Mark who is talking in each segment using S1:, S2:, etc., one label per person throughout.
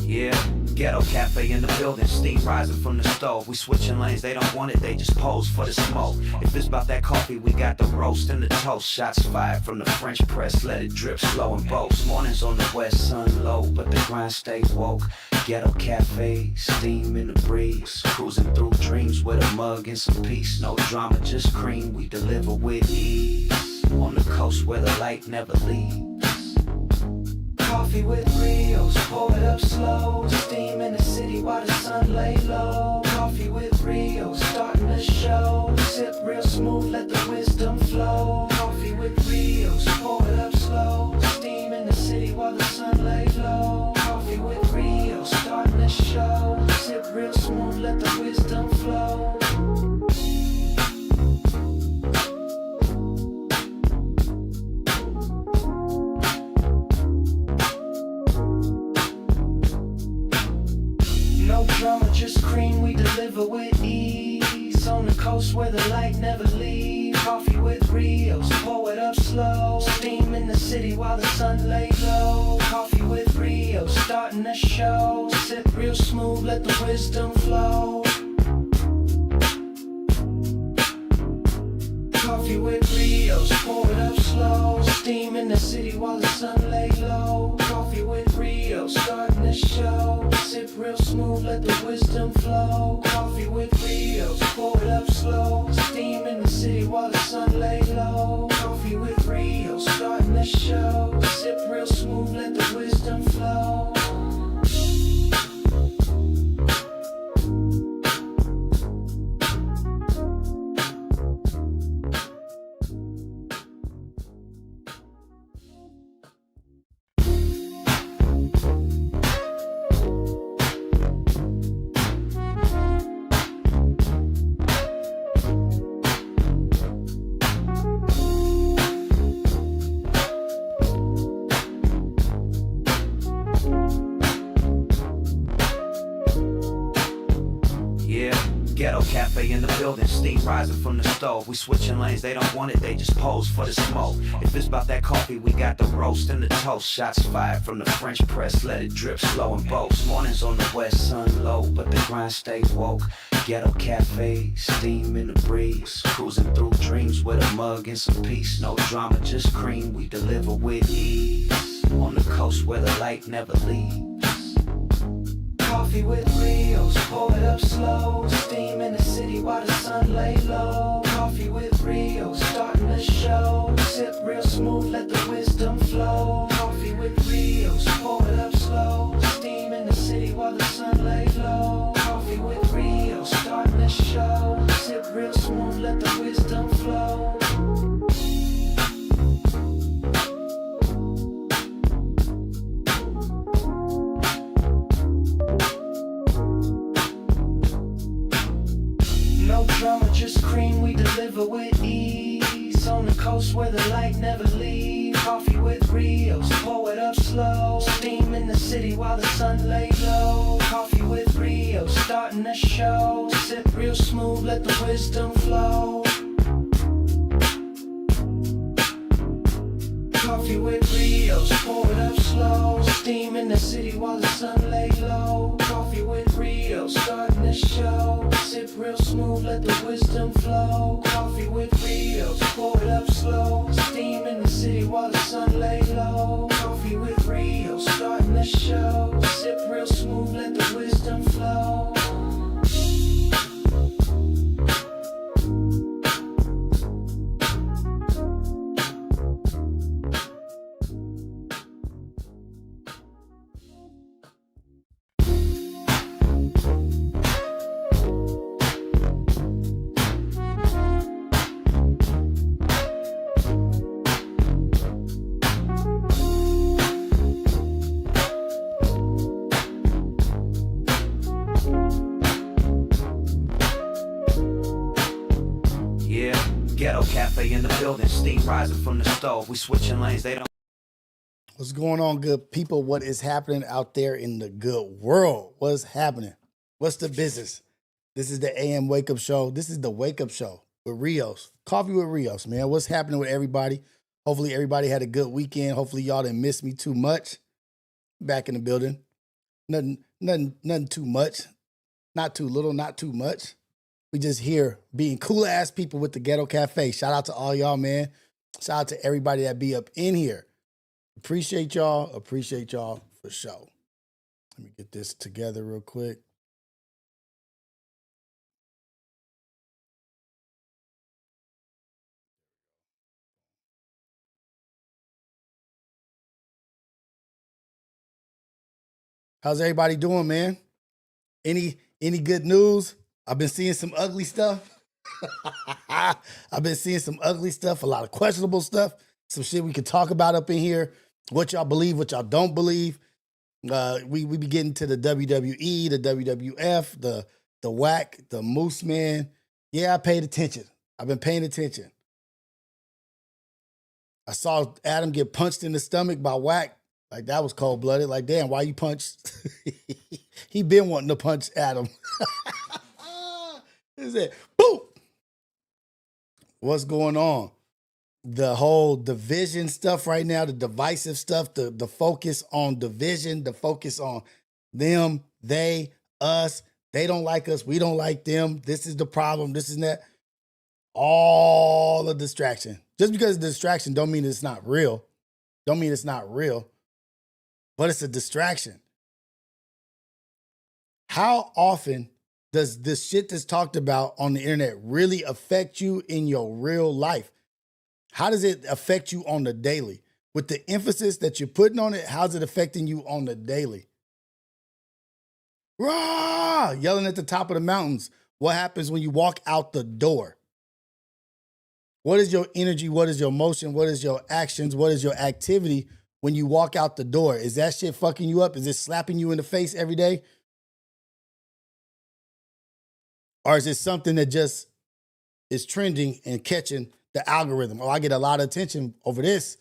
S1: Yeah, ghetto cafe in the building, steam rising from the stove. We switching lanes, they don't want it, they just pose for the smoke. If it's about that coffee, we got the roast and the toast. Shots fired from the French press, let it drip slow and boast. Mornings on the west, sun low, but the grind stay woke. Ghetto cafe, steam in the breeze. Cruising through dreams with a mug and some peace. No drama, just cream, we deliver with ease. On the coast where the light never leaves. Coffee with Rios, pour it up slow. Steam in the city while the sun lay low. Coffee with Rios, starting the show. Sip real smooth, let the wisdom flow. Coffee with Rios, pour it up slow. Steam in the city while the sun lay low. Coffee with Rios, starting the show. Sip real smooth, let the wisdom flow. No drama, just cream, we deliver with ease. On the coast where the light never leaves. Coffee with Rios, pour it up slow. Steam in the city while the sun lay low. Coffee with Rios, starting the show. Sip real smooth, let the wisdom flow. Coffee with Rios, pour it up slow. Steam in the city while the sun lay low. Coffee with Rios, starting the show. Sip real smooth, let the wisdom flow. Coffee with Rios, pour it up slow. Steam in the city while the sun lay low. Coffee with Rios, starting the show. Sip real smooth, let the wisdom flow. Ghetto cafe in the building, steam rising from the stove. We switching lanes, they don't want it, they just pose for the smoke. If it's about that coffee, we got the roast and the toast. Shots fired from the French press, let it drip slow and boast. Mornings on the west, sun low, but the grind stay woke. Ghetto cafe, steam in the breeze. Cruising through dreams with a mug and some peace. No drama, just cream, we deliver with ease. On the coast where the light never leaves. Coffee with Rios, pour it up slow. Steam in the city while the sun lay low. Coffee with Rios, starting the show. Sip real smooth, let the wisdom flow. Coffee with Rios, pour it up slow. Steam in the city while the sun lay low. Coffee with Rios, starting the show. Sip real smooth, let the wisdom flow. No drama, just cream, we deliver with ease. On the coast where the light never leaves. Coffee with Rios, pour it up slow. Steam in the city while the sun lay low. Coffee with Rios, starting the show. Sip real smooth, let the wisdom flow. Coffee with Rios, pour it up slow. Steam in the city while the sun lay low. Coffee with Rios, starting the show. Sip real smooth, let the wisdom flow. Coffee with Rios, pour it up slow. Steam in the city while the sun lay low. Coffee with Rios, starting the show. Sip real smooth, let the wisdom flow. Ghetto cafe in the building, steam rising from the stove. We switching lanes, they don't.
S2: What's going on, good people? What is happening out there in the good world? What's happening? What's the business? This is the AM Wake Up Show. This is the Wake Up Show with Rios. Coffee with Rios, man. What's happening with everybody? Hopefully everybody had a good weekend. Hopefully y'all didn't miss me too much. Back in the building. Nothing too much. Not too little, not too much. We just here being cool ass people with the Ghetto Cafe. Shout out to all y'all, man. Shout out to everybody that be up in here. Appreciate y'all. Appreciate y'all for sure. Let me get this together real quick. How's everybody doing, man? Any good news? I've been seeing some ugly stuff. I've been seeing some ugly stuff, a lot of questionable stuff, some shit we could talk about up in here. What y'all believe, what y'all don't believe. We be getting to the WWE, the WWF, the WAC, the Moose Man. Yeah, I paid attention. I've been paying attention. I saw Adam get punched in the stomach by WAC. Like, that was cold blooded. Like, damn, why you punched? He been wanting to punch Adam. Is it boom? What's going on? The whole division stuff right now, the divisive stuff, the focus on division, the focus on them, they, us, they don't like us, we don't like them. This is the problem, this is that. All a distraction. Just because it's a distraction don't mean it's not real. Don't mean it's not real. But it's a distraction. How often does this shit that's talked about on the internet really affect you in your real life? How does it affect you on the daily? With the emphasis that you're putting on it, how's it affecting you on the daily? Rah! Yelling at the top of the mountains. What happens when you walk out the door? What is your energy? What is your motion? What is your actions? What is your activity when you walk out the door? Is that shit fucking you up? Is it slapping you in the face every day? Or is it something that just is trending and catching the algorithm? Oh, I get a lot of attention over this.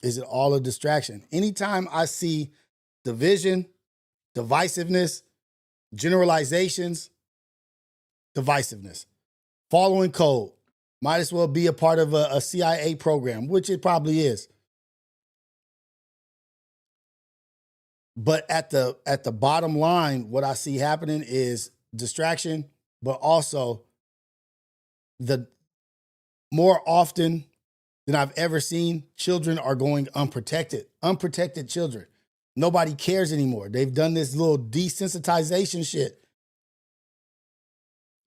S2: Is it all a distraction? Anytime I see division, divisiveness, generalizations, divisiveness, following code, might as well be a part of a CIA program, which it probably is. But at the bottom line, what I see happening is distraction, but also the more often than I've ever seen, children are going unprotected. Unprotected children. Nobody cares anymore. They've done this little desensitization shit.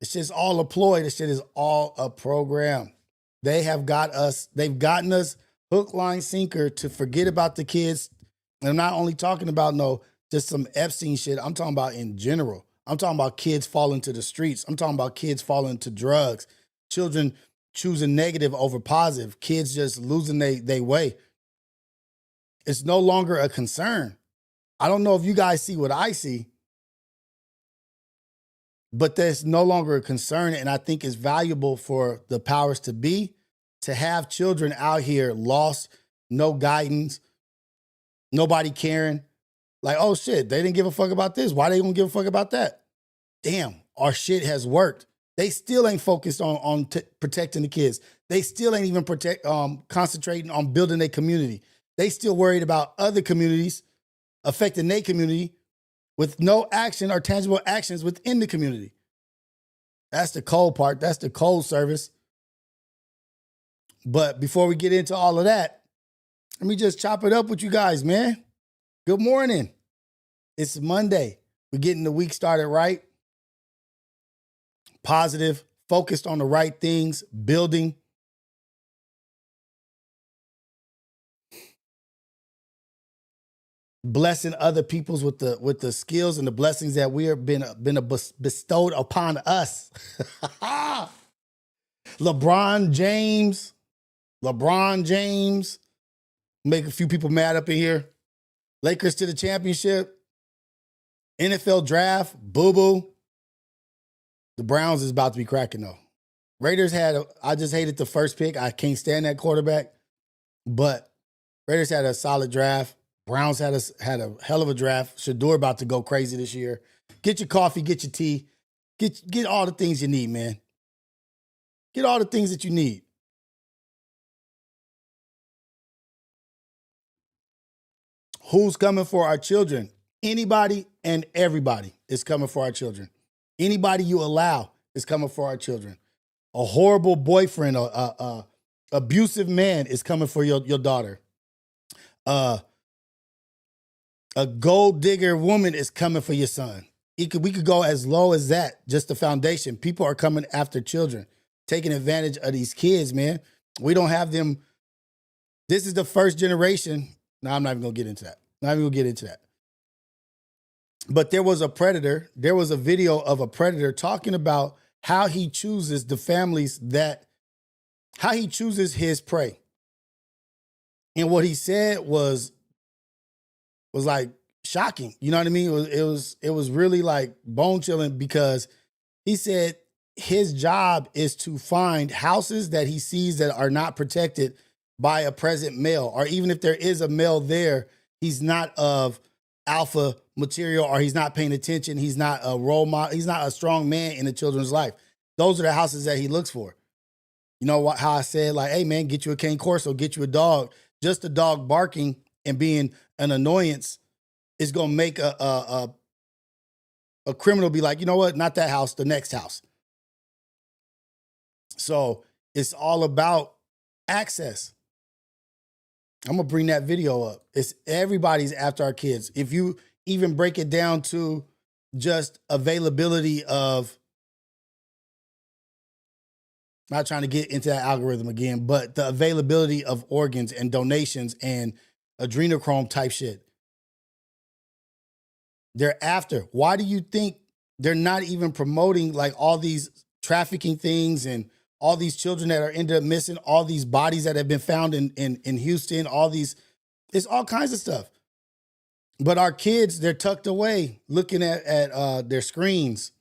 S2: It's just all a ploy. This shit is all a program. They have got us, they've gotten us hook, line, sinker to forget about the kids. And I'm not only talking about just some Epstein shit. I'm talking about in general. I'm talking about kids falling to the streets. I'm talking about kids falling to drugs. Children choosing negative over positive. Kids just losing their way. It's no longer a concern. I don't know if you guys see what I see, but there's no longer a concern. And I think it's valuable for the powers to be to have children out here lost, no guidance, nobody caring. Like, oh shit, they didn't give a fuck about this. Why they gonna give a fuck about that? Damn, our shit has worked. They still ain't focused on protecting the kids. They still ain't even concentrating on building their community. They still worried about other communities affecting their community with no action or tangible actions within the community. That's the cold part. That's the cold service. But before we get into all of that, let me just chop it up with you guys, man. Good morning. It's Monday. We're getting the week started right. Positive, focused on the right things, building. Blessing other people's with the skills and the blessings that we have been bestowed upon us. LeBron James, make a few people mad up in here. Lakers to the championship. NFL draft, boo-boo. The Browns is about to be cracking though. Raiders I just hated the first pick. I can't stand that quarterback. But Raiders had a solid draft. Browns had a hell of a draft. Shador about to go crazy this year. Get your coffee, get your tea. Get all the things you need, man. Get all the things that you need. Who's coming for our children? Anybody and everybody is coming for our children. Anybody you allow is coming for our children. A horrible boyfriend, a abusive man is coming for your daughter. A gold digger woman is coming for your son. We could go as low as that, just the foundation. People are coming after children, taking advantage of these kids, man. We don't have them. This is the first generation. No, I'm not even going to get into that. But there was a predator. There was a video of a predator talking about how he chooses the families how he chooses his prey. And what he said was like shocking. You know what I mean? It was really like bone chilling, because he said his job is to find houses that he sees that are not protected by a present male, or even if there is a male there, he's not of alpha material, or he's not paying attention. He's not a role model. He's not a strong man in the children's life. Those are the houses that he looks for. You know how I said, like, hey man, get you a cane corso, get you a dog. Just a dog barking and being an annoyance is gonna make a criminal be like, you know what, not that house, the next house. So it's all about access. I'm gonna bring that video up. It's everybody's after our kids. If you even break it down to just availability of, not trying to get into that algorithm again, but the availability of organs and donations and adrenochrome type shit. They're after. Why do you think they're not even promoting like all these trafficking things and all these children that are ended up missing, all these bodies that have been found in Houston, all these, it's all kinds of stuff. But our kids, they're tucked away looking at their screens.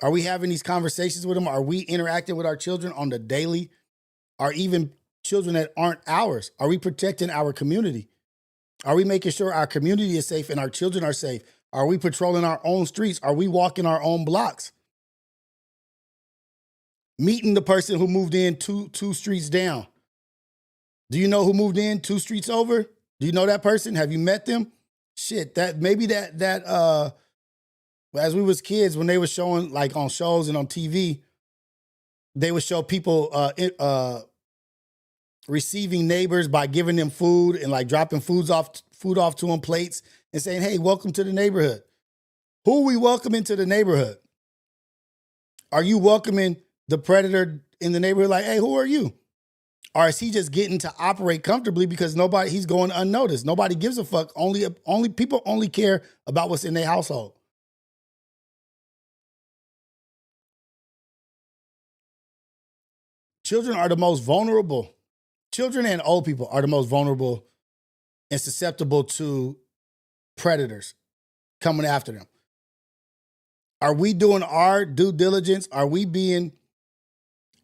S2: Are we having these conversations with them? Are we interacting with our children on the daily? Or even children that aren't ours? Are we protecting our community? Are we making sure our community is safe and our children are safe? Are we patrolling our own streets? Are we walking our own blocks? Meeting the person who moved in two streets down. Do you know who moved in 2 streets over? Do you know that person? Have you met them? Shit, that maybe that as we was kids, when they were showing like on shows and on TV, they would show people receiving neighbors by giving them food and like dropping food off to them, plates, and saying, hey, welcome to the neighborhood. Who are we welcoming to the neighborhood? Are you welcoming the predator in the neighborhood? Like, hey, who are you? Or is he just getting to operate comfortably because he's going unnoticed? Nobody gives a fuck. Only people only care about what's in their household. Children are the most vulnerable. Children and old people are the most vulnerable and susceptible to predators coming after them. Are we doing our due diligence? Are we being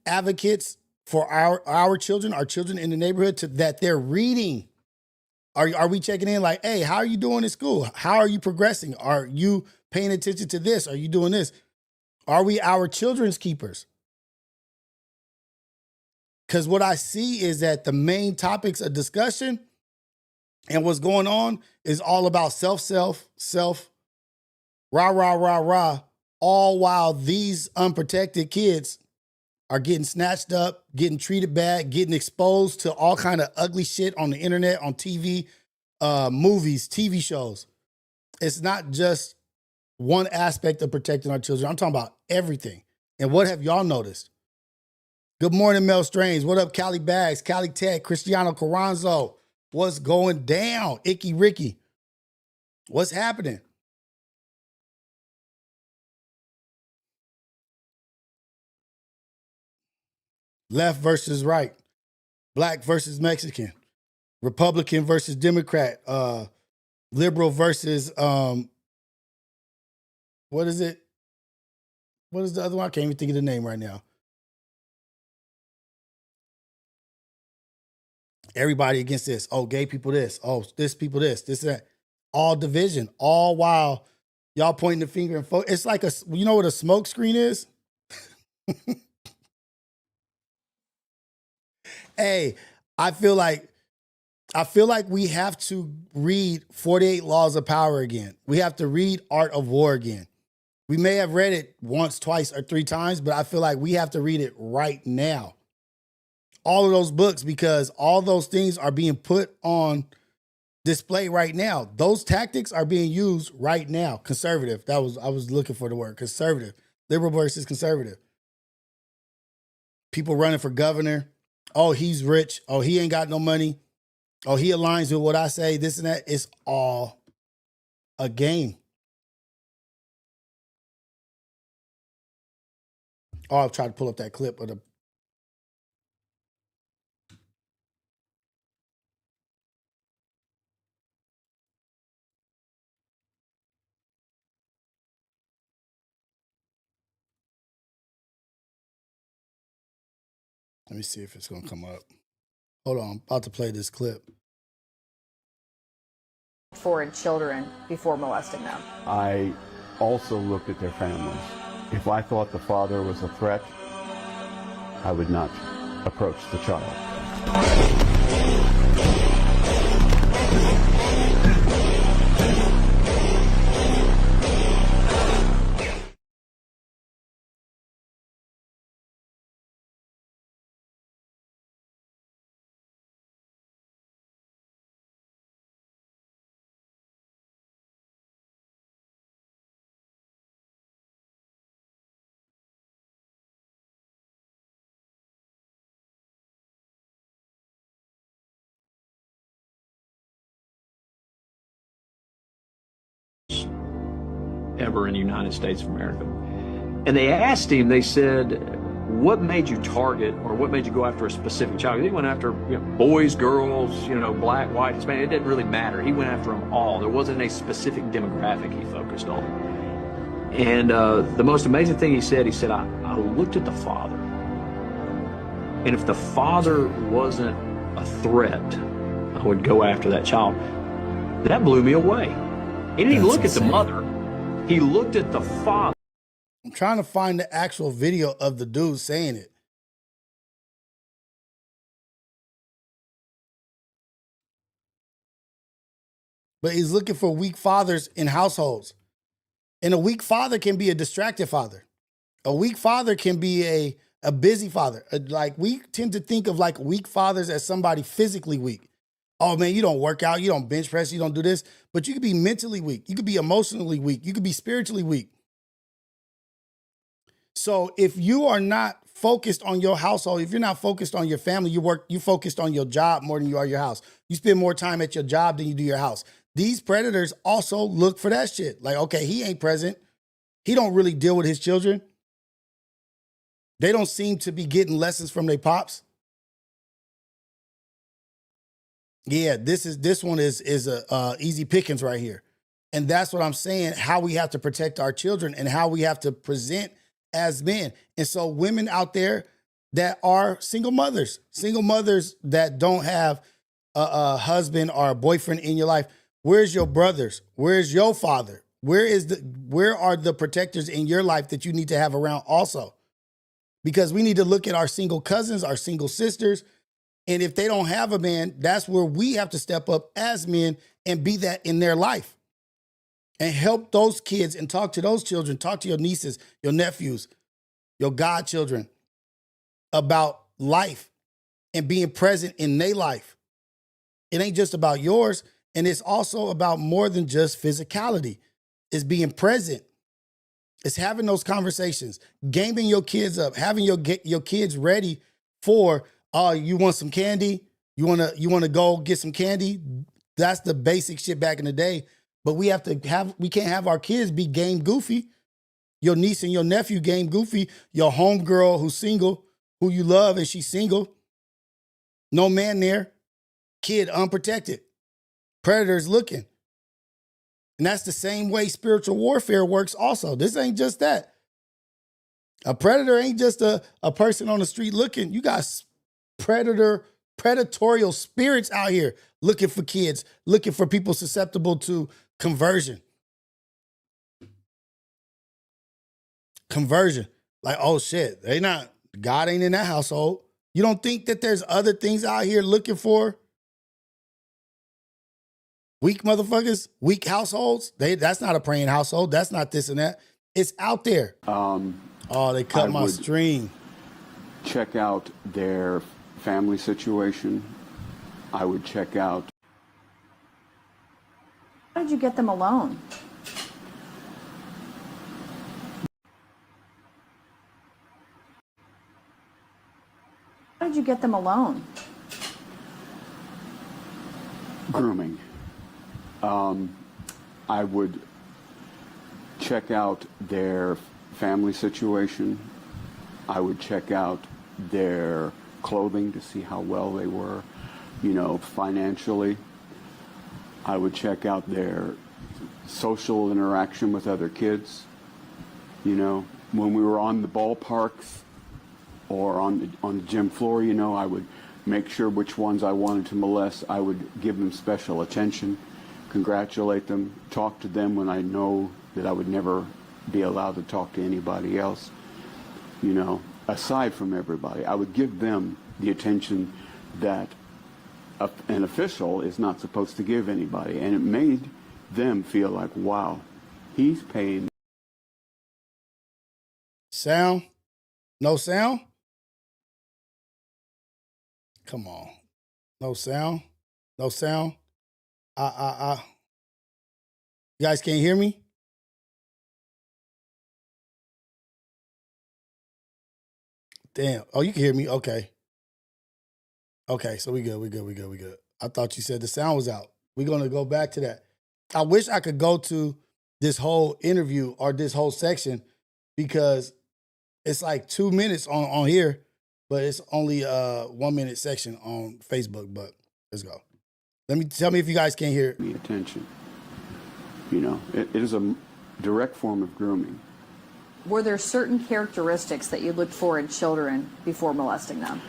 S2: advocates for our children, our children in the neighborhood, that they're reading? Are we checking in like, hey, how are you doing in school? How are you progressing? Are you paying attention to this? Are you doing this? Are we our children's keepers? Because what I see is that the main topics of discussion and what's going on is all about self, rah, rah, rah, rah, all while these unprotected kids are getting snatched up, getting treated bad, getting exposed to all kind of ugly shit on the internet, on TV, movies, TV shows. It's not just one aspect of protecting our children. I'm talking about everything. And what have y'all noticed? Good morning, Mel Strange. What up, Cali Bags, Cali Tech, Cristiano Carranzo? What's going down? Icky Ricky. What's happening? Left versus right. Black versus Mexican. Republican versus Democrat. Liberal versus, what is it? What is the other one? I can't even think of the name right now. Everybody against this. Oh, gay people this. Oh, this people this. This, that. All division. All while y'all pointing the finger and it's like you know what a smoke screen is? Hey, I feel like I feel like we have to read 48 Laws of Power again. We have to read Art of War again. We may have read it once, twice, or 3 times, but I feel like we have to read it right now. All of those books, because all those things are being put on display right now. Those tactics are being used right now. Conservative. I was looking for the word conservative. Liberal versus conservative. People running for governor. Oh, he's rich. Oh, he ain't got no money. Oh, he aligns with what I say, this and that. It's all a game. Oh, I'll try to pull up that clip of the. Let me see if it's going to come up. Hold on. I'm about to play this clip.
S3: Foreign children before molesting them.
S4: I also looked at their families. If I thought the father was a threat, I would not approach the child.
S5: Ever in the United States of America. And they asked him, they said, what made you target or what made you go after a specific child? He went after boys, girls, black, white, Hispanic. It didn't really matter. He went after them all. There wasn't a specific demographic he focused on. And the most amazing thing he said, I looked at the father. And if the father wasn't a threat, I would go after that child. That blew me away. He didn't even look at the mother. He looked at the father.
S2: I'm trying to find the actual video of the dude saying it. But he's looking for weak fathers in households. And a weak father can be a distracted father. A weak father can be a busy father. Like, we tend to think of like weak fathers as somebody physically weak. Oh man, you don't work out, you don't bench press, you don't do this. But you could be mentally weak. You could be emotionally weak. You could be spiritually weak. So if you are not focused on your household, if you're not focused on your family, you focused on your job more than you are your house. You spend more time at your job than you do your house. These predators also look for that shit. Like, okay, he ain't present. He don't really deal with his children. They don't seem to be getting lessons from their pops. Yeah, this one is a easy pickings right here. And that's what I'm saying, how we have to protect our children and how we have to present as men. And so women out there that are single mothers that don't have a husband or a boyfriend in your life, where's your brothers? Where's your father? Where are the protectors in your life that you need to have around also? Because we need to look at our single cousins, our single sisters. And if they don't have a man, that's where we have to step up as men and be that in their life. And help those kids and talk to those children, talk to your nieces, your nephews, your godchildren about life and being present in their life. It ain't just about yours. And it's also about more than just physicality. It's being present. It's having those conversations, gaming your kids up, having your kids ready for, you want some candy? You want to go get some candy? That's the basic shit back in the day. But we can't have our kids be game goofy. Your niece and your nephew game goofy. Your homegirl who's single, who you love and she's single. No man there. Kid unprotected. Predators looking. And that's the same way spiritual warfare works also. This ain't just that. A predator ain't just a person on the street looking. You got predatorial spirits out here looking for kids, looking for people susceptible to conversion. Like, oh shit, God ain't in that household. You don't think that there's other things out here looking for Weak motherfuckers, weak households. That's not a praying household. That's not this and that. It's out there. Oh, they cut my stream.
S4: Check out their family situation. I would check out.
S3: How did you get them alone? How did you get them alone?
S4: Grooming. I would check out their family situation. I would check out their clothing to see how well they were, you know, financially. I would check out their social interaction with other kids. You know, when we were on the ballparks or on the gym floor, you know, I would make sure which ones I wanted to molest. I would give them special attention, congratulate them, talk to them when I know that I would never be allowed to talk to anybody else. You know, aside from everybody, I would give them the attention that an official is not supposed to give anybody. And it made them feel like, wow, he's paying.
S2: Sound? No sound? Come on. No sound? No sound? You guys can't hear me? Damn. Oh, you can hear me? Okay. Okay, so we good. I thought you said the sound was out. We're going to go back to that. I wish I could go to this whole interview or this whole section because it's like 2 minutes on here, but it's only a 1 minute section on Facebook. But let's go. Tell me if you guys can't hear.
S4: Me attention. You know, it is a direct form of grooming.
S3: Were there certain characteristics that you looked for in children before molesting them?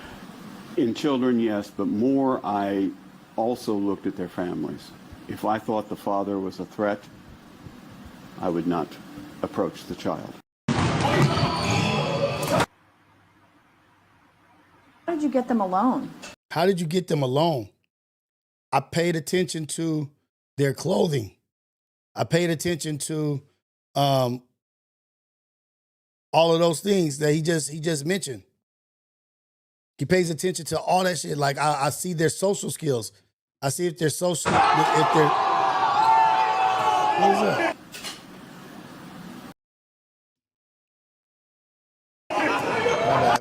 S4: In children, yes, but more I also looked at their families. If I thought the father was a threat, I would not approach the child.
S3: How did you get them alone?
S2: How did you get them alone? I paid attention to their clothing. I paid attention to all of those things that he just mentioned. He pays attention to all that shit. Like I see their social skills. I see if they're social, if they're. What is that?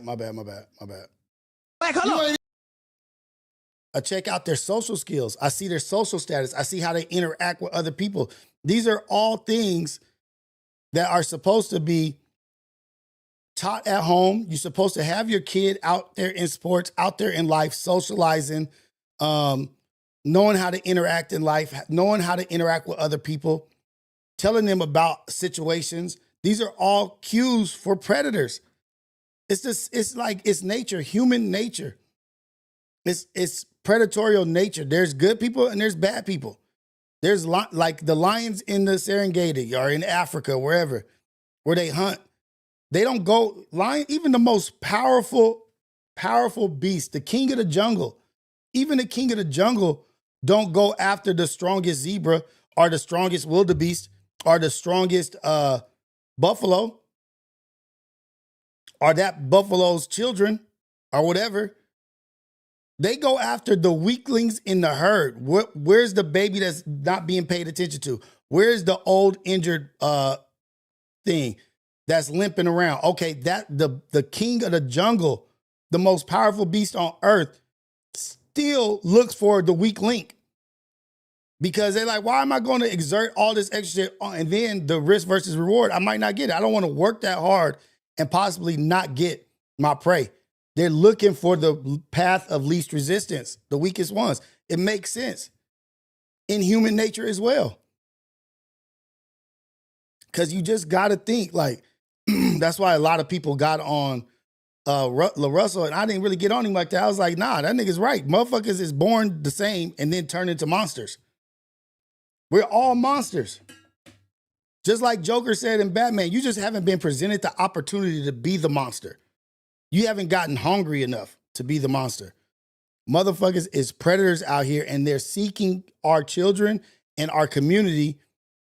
S2: My bad.
S1: Like, hold on.
S2: I check out their social skills. I see their social status. I see how they interact with other people. These are all things that are supposed to be taught at home. You're supposed to have your kid out there in sports, out there in life, socializing, knowing how to interact in life, knowing how to interact with other people, telling them about situations. These are all cues for predators. It's like it's nature, human nature. It's predatorial nature. There's good people and there's bad people. There's like the lions in the Serengeti or in Africa, wherever, where they hunt. They don't go lion, even the most powerful beast, the king of the jungle, even the king of the jungle don't go after the strongest zebra or the strongest wildebeest or the strongest buffalo or that buffalo's children or whatever. They go after the weaklings in the herd. Where's the baby that's not being paid attention to? Where's the old injured thing that's limping around? Okay, that the king of the jungle, the most powerful beast on earth, still looks for the weak link. Because they're like, why am I going to exert all this extra shit and then the risk versus reward, I might not get it. I don't want to work that hard and possibly not get my prey. They're looking for the path of least resistance, the weakest ones. It makes sense in human nature as well. Because you just got to think like, that's why a lot of people got on LaRussell, and I didn't really get on him like that. I was like, nah, that nigga's right. Motherfuckers is born the same and then turn into monsters. We're all monsters. Just like Joker said in Batman, you just haven't been presented the opportunity to be the monster. You haven't gotten hungry enough to be the monster. Motherfuckers is predators out here and they're seeking our children in our community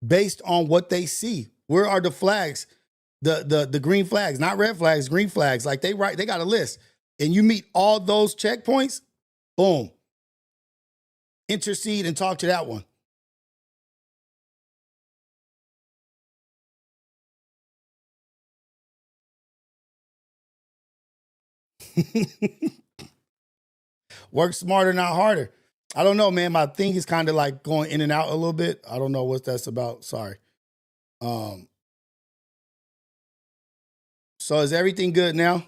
S2: based on what they see. Where are the flags? The green flags, not red flags, green flags. Like they got a list. And you meet all those checkpoints, boom. Intercede and talk to that one. Work smarter, not harder. I don't know, man. My thing is kind of like going in and out a little bit. I don't know what that's about. Sorry. So is everything good now?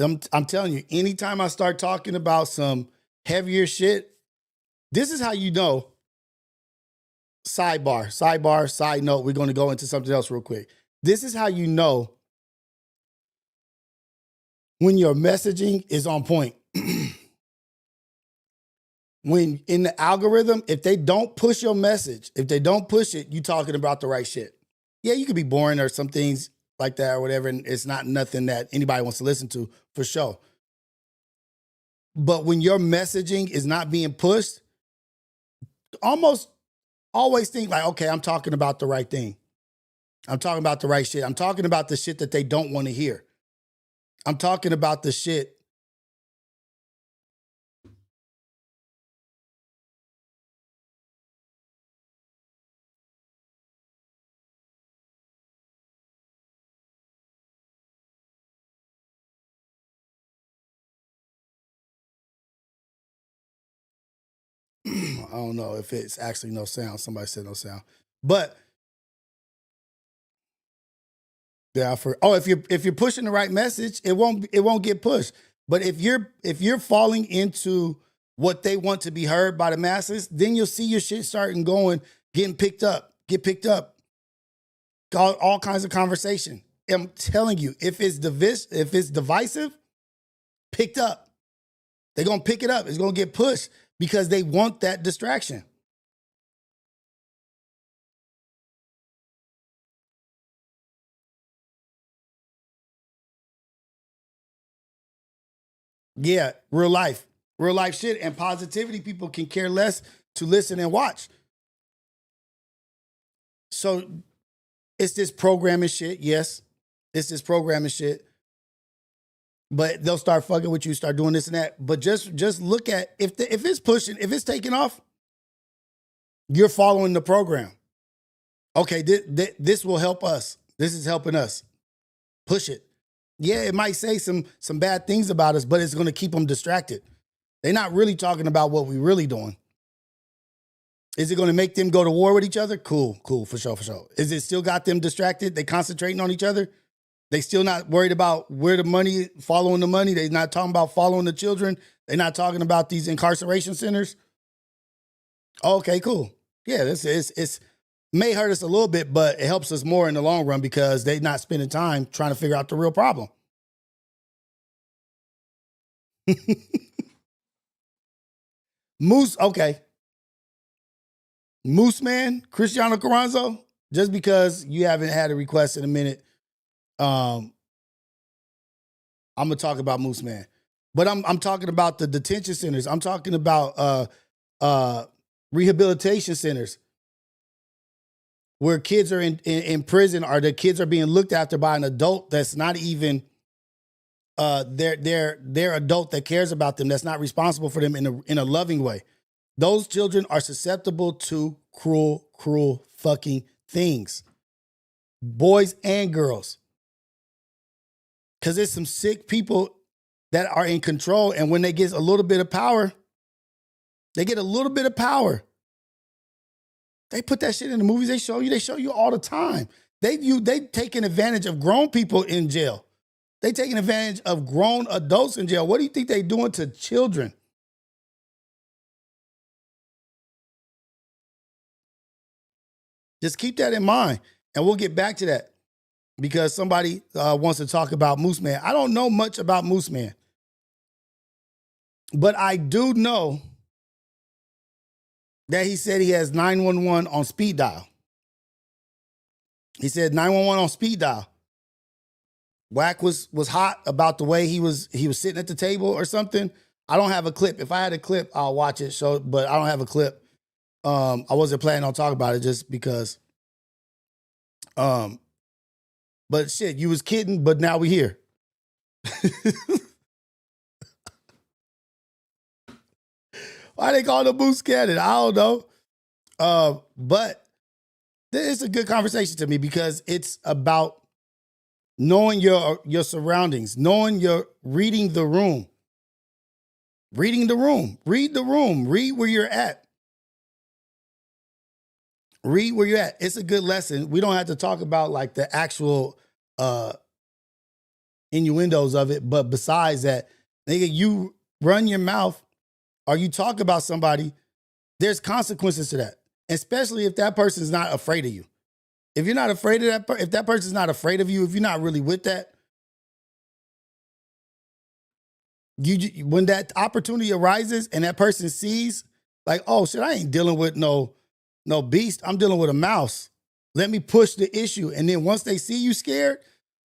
S2: I'm telling you, anytime I start talking about some heavier shit, this is how you know. Side note. We're going to go into something else real quick. This is how you know when your messaging is on point. When in the algorithm, if they don't push your message, if they don't push it, you talking about the right shit. Yeah, you could be boring or some things like that or whatever, and it's not nothing that anybody wants to listen to, for sure. But when your messaging is not being pushed, almost always think like, okay, I'm talking about the right thing. I'm talking about the right shit. I'm talking about the shit that they don't want to hear. I'm talking about the shit. I don't know if it's actually no sound. Somebody said no sound. But yeah, if you're pushing the right message, it won't get pushed. But if you're falling into what they want to be heard by the masses, then you'll see your shit starting going, get picked up, all kinds of conversation. I'm telling you, if it's divisive, picked up. They're gonna pick it up. It's gonna get pushed because they want that distraction. Yeah, real life shit, and positivity. People can care less to listen and watch. So it's this programming shit. Yes, it's this programming shit. But they'll start fucking with you, start doing this and that. But just look at if it's pushing, if it's taking off, you're following the program. Okay, this will help us. This is helping us. Push it. Yeah, it might say some bad things about us, but it's going to keep them distracted. They're not really talking about what we're really doing. Is it going to make them go to war with each other? Cool, for sure. Is it still got them distracted? They concentrating on each other? They still not worried about where the money, following the money? They're not talking about following the children? They're not talking about these incarceration centers? Okay, cool. Yeah, it's may hurt us a little bit, but it helps us more in the long run because they're not spending time trying to figure out the real problem. Moose, okay. Moose Man, Cristiano Carranzo, just because you haven't had a request in a minute, I'm gonna talk about Moose Man. But I'm talking about the detention centers. I'm talking about rehabilitation centers where kids are in prison, or the kids are being looked after by an adult that's not even their adult that cares about them, that's not responsible for them in a loving way. Those children are susceptible to cruel fucking things. Boys and girls. Because there's some sick people that are in control, and when they get a little bit of power, they put that shit in the movies. They show you all the time. They taking advantage of grown people in jail. They taking advantage of grown adults in jail. What do you think they doing to children? Just keep that in mind, and we'll get back to that because somebody wants to talk about Moose Man. I don't know much about Moose Man, but I do know that he said he has 911 on speed dial. He said 911 on speed dial. Wack was hot about the way he was sitting at the table or something. I don't have a clip. If I had a clip, I'll watch it. So, but I don't have a clip. I wasn't planning on talking about it just because. But shit, you was kidding, but now we here. Why they call the boost cannon? I don't know. But it's a good conversation to me because it's about knowing your surroundings, knowing your reading the room. Reading the room. Read the room. Read where you're at. Read where you're at. It's a good lesson. We don't have to talk about like the actual innuendos of it, but besides that, nigga, you run your mouth or you talk about somebody, there's consequences to that. Especially if that person's not afraid of you. If you're not afraid of that, if that person's not afraid of you, if you're not really with that, when that opportunity arises and that person sees, like, oh shit, I ain't dealing with no beast. I'm dealing with a mouse. Let me push the issue. And then once they see you scared,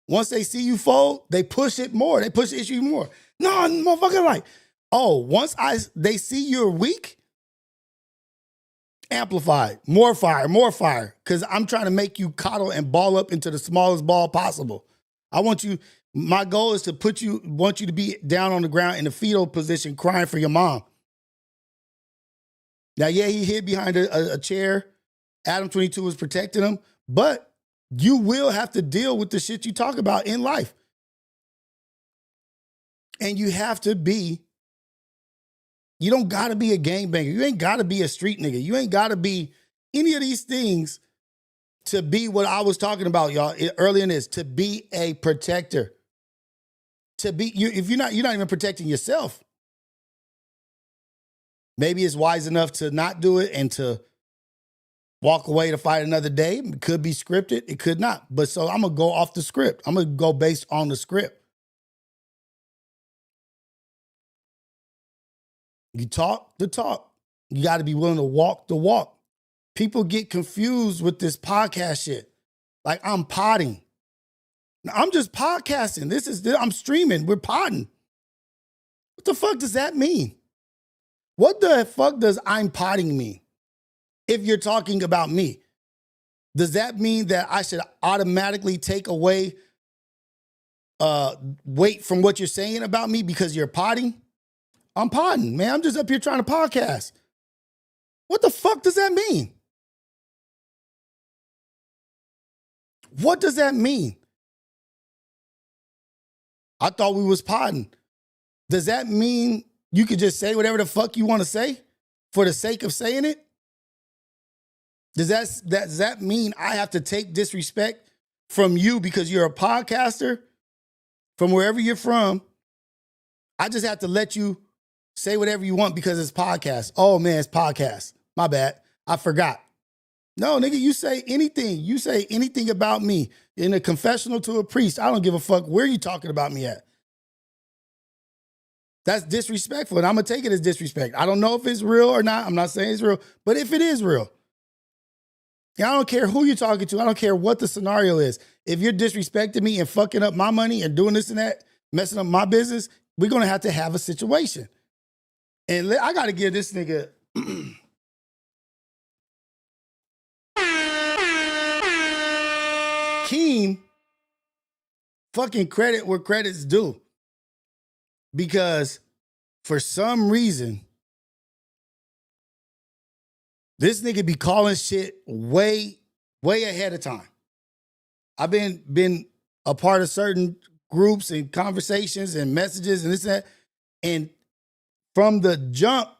S2: once they see you fold, they push it more. They push the issue more. No, motherfucker, like, oh, once they see you're weak, amplified, more fire, more fire. Because I'm trying to make you coddle and ball up into the smallest ball possible. I want you, my goal is to want you to be down on the ground in the fetal position crying for your mom. Now, yeah, he hid behind a chair. Adam 22 was protecting him. But you will have to deal with the shit you talk about in life. And you have to be, you don't got to be a gangbanger. You ain't got to be a street nigga. You ain't got to be any of these things to be what I was talking about, y'all, earlier in this, to be a protector. To be, if you're not even protecting yourself. Maybe it's wise enough to not do it and to walk away to fight another day. It could be scripted. It could not. But so I'm going to go off the script. I'm going to go based on the script. You talk the talk. You got to be willing to walk the walk. People get confused with this podcast shit. Like I'm potting. I'm just podcasting. I'm streaming. We're potting. What the fuck does that mean? What the fuck does I'm potting mean? If you're talking about me, does that mean that I should automatically take away weight from what you're saying about me because you're potting? I'm potting, man. I'm just up here trying to podcast. What the fuck does that mean? What does that mean? I thought we was potting. Does that mean you could just say whatever the fuck you want to say for the sake of saying it? Does that mean I have to take disrespect from you because you're a podcaster from wherever you're from? I just have to let you say whatever you want because it's podcast. Oh man, it's podcast. My bad. I forgot. No, nigga, you say anything. You say anything about me in a confessional to a priest. I don't give a fuck where you talking about me at. That's disrespectful, and I'm going to take it as disrespect. I don't know if it's real or not. I'm not saying it's real, but if it is real, I don't care who you're talking to. I don't care what the scenario is. If you're disrespecting me and fucking up my money and doing this and that, messing up my business, we're going to have a situation. And I got to give this nigga... Keem fucking credit where credit's due. Because for some reason, this nigga be calling shit way ahead of time. I've been a part of certain groups and conversations and messages and this and that. And from the jump,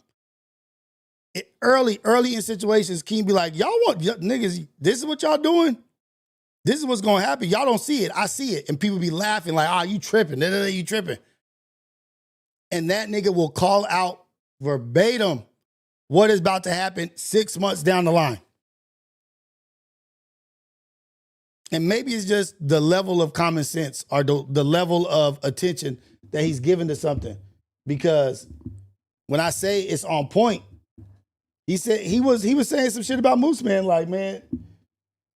S2: early in situations, Keem be like, y'all want niggas, this is what y'all doing? This is what's going to happen. Y'all don't see it. I see it. And people be laughing like, you tripping. You tripping. And that nigga will call out verbatim what is about to happen 6 months down the line. And maybe it's just the level of common sense or the level of attention that he's given to something. Because when I say it's on point, he said he was saying some shit about Moose Man. Like, man,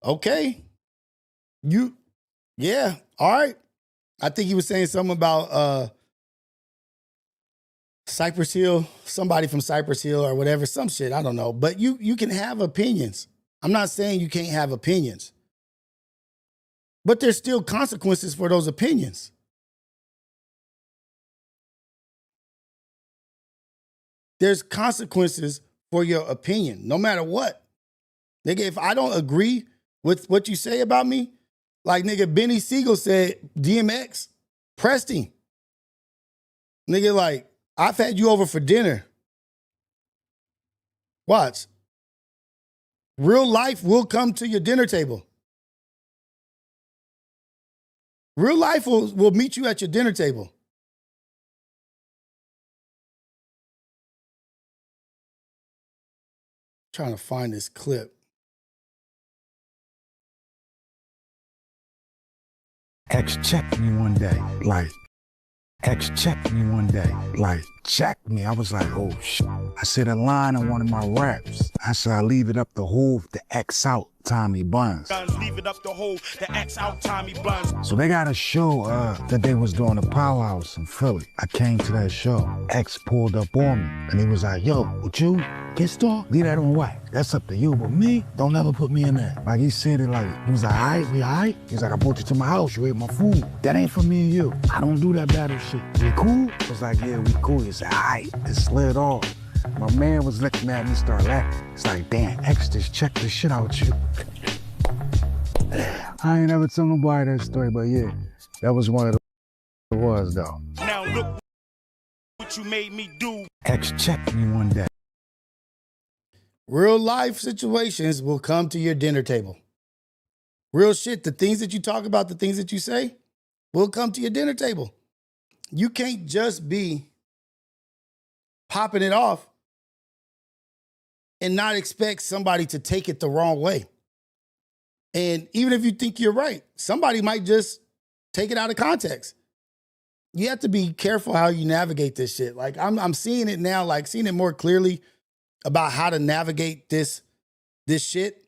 S2: okay. Yeah, all right. I think he was saying something about Cypress Hill, somebody from Cypress Hill or whatever, some shit, I don't know. But you can have opinions. I'm not saying you can't have opinions. But there's still consequences for those opinions. There's consequences for your opinion, no matter what. Nigga, if I don't agree with what you say about me, like nigga, Benny Siegel said, DMX pressed him. Nigga, like, I've had you over for dinner. Watch. Real life will come to your dinner table. Real life will meet you at your dinner table. Trying to find this clip.
S6: X checked me one day, checked me. I was like, oh shit. I said a line on one of my raps. I said, I leave it up to Hove to X out Tommy Buns.
S7: Leave it up to Hove to X out Tommy Buns.
S6: So they got a show that they was doing a powerhouse in Philly. I came to that show. X pulled up on me and he was like, yo, would you get star? Leave that on white. That's up to you, but me, don't ever put me in that. Like he said it like, he was like, all right, we all right? He's like, I brought you to my house, you ate my food. That ain't for me and you. I don't do that battle shit. We cool? I was like, yeah, we cool. He said, all right, it slid off. My man was looking at me, start laughing. It's like, damn, X just checked the shit out you. I ain't never told nobody that story, but yeah, that was one of the ones though.
S7: Now look what you made me do.
S6: X checked me one day.
S2: Real life situations will come to your dinner table. Real shit, the things that you talk about, the things that you say, will come to your dinner table. You can't just be popping it off and not expect somebody to take it the wrong way. And even if you think you're right, somebody might just take it out of context. You have to be careful how you navigate this shit. Like I'm seeing it now, like seeing it more clearly about how to navigate this shit.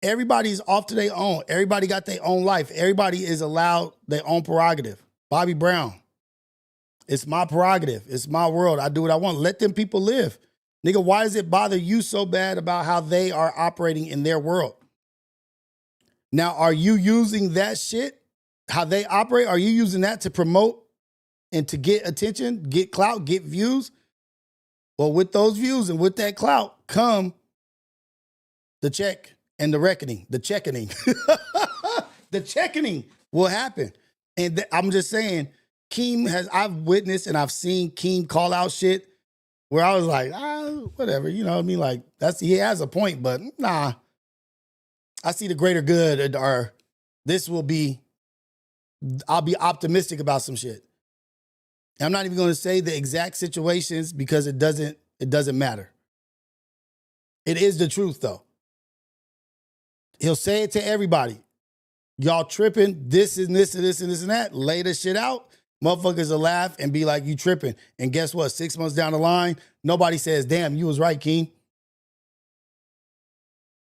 S2: Everybody's off to their own. Everybody got their own life. Everybody is allowed their own prerogative. Bobby Brown. It's my prerogative. It's my world. I do what I want. Let them people live. Nigga, why does it bother you so bad about how they are operating in their world? Now, are you using that shit, how they operate? Are you using that to promote and to get attention, get clout, get views? Well, with those views and with that clout come the check and the reckoning, the checkening. The checkening will happen. And I'm just saying, I've witnessed and I've seen Keem call out shit where I was like, whatever, you know what I mean? Like, he has a point, but nah. I see the greater good, or I'll be optimistic about some shit. And I'm not even going to say the exact situations because it doesn't matter. It is the truth though. He'll say it to everybody. Y'all tripping, this and this and this and this and that. Lay the shit out. Motherfuckers will laugh and be like, you tripping. And guess what? 6 months down the line, nobody says, damn, you was right, Keem.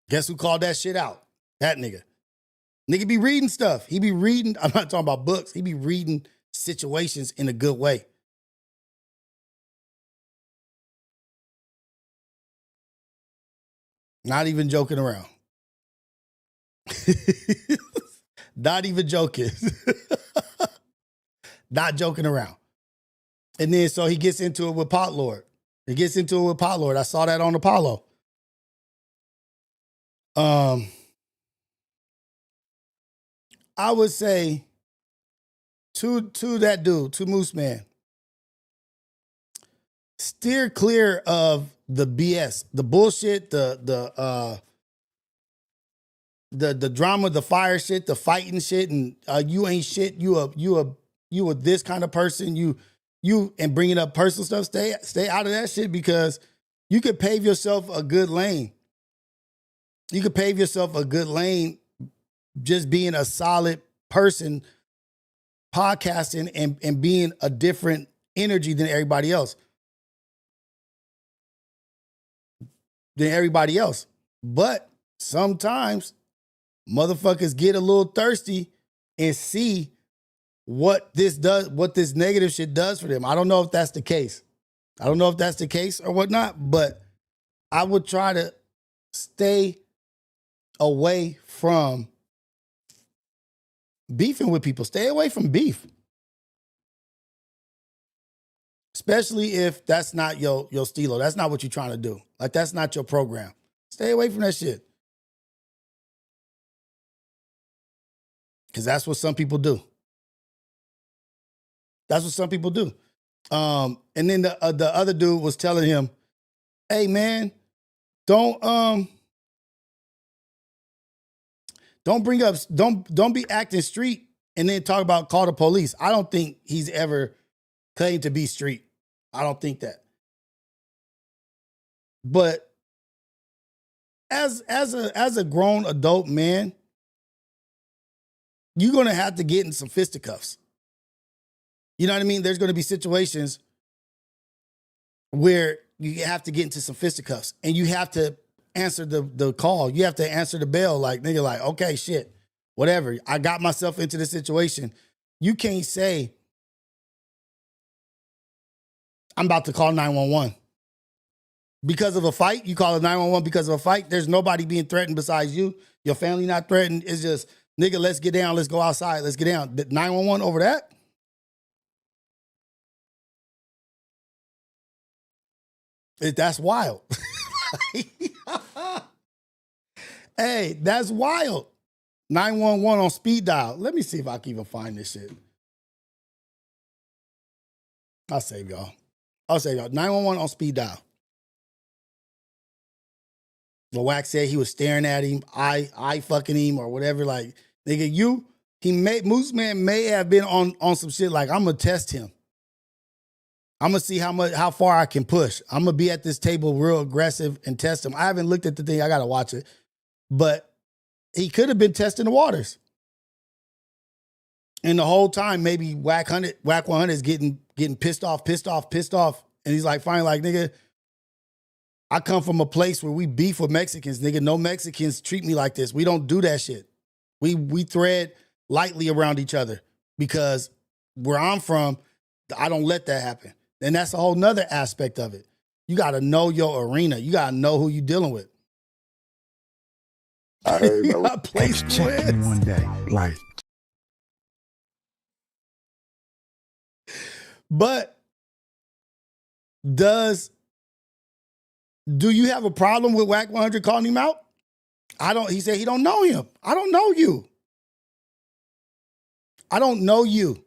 S2: Guess who called that shit out? That nigga. Nigga be reading stuff. He be reading, I'm not talking about books. He be reading situations in a good way. Not even joking around. Not even joking. Not joking around. And then so he gets into it with Pot Lord. I saw that on Apollo. I would say to that dude, to Moose Man, steer clear of the BS, the bullshit, the drama, the fire shit, the fighting shit, and you ain't shit. You a this kind of person. You and bringing up personal stuff. Stay out of that shit because you could pave yourself a good lane. You could pave yourself a good lane just being a solid person, podcasting and being a different energy than everybody else. But sometimes motherfuckers get a little thirsty and see what this negative shit does for them. I don't know if that's the case. I don't know if that's the case or whatnot, but I would try to stay away from beefing with people. Stay away from beef. Especially if that's not your stilo. That's not what you're trying to do. Like, that's not your program. Stay away from that shit. Because that's what some people do. That's what some people do. And then the other dude was telling him, hey, man, don't be acting street and then talk about call the police. I don't think he's ever claimed to be street. I don't think that. But as a grown adult man, you're gonna have to get in some fisticuffs. You know what I mean? There's gonna be situations where you have to get into some fisticuffs and you have to answer the call. You have to answer the bell. Like, nigga, like, okay, shit, whatever. I got myself into this situation. You can't say, I'm about to call 911. Because of a fight, you call it 911 because of a fight. There's nobody being threatened besides you. Your family not threatened. It's just, nigga, let's get down. Let's go outside. Let's get down. 911 over that? That's wild. Hey, that's wild. 911 on speed dial. Let me see if I can even find this shit. I'll save y'all. 911 on speed dial. The Wax said he was staring at him, I fucking him or whatever. Like, nigga, Moose Man may have been on some shit like, I'm gonna test him. I'm gonna see how far I can push. I'm gonna be at this table real aggressive and test him. I haven't looked at the thing. I gotta watch it. But he could have been testing the waters. And the whole time, maybe Whack 100 is getting pissed off. And he's like, finally, like, nigga, I come from a place where we beef with Mexicans, nigga. No Mexicans treat me like this. We don't do that shit. We thread lightly around each other because where I'm from, I don't let that happen. And that's a whole nother aspect of it. You got to know your arena. You got to know who you're dealing with.
S6: I heard
S2: You got to place
S6: checked me one day, like,
S2: but do you have a problem with Whack 100 calling him out? He said he don't know him. I don't know you. I don't know you.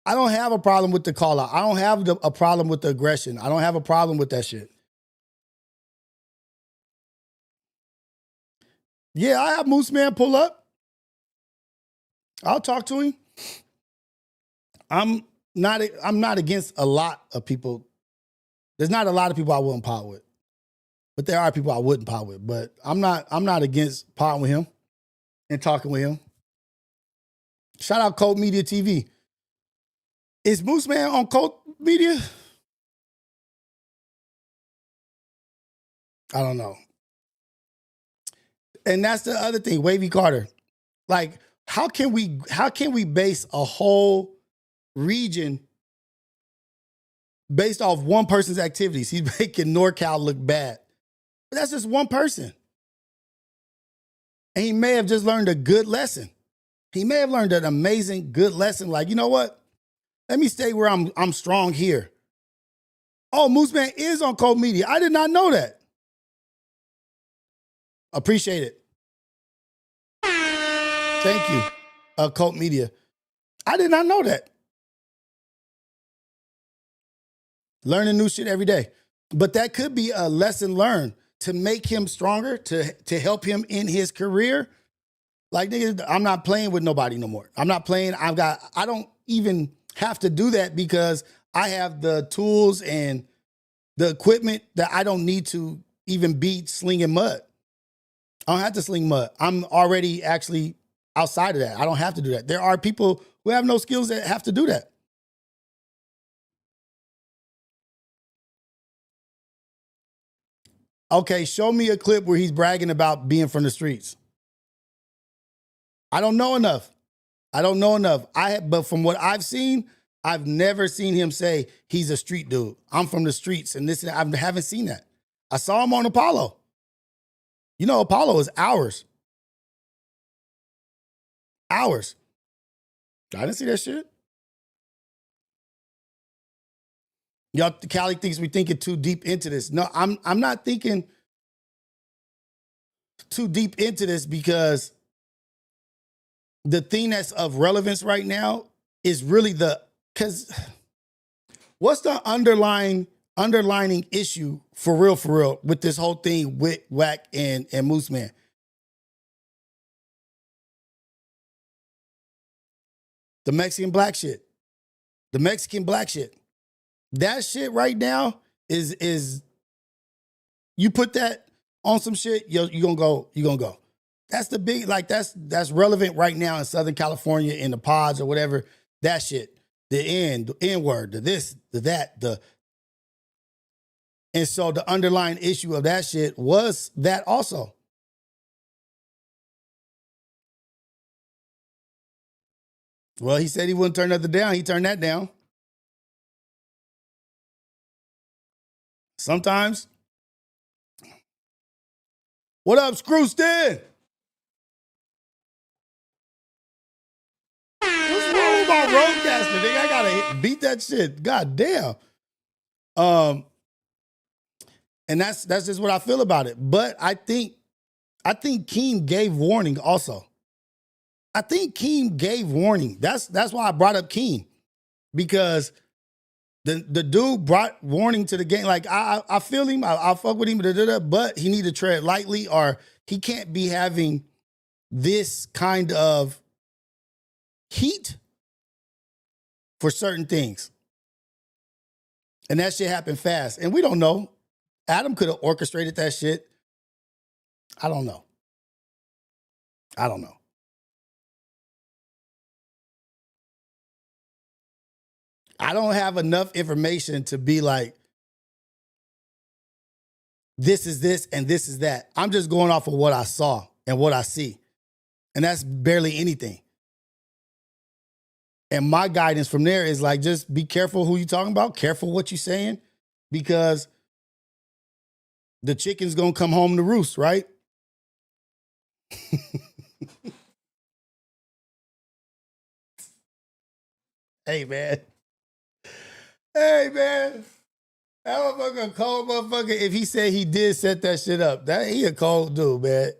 S2: I don't have a problem with the call out. I don't have a problem with the aggression. I don't have a problem with that shit. Yeah, I have Moose Man pull up. I'll talk to him. I'm not against a lot of people. There's not a lot of people I wouldn't pot with. But there are people I wouldn't pot with. But I'm not against potting with him and talking with him. Shout out Code Media TV. Is Moose Man on Code Media? I don't know. And that's the other thing, Wavy Carter. Like, how can we base a whole region based off one person's activities? He's making NorCal look bad. But that's just one person. And he may have just learned a good lesson. He may have learned an amazing, good lesson. Like, you know what? Let me stay where I'm strong here. Oh, Moose Man is on Code Media. I did not know that. Appreciate it. Thank you, Code Media. I did not know that. Learning new shit every day. But that could be a lesson learned to make him stronger, to help him in his career. Like, nigga, I'm not playing with nobody no more. I'm not playing. I don't even have to do that because I have the tools and the equipment that I don't need to even be slinging mud. I don't have to sling mud. I'm already actually outside of that. I don't have to do that. There are people who have no skills that have to do that. Okay, show me a clip where he's bragging about being from the streets. I don't know enough. I don't know enough. But from what I've seen, I've never seen him say he's a street dude. I'm from the streets and this and that. I haven't seen that. I saw him on Apollo. You know, Apollo is hours. Hours. I didn't see that shit. Y'all, Cali thinks we thinking too deep into this. No, I'm not thinking too deep into this because the thing that's of relevance right now is really because what's the underlying issue for real with this whole thing with Wack and Moose Man? The Mexican black shit. The Mexican black shit. That shit right now is you put that on some shit, you're gonna go. That's the big, like that's relevant right now in Southern California in the pods or whatever. That shit. The N-word, the this, the that, and so the underlying issue of that shit was that also. Well, he said he wouldn't turn nothing down. He turned that down. Sometimes. What up, Screwston? What's wrong with my roadcaster, nigga? I gotta beat that shit. God damn. And that's just what I feel about it. But I think Keem gave warning also. I think Keem gave warning. That's why I brought up Keem. Because the dude brought warning to the game. Like, I feel him. I'll fuck with him, but he need to tread lightly or he can't be having this kind of heat for certain things. And that shit happened fast. And we don't know. Adam could have orchestrated that shit. I don't know. I don't have enough information to be like, this is this and this is that. I'm just going off of what I saw and what I see. And that's barely anything. And my guidance from there is like, just be careful who you talking about, careful what you saying, because the chicken's gonna come home to roost, right? Hey, man. That motherfucker a cold motherfucker. If he said he did set that shit up, that he a cold dude, man.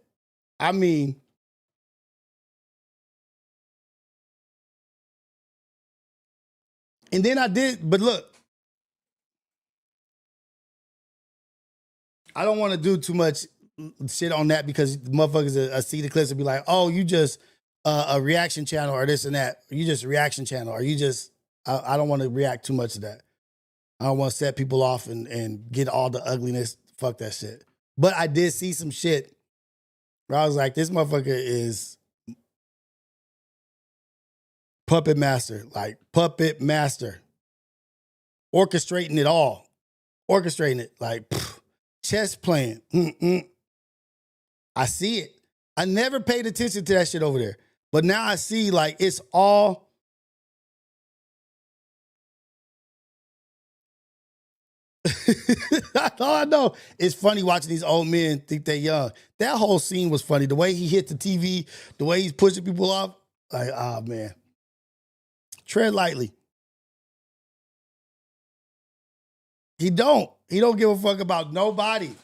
S2: I mean, and then I did, but look, I don't want to do too much shit on that because motherfuckers see the clips and be like, oh, you just a reaction channel or this and that. You just a reaction channel or you just, I don't want to react too much to that. I don't want to set people off and get all the ugliness. Fuck that shit. But I did see some shit where I was like, this motherfucker is puppet master. Like, puppet master. Orchestrating it all. Orchestrating it. Like, chess playing. I see it. I never paid attention to that shit over there. But now I see, like, it's all... All I know, it's funny watching these old men think they're young. That whole scene was funny. The way he hit the TV, the way he's pushing people off. Like, oh, man. Tread lightly. He don't give a fuck about nobody.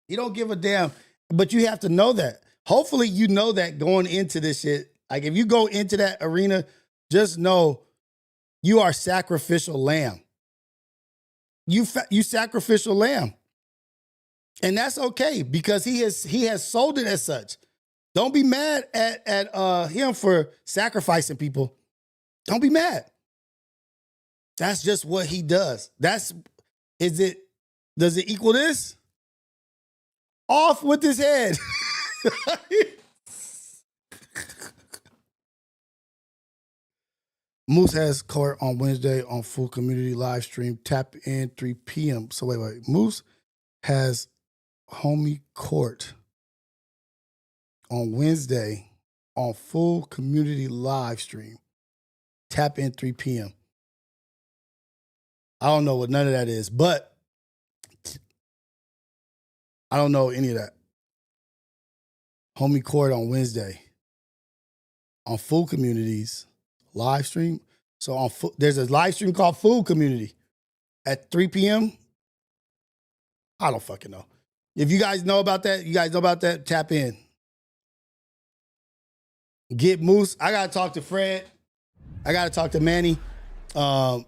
S2: He don't give a damn. But you have to know that. Hopefully you know that going into this shit. Like, if you go into that arena, just know you are sacrificial lamb. You sacrificial lamb. And that's okay because he has sold it as such. Don't be mad at him for sacrificing people. Don't be mad. That's just what he does. Does it equal this? Off with his head. Moose has court on Wednesday on full community live stream. Tap in 3 p.m. So wait. Moose has homie court on Wednesday on full community live stream. Tap in 3 p.m. I don't know what none of that is, but I don't know any of that. Homie Court on Wednesday. On Full Communities live stream. So there's a live stream called Full Community at 3 p.m. I don't fucking know. If you guys know about that, tap in. Get Moose. I gotta talk to Fred. I gotta talk to Manny. I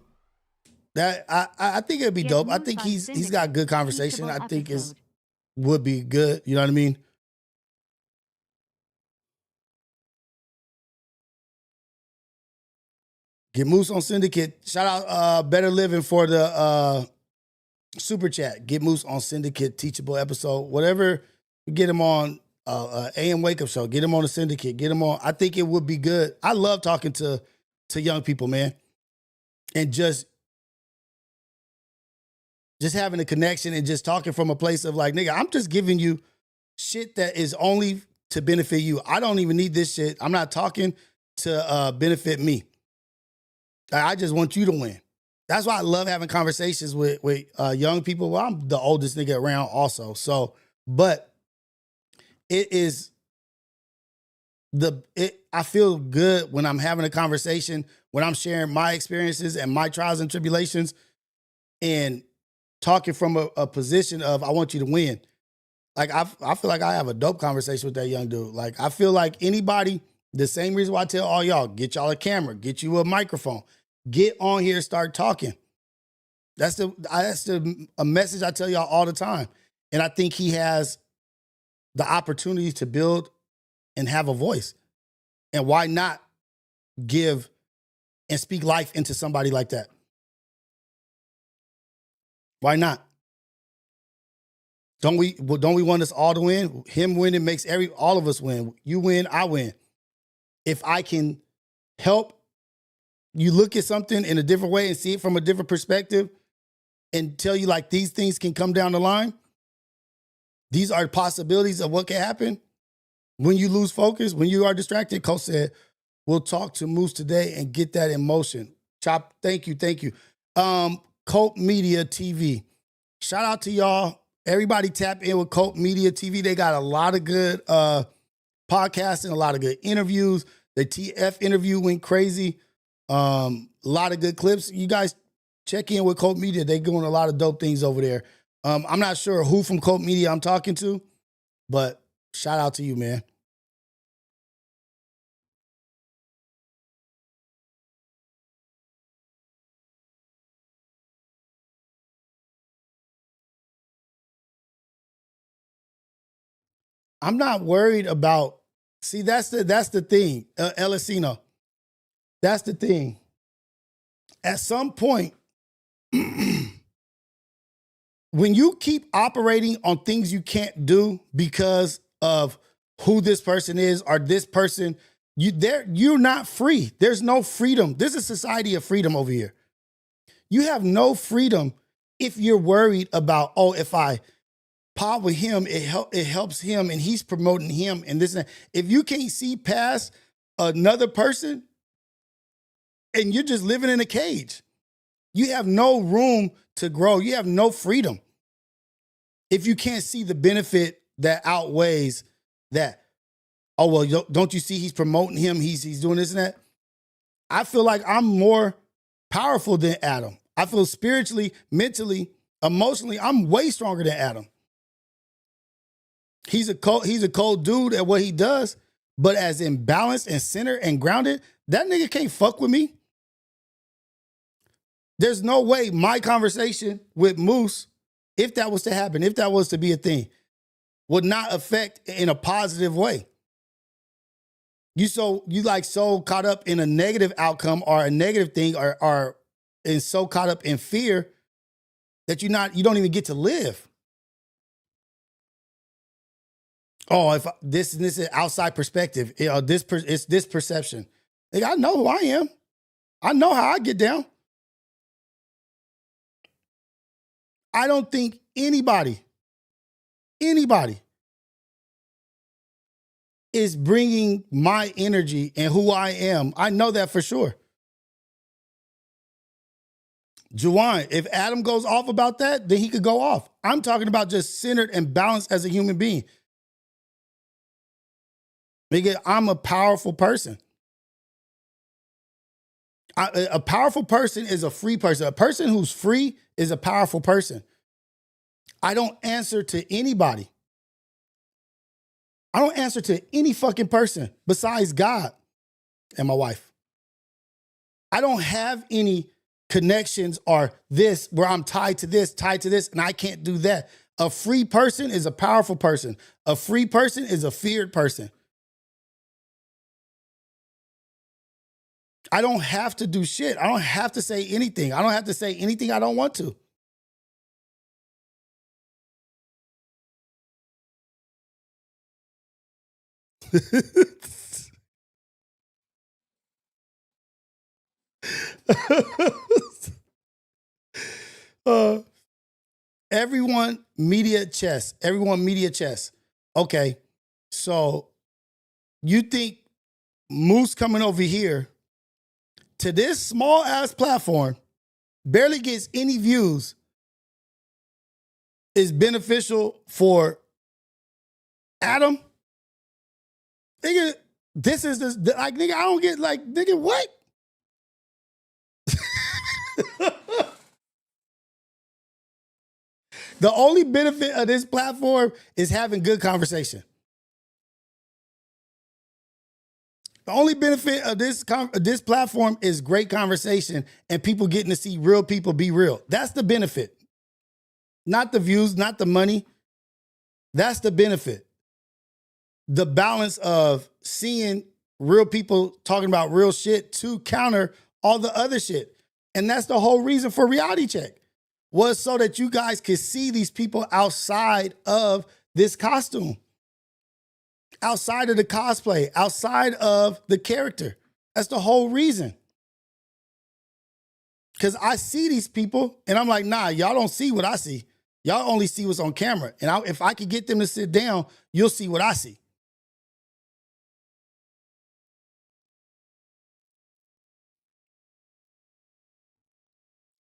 S2: think it'd be dope. I think he's got good conversation. I think would be good. You know what I mean? Get Moose on Syndicate. Shout out Better Living for the super chat. Get Moose on Syndicate, teachable episode. Whatever, get him on AM Wake Up Show. Get him on the Syndicate. Get him on. I think it would be good. I love talking to young people, man. And just having a connection and just talking from a place of like, nigga, I'm just giving you shit that is only to benefit you. I don't even need this shit. I'm not talking to benefit me. I just want you to win. That's why I love having conversations with young people. Well, I'm the oldest nigga around also. So, but it is I feel good when I'm having a conversation, when I'm sharing my experiences and my trials and tribulations and talking from a position of, I want you to win. Like, I feel like I have a dope conversation with that young dude. Like, I feel like anybody, the same reason why I tell all y'all, get y'all a camera, get you a microphone, get on here, start talking. That's a message I tell y'all all the time. And I think he has the opportunity to build and have a voice. And why not give and speak life into somebody like that? Why not? Don't we want us all to win? Him winning makes all of us win. You win, I win. If I can help you look at something in a different way and see it from a different perspective and tell you like these things can come down the line, these are possibilities of what can happen when you lose focus, when you are distracted. Coach said, we'll talk to Moose today and get that in motion. Chop, thank you. Colt Media TV. Shout out to y'all. Everybody tap in with Colt Media TV. They got a lot of good podcasts and a lot of good interviews. The TF interview went crazy. A lot of good clips. You guys check in with Colt Media. They're doing a lot of dope things over there. I'm not sure who from Colt Media I'm talking to, but shout out to you, man. I'm not worried about, see, that's the thing, Elisino. That's the thing. At some point, when you keep operating on things you can't do because of who this person is or this person, you're not free. There's no freedom. There's a society of freedom over here. You have no freedom if you're worried about, oh, if I pod with him, it helps him and he's promoting him and this and that. If you can't see past another person and you're just living in a cage, you have no room to grow. You have no freedom. If you can't see the benefit that outweighs that, oh, well, don't you see he's promoting him? He's doing this and that. I feel like I'm more powerful than Adam. I feel spiritually, mentally, emotionally, I'm way stronger than Adam. He's a cold dude at what he does, but as in balanced and centered and grounded, that nigga can't fuck with me. There's no way my conversation with Moose, if that was to happen, if that was to be a thing, would not affect in a positive way. You so caught up in a negative outcome or a negative thing or and so caught up in fear that you don't even get to live. Oh, if this is outside perspective, it's this perception. Like, I know who I am. I know how I get down. I don't think anybody is bringing my energy and who I am. I know that for sure. Juwan, if Adam goes off about that, then he could go off. I'm talking about just centered and balanced as a human being. Nigga, I'm a powerful person. A powerful person is a free person. A person who's free is a powerful person. I don't answer to anybody. I don't answer to any fucking person besides God and my wife. I don't have any connections or this where I'm tied to this, and I can't do that. A free person is a powerful person. A free person is a feared person. I don't have to do shit. I don't have to say anything. I don't have to say anything I don't want to. Everyone media chess. Everyone media chess. Okay, so you think Moose coming over here to this small ass platform, barely gets any views, is beneficial for Adam? Nigga, this is this, like, nigga, I don't get, like, nigga, what? The only benefit of this platform is having good conversation. The only benefit of this platform is great conversation and people getting to see real people be real. That's the benefit. Not the views, not the money. That's the benefit. The balance of seeing real people talking about real shit to counter all the other shit. And that's the whole reason for Reality Check, was so that you guys could see these people outside of this costume, outside of the cosplay, outside of the character. That's the whole reason. Because I see these people and I'm like, nah, y'all don't see what I see. Y'all only see what's on camera. And if I could get them to sit down, you'll see what I see.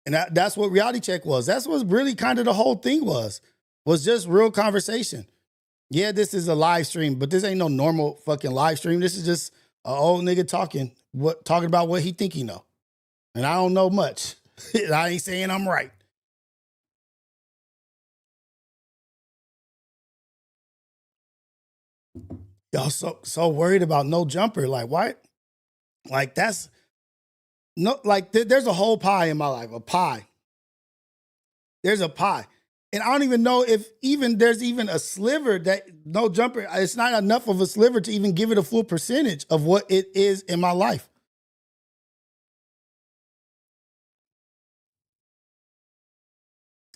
S2: And that's what Reality Check was. That's what really kind of the whole thing was just real conversation. Yeah, this is a live stream, but this ain't no normal fucking live stream. This is just an old nigga talking about what he think he know. And I don't know much. I ain't saying I'm right. Y'all so worried about no jumper. Like, what? Like, that's no, like, there's a whole pie in my life, a pie. There's a pie. And I don't even know if there's even a sliver that no jumper, it's not enough of a sliver to even give it a full percentage of what it is in my life.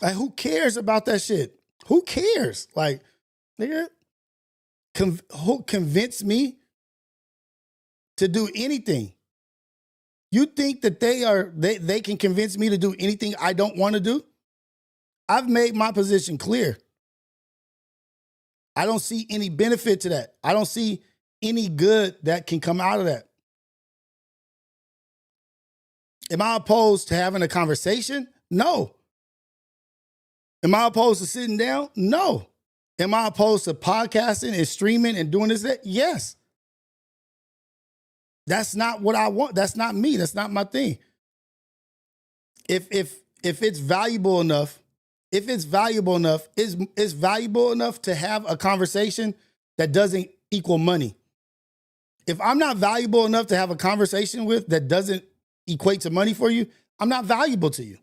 S2: Like, who cares about that shit? Who cares? Like, nigga, who convinced me to do anything? You think that they can convince me to do anything I don't want to do? I've made my position clear. I don't see any benefit to that. I don't see any good that can come out of that. Am I opposed to having a conversation? No. Am I opposed to sitting down? No. Am I opposed to podcasting and streaming and doing this? Yes. That's not what I want. That's not me. That's not my thing. If it's valuable enough, it's valuable enough to have a conversation that doesn't equal money. If I'm not valuable enough to have a conversation with that doesn't equate to money for you, I'm not valuable to you.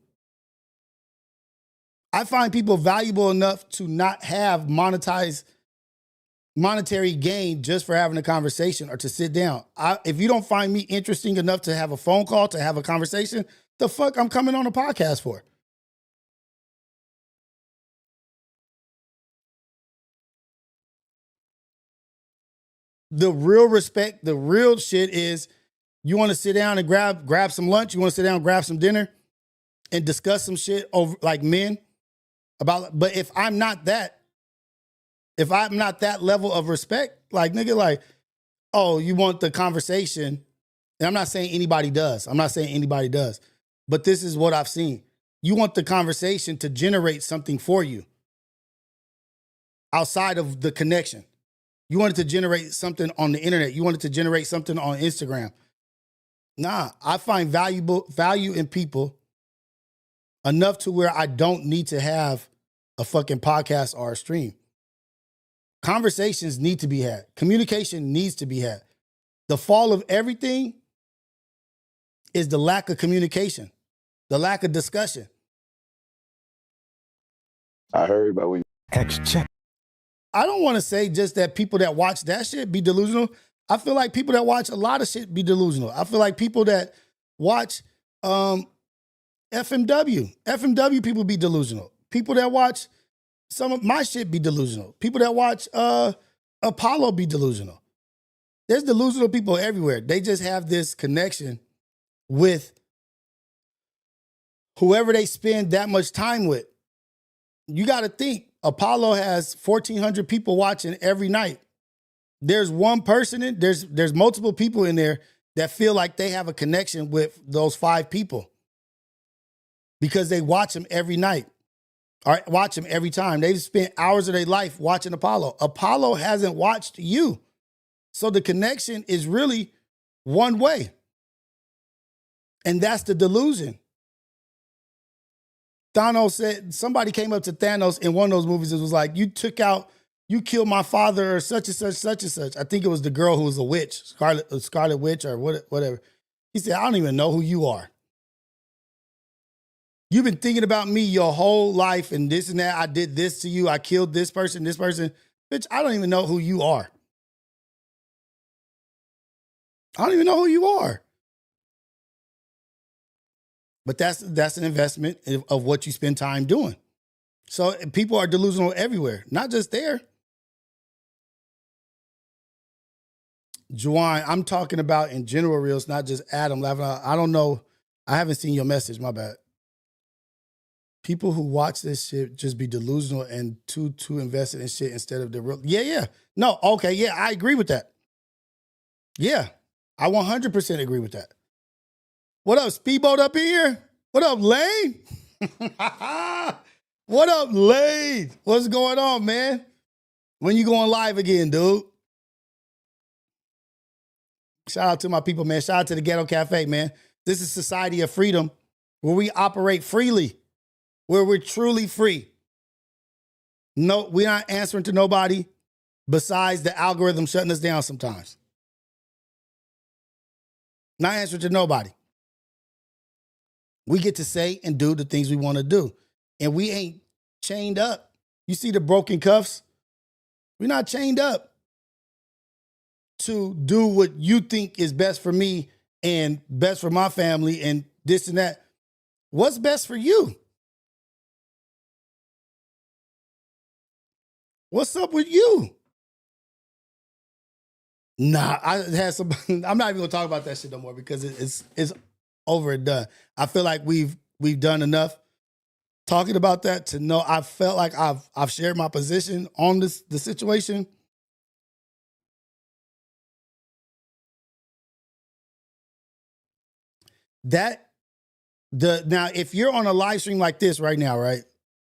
S2: I find people valuable enough to not have monetary gain just for having a conversation or to sit down. If you don't find me interesting enough to have a phone call, to have a conversation, the fuck I'm coming on a podcast for? The real respect, the real shit is you want to sit down and grab some lunch, you want to sit down and grab some dinner and discuss some shit over like men about, but if I'm not that level of respect, like nigga, like oh, you want the conversation. And I'm not saying anybody does. But this is what I've seen. You want the conversation to generate something for you outside of the connection. You want it to generate something on the internet. You want it to generate something on Instagram. Nah, I find value in people enough to where I don't need to have a fucking podcast or a stream. Conversations need to be had. Communication needs to be had. The fall of everything is the lack of communication, the lack of discussion.
S4: I heard about when
S6: X check.
S2: I don't want to say just that people that watch that shit be delusional. I feel like people that watch a lot of shit be delusional. I feel like people that watch FMW people be delusional. People that watch some of my shit be delusional. People that watch Apollo be delusional. There's delusional people everywhere. They just have this connection with whoever they spend that much time with. You got to think, Apollo has 1,400 people watching every night. There's one person there's multiple people in there that feel like they have a connection with those 5 people because they watch them every night or watch them every time. They've spent hours of their life watching Apollo. Apollo hasn't watched you. So the connection is really one way. And that's the delusion. Thanos said, somebody came up to Thanos in one of those movies. It was like, you killed my father or such and such, such and such. I think it was the girl who was a witch, Scarlet Witch or whatever. He said, I don't even know who you are. You've been thinking about me your whole life and this and that. I did this to you. I killed this person. Bitch, I don't even know who you are. I don't even know who you are. But that's an investment of what you spend time doing. So people are delusional everywhere, not just there. Juwan, I'm talking about in general, Rios, not just Adam laughing. I don't know. I haven't seen your message. My bad. People who watch this shit just be delusional and too invested in shit instead of the real. Yeah. No, okay, yeah, I agree with that. Yeah, I 100% agree with that. What up, Speedboat up in here? What up, Lane? What up, Lane? What's going on, man? When you going live again, dude? Shout out to my people, man. Shout out to the Ghetto Cafe, man. This is Society of Freedom, where we operate freely, where we're truly free. No, we're not answering to nobody besides the algorithm shutting us down sometimes. Not answering to nobody. We get to say and do the things we want to do. And we ain't chained up. You see the broken cuffs? We're not chained up to do what you think is best for me and best for my family and this and that. What's best for you? What's up with you? Nah, I had some. I'm not even gonna talk about that shit no more because it's over and done. I feel like we've done enough talking about that to know. I felt like I've shared my position on the situation. Now if you're on a live stream like this right now, right?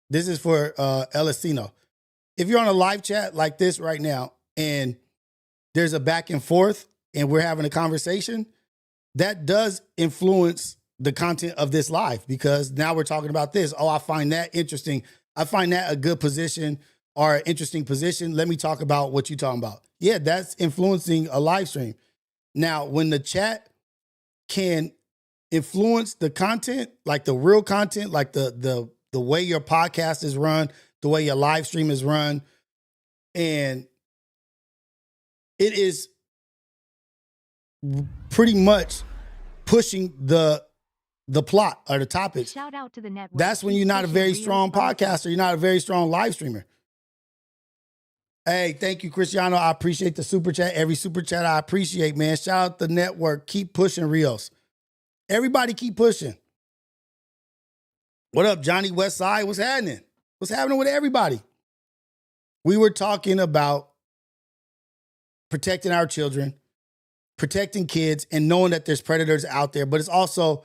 S2: This is for Elisino. If you're on a live chat like this right now and there's a back and forth and we're having a conversation, that does influence the content of this live because now we're talking about this. Oh, I find that interesting. I find that a good position or an interesting position. Let me talk about what you're talking about. Yeah, that's influencing a live stream. Now, when the chat can influence the content, like the real content, like the way your podcast is run, the way your live stream is run, and it is pretty much pushing the plot or the topics.
S8: Shout out to the network.
S2: That's when you're not a very strong podcaster. You're not a very strong live streamer. Hey, thank you, Cristiano. I appreciate the super chat. Every super chat I appreciate, man. Shout out the network. Keep pushing, Rios. Everybody keep pushing. What up, Johnny Westside? What's happening? What's happening with everybody? We were talking about protecting our children, protecting kids, and knowing that there's predators out there. But it's also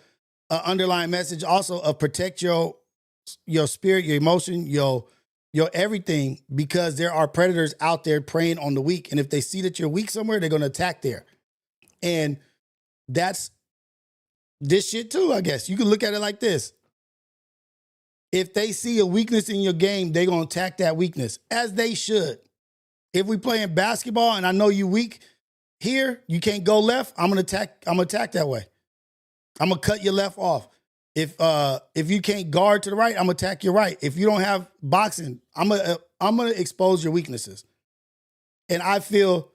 S2: an underlying message also of protect your spirit, your emotion, your everything, because there are predators out there preying on the weak. And if they see that you're weak somewhere, they're going to attack there. And that's this shit too, I guess. You can look at it like this. If they see a weakness in your game, they're going to attack that weakness, as they should. If we playing basketball and I know you weak here, you can't go left, I'm going to attack that way. I'm going to cut your left off. If you can't guard to the right, I'm going to attack your right. If you don't have boxing, I'm going to expose your weaknesses. And I feel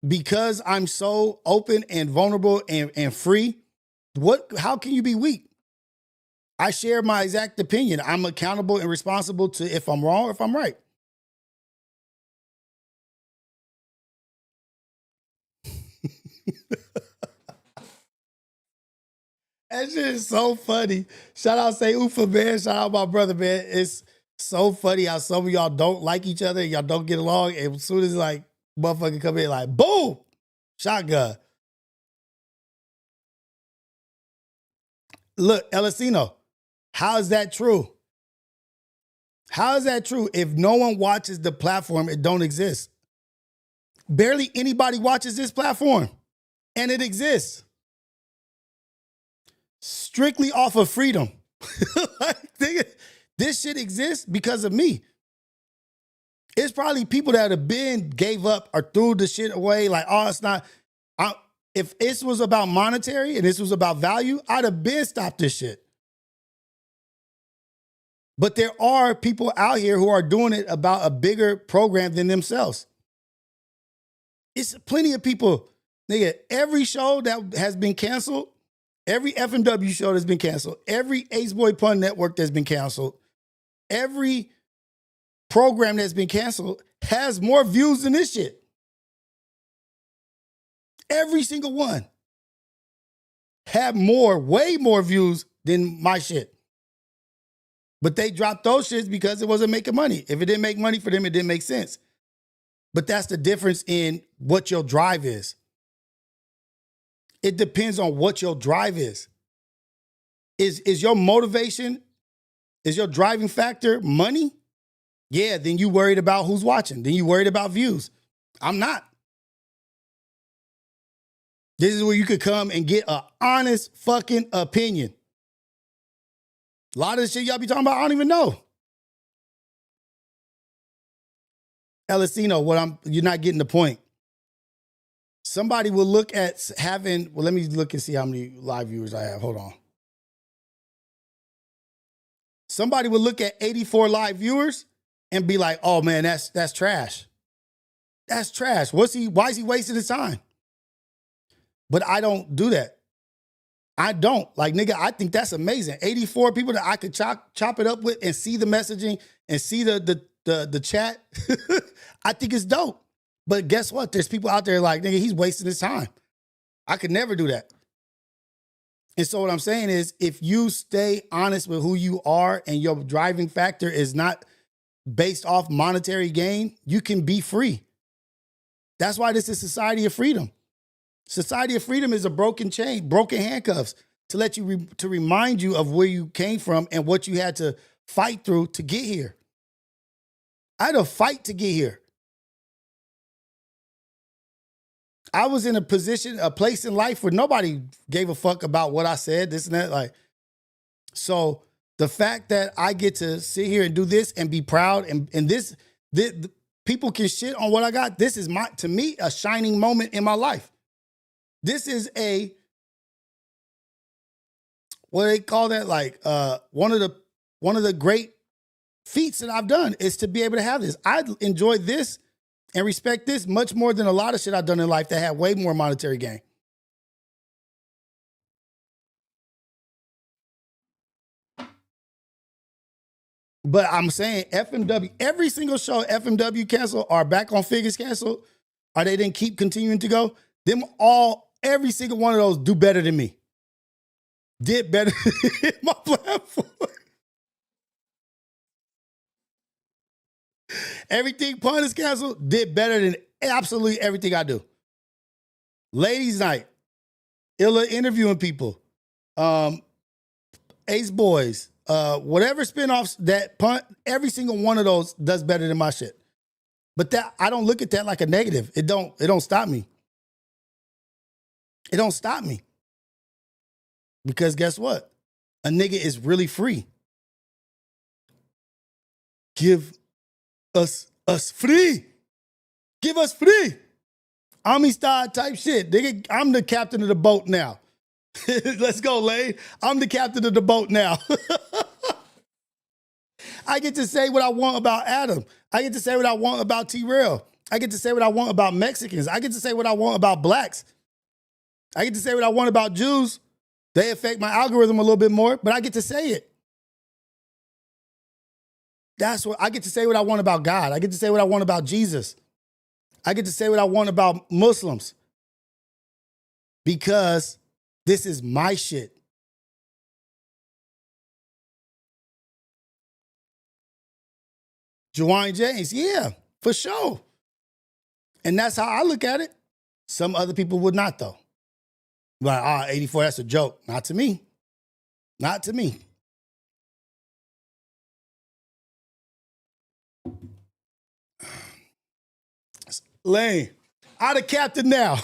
S2: because I'm so open and vulnerable and free, how can you be weak? I share my exact opinion. I'm accountable and responsible to if I'm wrong or if I'm right. That shit is so funny. Shout out Say Ufa, man. Shout out my brother, man. It's so funny how some of y'all don't like each other. Y'all don't get along. And as soon as like motherfucker come in, like, boom, shotgun. Look, Elisino, how is that true? How is that true? If no one watches the platform, it don't exist. Barely anybody watches this platform, and it exists. Strictly off of freedom. Like, nigga, this shit exists because of me. It's probably people that have been gave up or threw the shit away. Like, oh, it's not. If this was about monetary and this was about value, I'd have been stopped this shit. But there are people out here who are doing it about a bigger program than themselves. It's plenty of people. Nigga, every show that has been canceled, every FMW show that's been canceled, every Ace Boy Pun Network that's been canceled, every program that's been canceled has more views than this shit. Every single one have way more views than my shit. But they dropped those shits because it wasn't making money. If it didn't make money for them, it didn't make sense. But that's the difference in what your drive is. It depends on what your drive is. Is your motivation, is your driving factor money? Yeah, then you worried about who's watching. Then you worried about views. I'm not. This is where you could come and get an honest fucking opinion. A lot of the shit y'all be talking about, I don't even know. Elisino, you're not getting the point. Somebody will look at having, let me look and see how many live viewers I have. Hold on. Somebody will look at 84 live viewers and be like, oh man, that's trash. That's trash. Why is he wasting his time? But I don't do that. I don't. Like, nigga, I think that's amazing. 84 people that I could chop it up with and see the messaging and see the chat. I think it's dope. But guess what? There's people out there like, nigga, he's wasting his time. I could never do that. And so what I'm saying is, if you stay honest with who you are and your driving factor is not based off monetary gain, you can be free. That's why this is Society of Freedom. Society of Freedom is a broken chain, broken handcuffs to let you, to remind you of where you came from and what you had to fight through to get here. I had to fight to get here. I was in a place in life where nobody gave a fuck about what I said, this and that. Like, so the fact that I get to sit here and do this and be proud and this people can shit on what I got. This is to me, a shining moment in my life. This is what do they call that? Like, one of the great feats that I've done is to be able to have this. I enjoy this and respect this much more than a lot of shit I've done in life that had way more monetary gain. But I'm saying FMW, every single show FMW canceled or Back on Figures canceled, or they didn't keep continuing to go, every single one of those do better than me. Did better than my platform. Everything Pun is canceled did better than absolutely everything I do. Ladies Night, Illa interviewing people, Ace Boys, whatever spinoffs that Pun, every single one of those does better than my shit. But that I don't look at that like a negative. It don't stop me. It don't stop me. Because guess what? A nigga is really free. Give us free. Give us free. Army style type shit. Nigga, I'm the captain of the boat now. Let's go, Lane. I'm the captain of the boat now. I get to say what I want about Adam. I get to say what I want about T-Rail. I get to say what I want about Mexicans. I get to say what I want about blacks. I get to say what I want about Jews. They affect my algorithm a little bit more, but I get to say it. That's what I get to say what I want about God. I get to say what I want about Jesus. I get to say what I want about Muslims. Because this is my shit. Juwan James, yeah, for sure. And that's how I look at it. Some other people would not, though. Like, 84, that's a joke. Not to me. Not to me. Lane, I the captain now.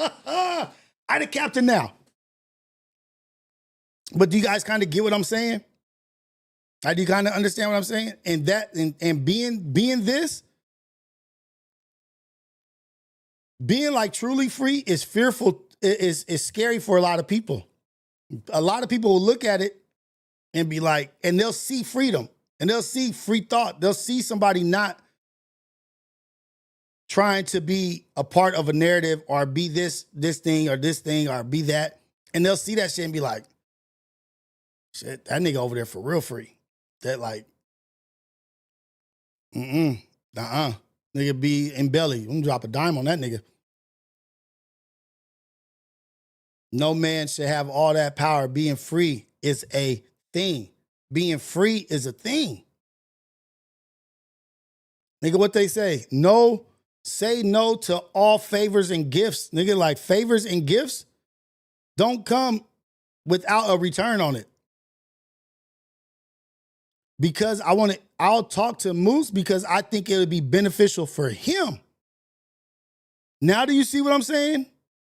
S2: I the captain now. But do you guys kind of get what I'm saying? Do you kind of understand what I'm saying? And that and being this, being like truly free is fearful, is scary for a lot of people. A lot of people will look at it and be like, and they'll see freedom and they'll see free thought. They'll see somebody not trying to be a part of a narrative or be this thing or be that. And they'll see that shit and be like, shit, that nigga over there for real free. That like, nigga be in belly. I'm gonna drop a dime on that nigga. No man should have all that power. Being free is a thing. Being free is a thing. Nigga, what they say? No, say no to all favors and gifts. Nigga, like favors and gifts don't come without a return on it. Because I'll talk to Moose because I think it would be beneficial for him. Now do you see what I'm saying,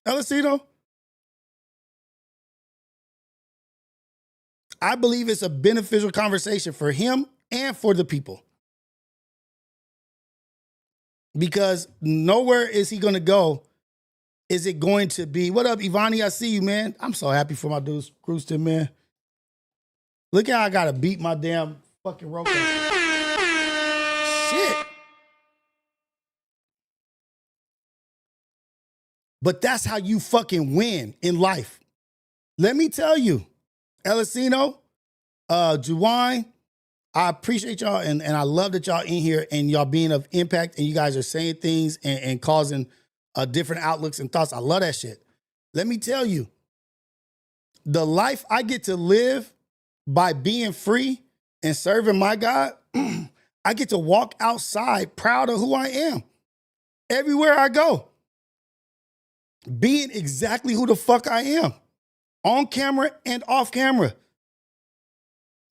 S2: Elisito? I believe it's a beneficial conversation for him and for the people. Because nowhere is he going to go. Is it going to be, what up, Ivani? I see you, man. I'm so happy for my dude, Cruiston, man. Look how I got to beat my damn fucking rope. Shit. But that's how you fucking win in life. Let me tell you, Elisino, Juwan, I appreciate y'all and I love that y'all in here and y'all being of impact and you guys are saying things and causing different outlooks and thoughts. I love that shit. Let me tell you, the life I get to live by being free and serving my God, I get to walk outside proud of who I am. Everywhere I go. Being exactly who the fuck I am. On camera and off camera.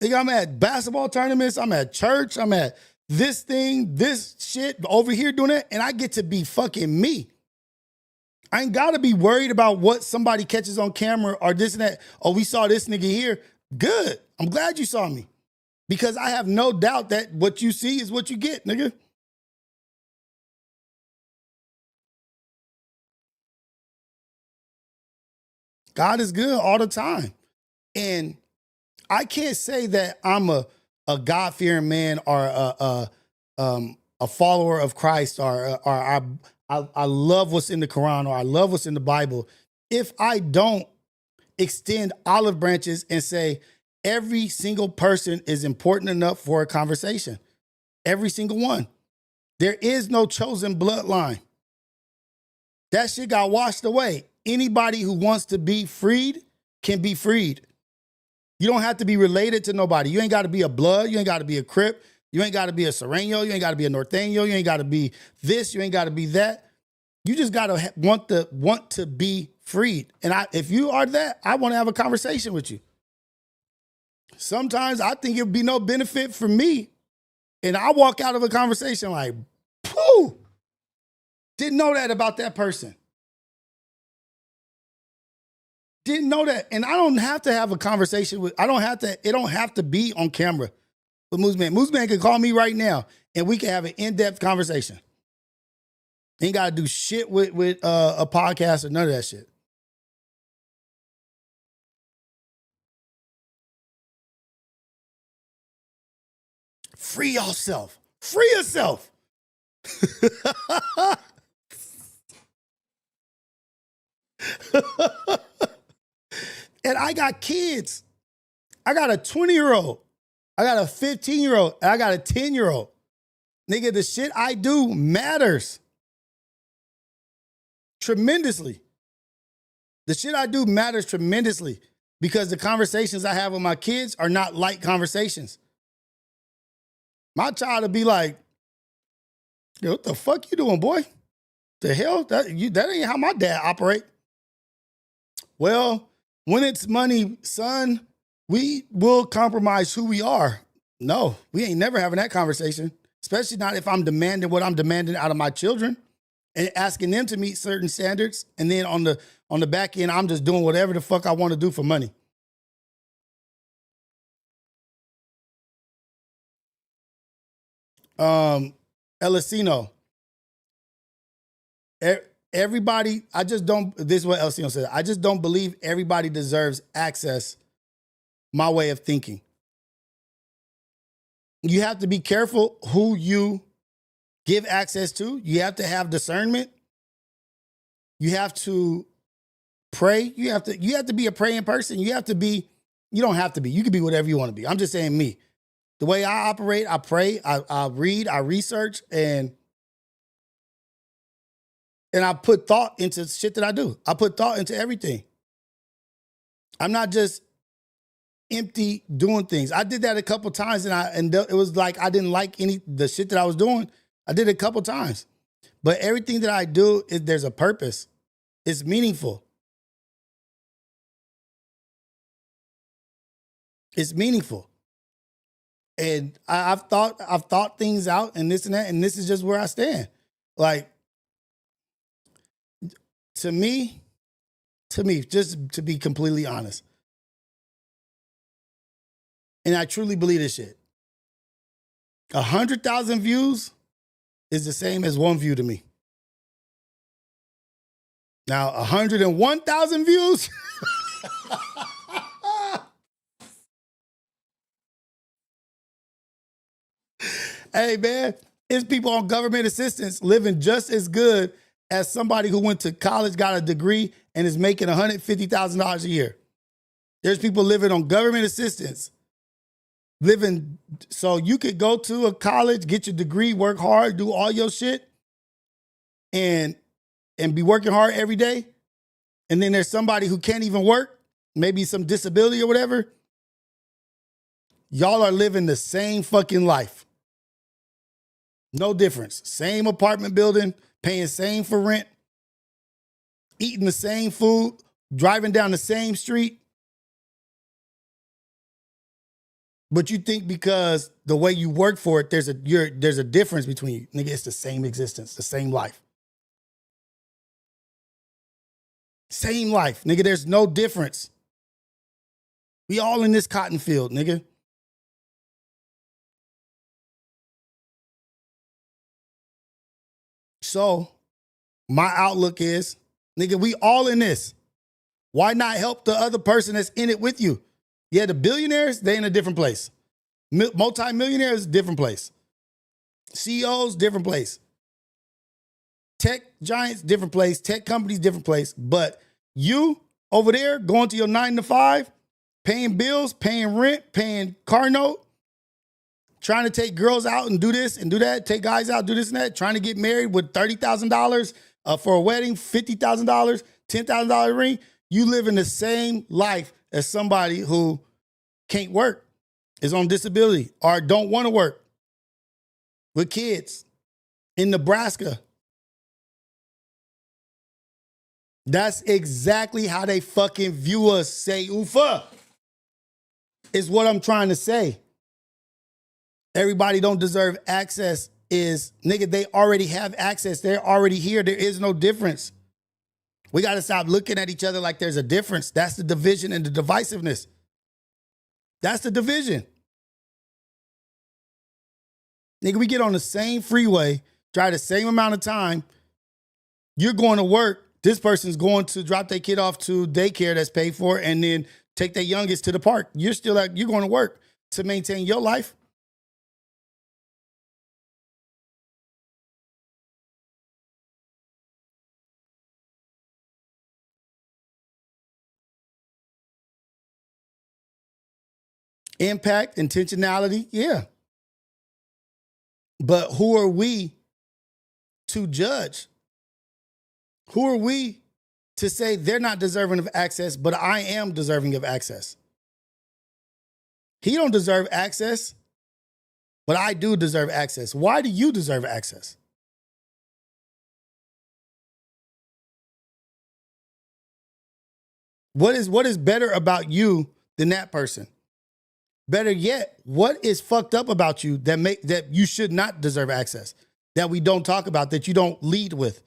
S2: I'm at basketball tournaments. I'm at church. I'm at this thing, this shit over here doing it. And I get to be fucking me. I ain't got to be worried about what somebody catches on camera or this and that. Oh, we saw this nigga here. Good. I'm glad you saw me. Because I have no doubt that what you see is what you get, nigga. God is good all the time. And I can't say that I'm a God-fearing man or a follower of Christ or I love what's in the Quran or I love what's in the Bible if I don't extend olive branches and say every single person is important enough for a conversation. Every single one. There is no chosen bloodline. That shit got washed away. Anybody who wants to be freed can be freed. You don't have to be related to nobody. You ain't got to be a blood. You ain't got to be a Crip. You ain't got to be a Sereno. You ain't got to be a Norteño. You ain't got to be this. You ain't got to be that. You just got to want to be freed. And if you are that, I want to have a conversation with you. Sometimes I think it would be no benefit for me. And I walk out of a conversation like, pooh, didn't know that about that person. Didn't know that. And I don't have to have a conversation with, it don't have to be on camera with Moose Man. Moose Man can call me right now and we can have an in-depth conversation. Ain't got to do shit with a podcast or none of that shit. Free yourself. Free yourself. And I got kids. I got a 20-year-old. I got a 15-year-old. And I got a 10-year-old. Nigga, the shit I do matters. Tremendously. The shit I do matters tremendously because the conversations I have with my kids are not light conversations. My child will be like, yo, what the fuck you doing, boy? The hell? That ain't how my dad operate. Well, when it's money, son, we will compromise who we are. No, we ain't never having that conversation, especially not if I'm demanding what I'm demanding out of my children and asking them to meet certain standards. And then on the back end, I'm just doing whatever the fuck I want to do for money. Elisino. Everybody, this is what Elisino said. I just don't believe everybody deserves access. My way of thinking. You have to be careful who you give access to. You have to have discernment. You have to pray. You have to be a praying person. You don't have to be. You can be whatever you want to be. I'm just saying me. The way I operate, I pray, I read, I research, and I put thought into shit that I do. I put thought into everything. I'm not just empty doing things. I did that a couple times and it was like I didn't like the shit that I was doing. I did it a couple times. But everything that I do, there's a purpose. It's meaningful. It's meaningful. And I've thought things out and this and that, and this is just where I stand. Like, to me, just to be completely honest, and I truly believe this shit, 100,000 views is the same as one view to me. Now, 101,000 views. Hey, man, it's people on government assistance living just as good as somebody who went to college, got a degree, and is making $150,000 a year. There's people living on government assistance, so you could go to a college, get your degree, work hard, do all your shit, and be working hard every day. And then there's somebody who can't even work, maybe some disability or whatever. Y'all are living the same fucking life. No difference. Same apartment building, paying same for rent, eating the same food, driving down the same street. But you think because the way you work for it, there's a difference between you. Nigga, it's the same existence, the same life. Same life, nigga. There's no difference. We all in this cotton field, nigga. So my outlook is, nigga, we all in this. Why not help the other person that's in it with you? Yeah, the billionaires, they in a different place. Multi-millionaires, different place. CEOs, different place. Tech giants, different place. Tech companies, different place. But you over there going to your 9 to 5, paying bills, paying rent, paying car note, trying to take girls out and do this and do that, take guys out, do this and that, trying to get married with $30,000 for a wedding, $50,000, $10,000 ring. You live in the same life as somebody who can't work, is on disability, or don't want to work, with kids in Nebraska. That's exactly how they fucking view us. Say oofa is what I'm trying to say. Everybody don't deserve access is, nigga, they already have access. They're already here. There is no difference. We got to stop looking at each other like there's a difference. That's the division and the divisiveness. That's the division. Nigga, we get on the same freeway, drive the same amount of time. You're going to work. This person's going to drop their kid off to daycare that's paid for and then take their youngest to the park. You're going to work to maintain your life. Impact, intentionality, yeah. But who are we to judge? Who are we to say they're not deserving of access, but I am deserving of access? He don't deserve access, but I do deserve access. Why do you deserve access? What is better about you than that person? Better yet, what is fucked up about you that you should not deserve access? That we don't talk about, that you don't lead with?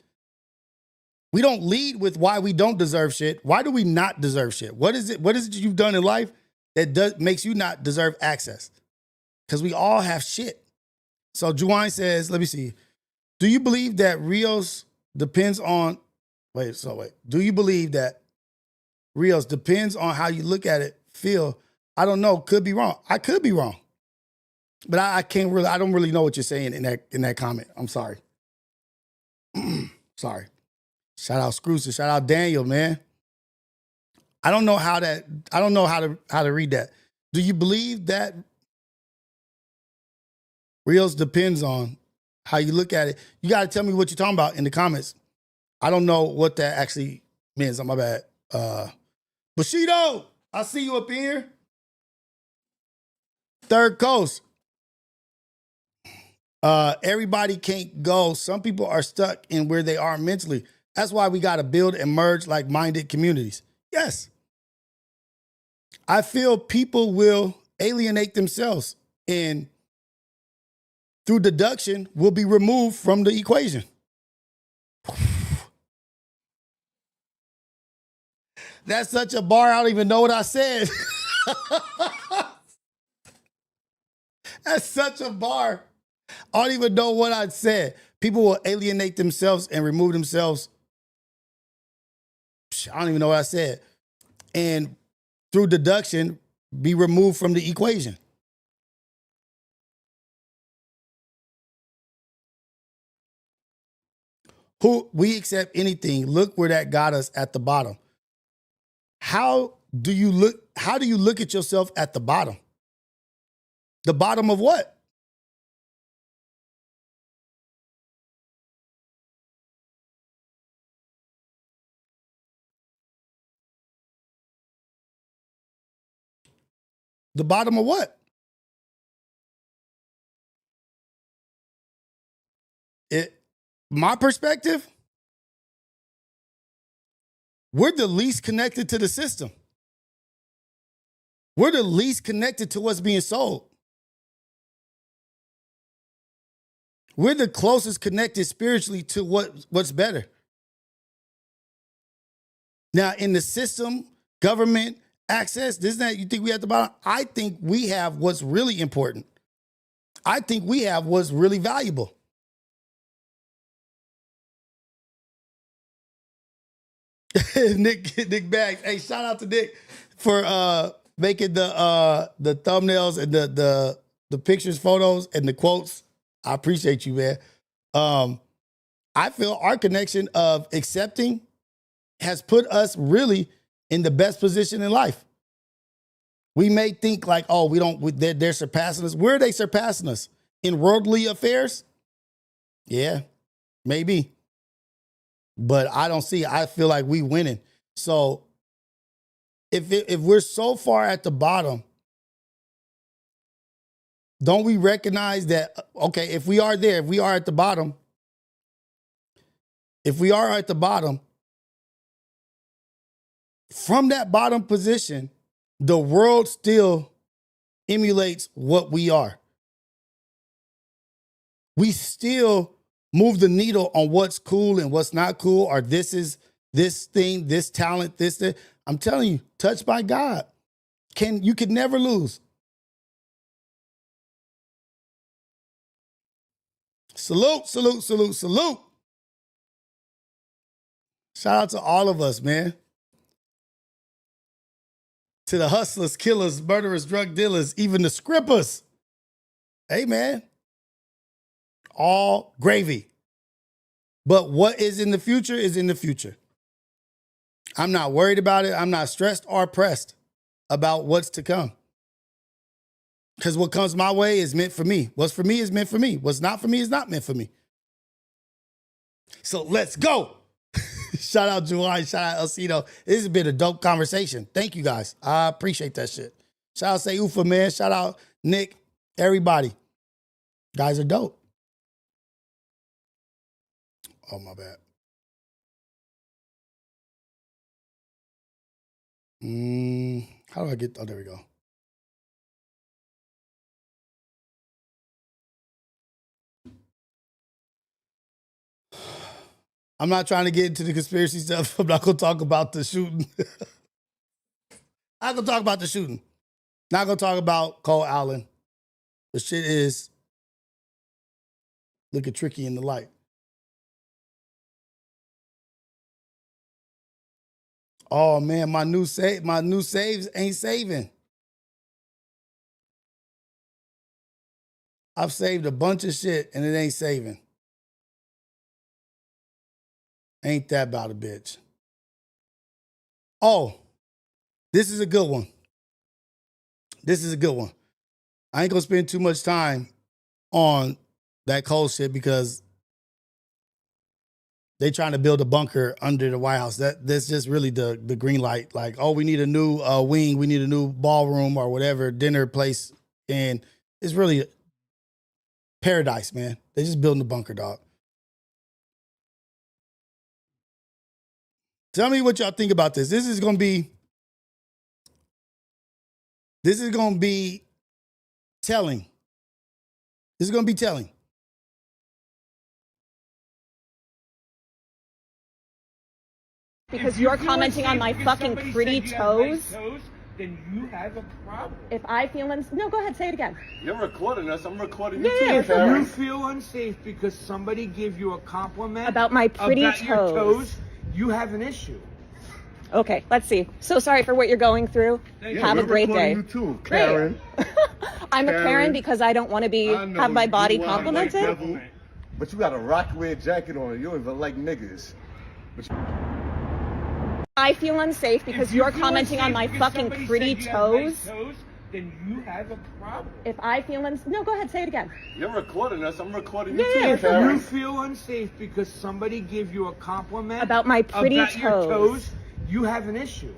S2: We don't lead with why we don't deserve shit. Why do we not deserve shit? What is it you've done in life that makes you not deserve access? Because we all have shit. So Juwan says, let me see. Do you believe that Rios depends on, do you believe that Rios depends on how you look at it, feel? I don't know, could be wrong. I could be wrong. But I don't really know what you're saying in that comment. I'm sorry. Sorry. Shout out Scrooge, shout out Daniel, man. I don't know how to read that. Do you believe that Rios depends on how you look at it? You got to tell me what you're talking about in the comments. I don't know what that actually means. My bad. Bushido, I see you up here. Third Coast. Everybody can't go. Some people are stuck in where they are mentally. That's why we got to build and merge like-minded communities. Yes. I feel people will alienate themselves and through deduction will be removed from the equation. That's such a bar, I don't even know what I said. That's such a bar. I don't even know what I said. People will alienate themselves and remove themselves. I don't even know what I said. And through deduction, be removed from the equation. Who we accept anything. Look where that got us at the bottom. How do you look at yourself at the bottom? The bottom of what? The bottom of what? My perspective, we're the least connected to the system. We're the least connected to what's being sold. We're the closest connected spiritually to what's better. Now, in the system, government, access, this and that, you think we at the bottom? I think we have what's really important. I think we have what's really valuable. Nick Bags. Hey, shout out to Nick for making the thumbnails and the pictures, photos, and the quotes. I appreciate you, man. I feel our connection of accepting has put us really in the best position in life. We may think like, oh, they're surpassing us. Where are they surpassing us? In worldly affairs? Yeah, maybe. But I don't see, I feel like we winning. So if we're so far at the bottom, Don't we recognize that, okay, if we are there, if we are at the bottom, from that bottom position, the world still emulates what we are. We still move the needle on what's cool and what's not cool, or this is this thing, this talent, this. I'm telling you, touched by God. You could never lose. Salute, salute, salute, salute. Shout out to all of us, man. To the hustlers, killers, murderers, drug dealers, even the scrippers. Hey, man. All gravy. But what is in the future is in the future. I'm not worried about it. I'm not stressed or pressed about what's to come. Because what comes my way is meant for me. What's for me is meant for me. What's not for me is not meant for me. So let's go. Shout out July. Shout out Elcito. This has been a dope conversation. Thank you guys. I appreciate that shit. Shout out Say Ufa, man. Shout out Nick. Everybody. Guys are dope. Oh, my bad. How do I get, oh, there we go. I'm not trying to get into the conspiracy stuff. I'm not going to talk about the shooting. I'm going to talk about the shooting. Not going to talk about Cole Allen. The shit is looking tricky in the light. Oh man, my new saves ain't saving. I've saved a bunch of shit and it ain't saving. Ain't that about a bitch? Oh, this is a good one. This is a good one. I ain't gonna spend too much time on that Cole shit because they trying to build a bunker under the White House. That's just really the green light. Like, oh, we need a new wing, we need a new ballroom or whatever, dinner place. And it's really paradise, man. They just building a bunker, dog. Tell me what y'all think about this. This is gonna be telling. This is gonna be telling.
S8: Because you're commenting on my fucking pretty toes.
S9: Then you have a problem.
S8: If I feel no, go ahead, say it again.
S10: You're recording us. I'm recording you
S8: Yeah,
S10: too, Karen.
S9: You feel unsafe because somebody gave you a compliment
S8: About my pretty
S9: about your
S8: toes.
S9: You have an issue.
S8: Okay, let's see. So sorry for what you're going through.
S10: Yeah,
S8: have a
S10: we're
S8: great day.
S10: recording you too, Karen.
S8: I'm a Karen because I don't want to be
S10: I know
S8: have my
S10: you
S8: body
S10: are a white
S8: complimented.
S10: devil, but you got a Rockaway jacket on. You don't even like niggas.
S8: I feel unsafe because
S9: If you
S8: you're
S9: feel
S8: commenting on my
S9: unsafe because
S8: fucking
S9: somebody
S8: pretty
S9: said you have nice
S8: toes.
S9: Then you have a problem.
S8: If I feel no, go ahead, say it again.
S10: You're recording us. I'm recording you
S8: Yeah,
S10: too, Karen.
S9: You feel unsafe because somebody gave you a compliment
S8: About my pretty
S9: about your
S8: toes.
S9: You have an issue.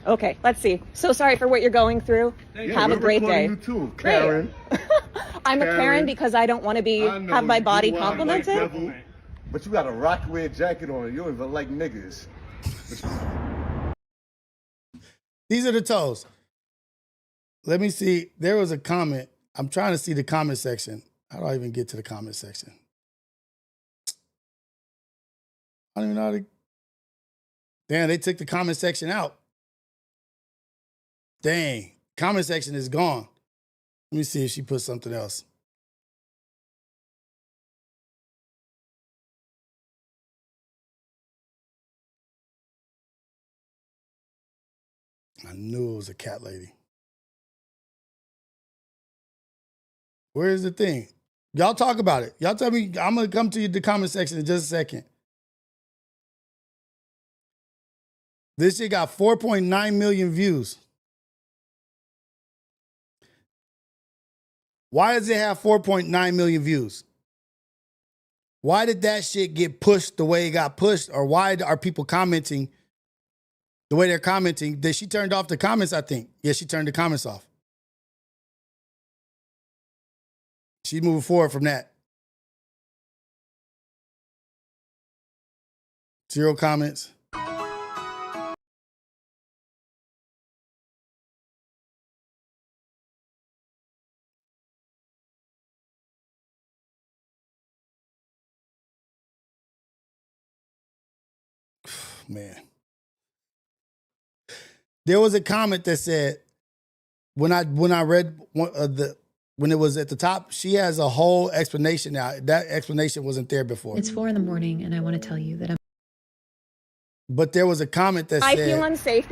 S8: Okay, let's see. So sorry for what you're going through.
S10: Yeah,
S8: have a
S10: we're
S8: great day.
S10: recording you too, Karen.
S8: I'm a Karen because I don't want to be
S10: I know
S8: have my
S10: you
S8: body
S10: are a white
S8: complimented.
S10: devil, but you got a Rockaway jacket on. You don't even like niggas.
S2: These are the toes. Let me see. There was a comment. I'm trying to see the comment section. How do I even get to the comment section? I don't even know how to. Damn, they took the comment section out. Dang, comment section is gone. Let me see if she put something else. I knew it was a cat lady. Where's the thing? Y'all talk about it. Y'all tell me. I'm going to come to the comment section in just a second. This shit got 4.9 million views. Why does it have 4.9 million views? Why did that shit get pushed the way it got pushed? Or why are people commenting the way they're commenting? She turned off the comments, I think. Yeah, she turned the comments off. She's moving forward from that. 0 comments. Man. There was a comment that said, when I read when it was at the top, she has a whole explanation now. That explanation wasn't there before.
S11: It's 4 a.m. and I want to tell you that I'm.
S2: But there was a comment that
S8: I
S2: said,
S8: feel unsafe.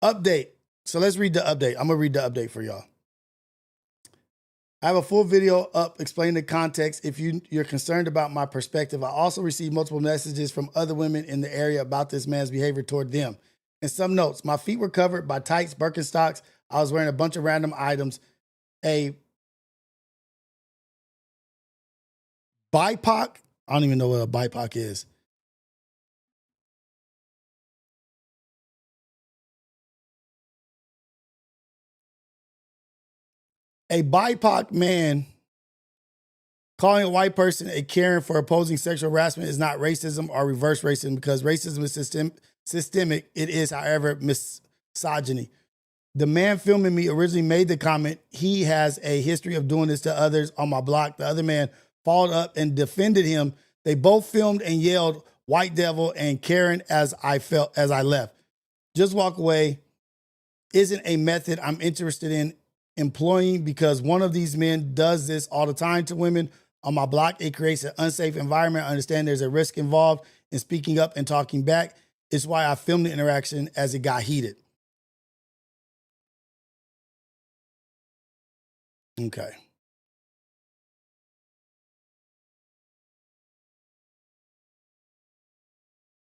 S2: Update. So let's read the update. I'm going to read the update for y'all. I have a full video up explaining the context if you're concerned about my perspective. I also received multiple messages from other women in the area about this man's behavior toward them. And some notes. My feet were covered by tights, Birkenstocks. I was wearing a bunch of random items. A BIPOC. I don't even know what a BIPOC is. A BIPOC man calling a white person a Karen for opposing sexual harassment is not racism or reverse racism because racism is systemic. It is, however, misogyny. The man filming me originally made the comment, he has a history of doing this to others on my block. The other man followed up and defended him. They both filmed and yelled, white devil and Karen as I left. Just walk away isn't a method I'm interested in employing because one of these men does this all the time to women on my block. It creates an unsafe environment. I understand there's a risk involved in speaking up and talking back. It's why I filmed the interaction as it got heated. Okay.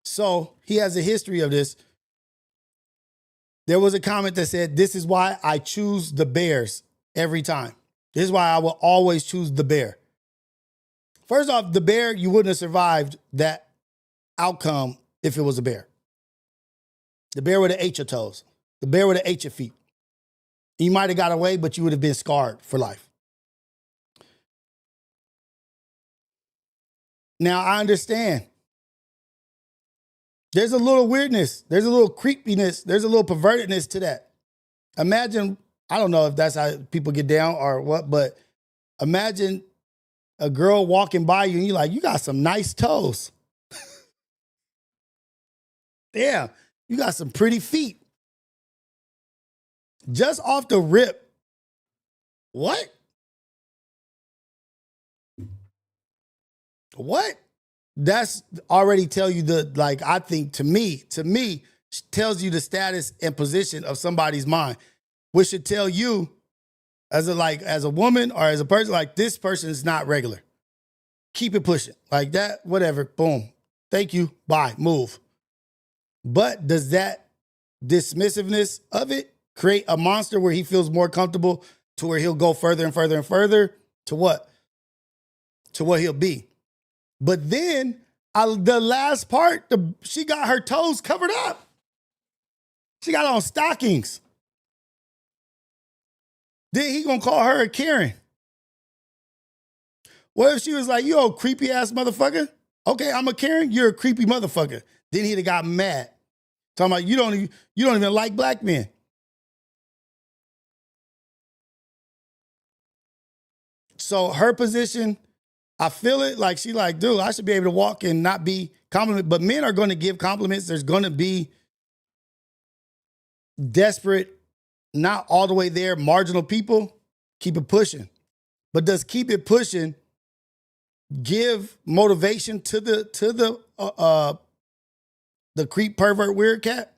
S2: So he has a history of this. There was a comment that said, this is why I choose the Bears every time. This is why I will always choose the Bear. First off, the Bear, you wouldn't have survived that outcome if it was a bear. The bear would have ate your toes. The bear would have ate your feet. You might have got away, but you would have been scarred for life. Now, I understand. There's a little weirdness. There's a little creepiness. There's a little pervertedness to that. Imagine, I don't know if that's how people get down or what, but imagine a girl walking by you and you're like, you got some nice toes. Damn, you got some pretty feet. Just off the rip. What? What? That's already tell you I think to me, tells you the status and position of somebody's mind, which should tell you as a woman or as a person, like this person is not regular. Keep it pushing like that, whatever, boom. Thank you, bye, move. But does that dismissiveness of it create a monster where he feels more comfortable to where he'll go further and further and further to what? To what he'll be. But then the last part, she got her toes covered up. She got on stockings. Then he gonna call her a Karen. What if she was like, you old creepy ass motherfucker? Okay, I'm a Karen, you're a creepy motherfucker. Then he'd have got mad. Talking about you don't even like black men. So her position, I feel it like she like, dude, I should be able to walk and not be complimented. But men are going to give compliments. There's going to be desperate, not all the way there, marginal people. Keep it pushing. But does keep it pushing give motivation to the creep, pervert, weird cat?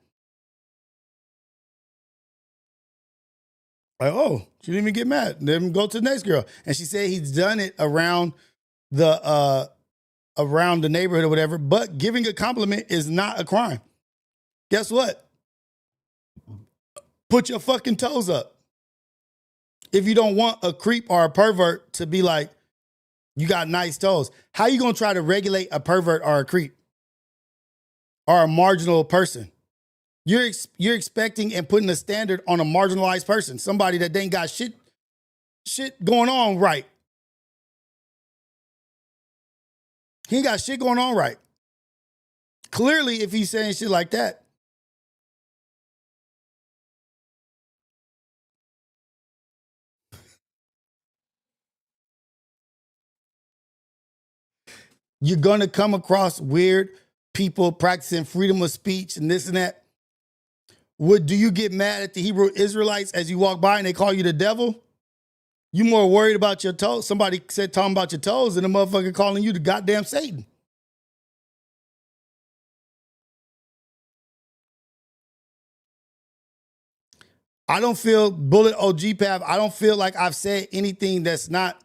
S2: Like, oh, she didn't even get mad. Then go to the next girl. And she said he's done it around the neighborhood or whatever, but giving a compliment is not a crime. Guess what? Put your fucking toes up. If you don't want a creep or a pervert to be like, you got nice toes, how you gonna try to regulate a pervert or a creep or a marginal person? You're expecting and putting a standard on a marginalized person, somebody that ain't got shit going on right. He ain't got shit going on right. Clearly, if he's saying shit like that, you're going to come across weird people practicing freedom of speech and this and that. Do you get mad at the Hebrew Israelites as you walk by and they call you the devil? You more worried about your toes. Somebody said talking about your toes than the motherfucker calling you the goddamn Satan. I don't feel Bullet OG Pav. I don't feel like I've said anything that's not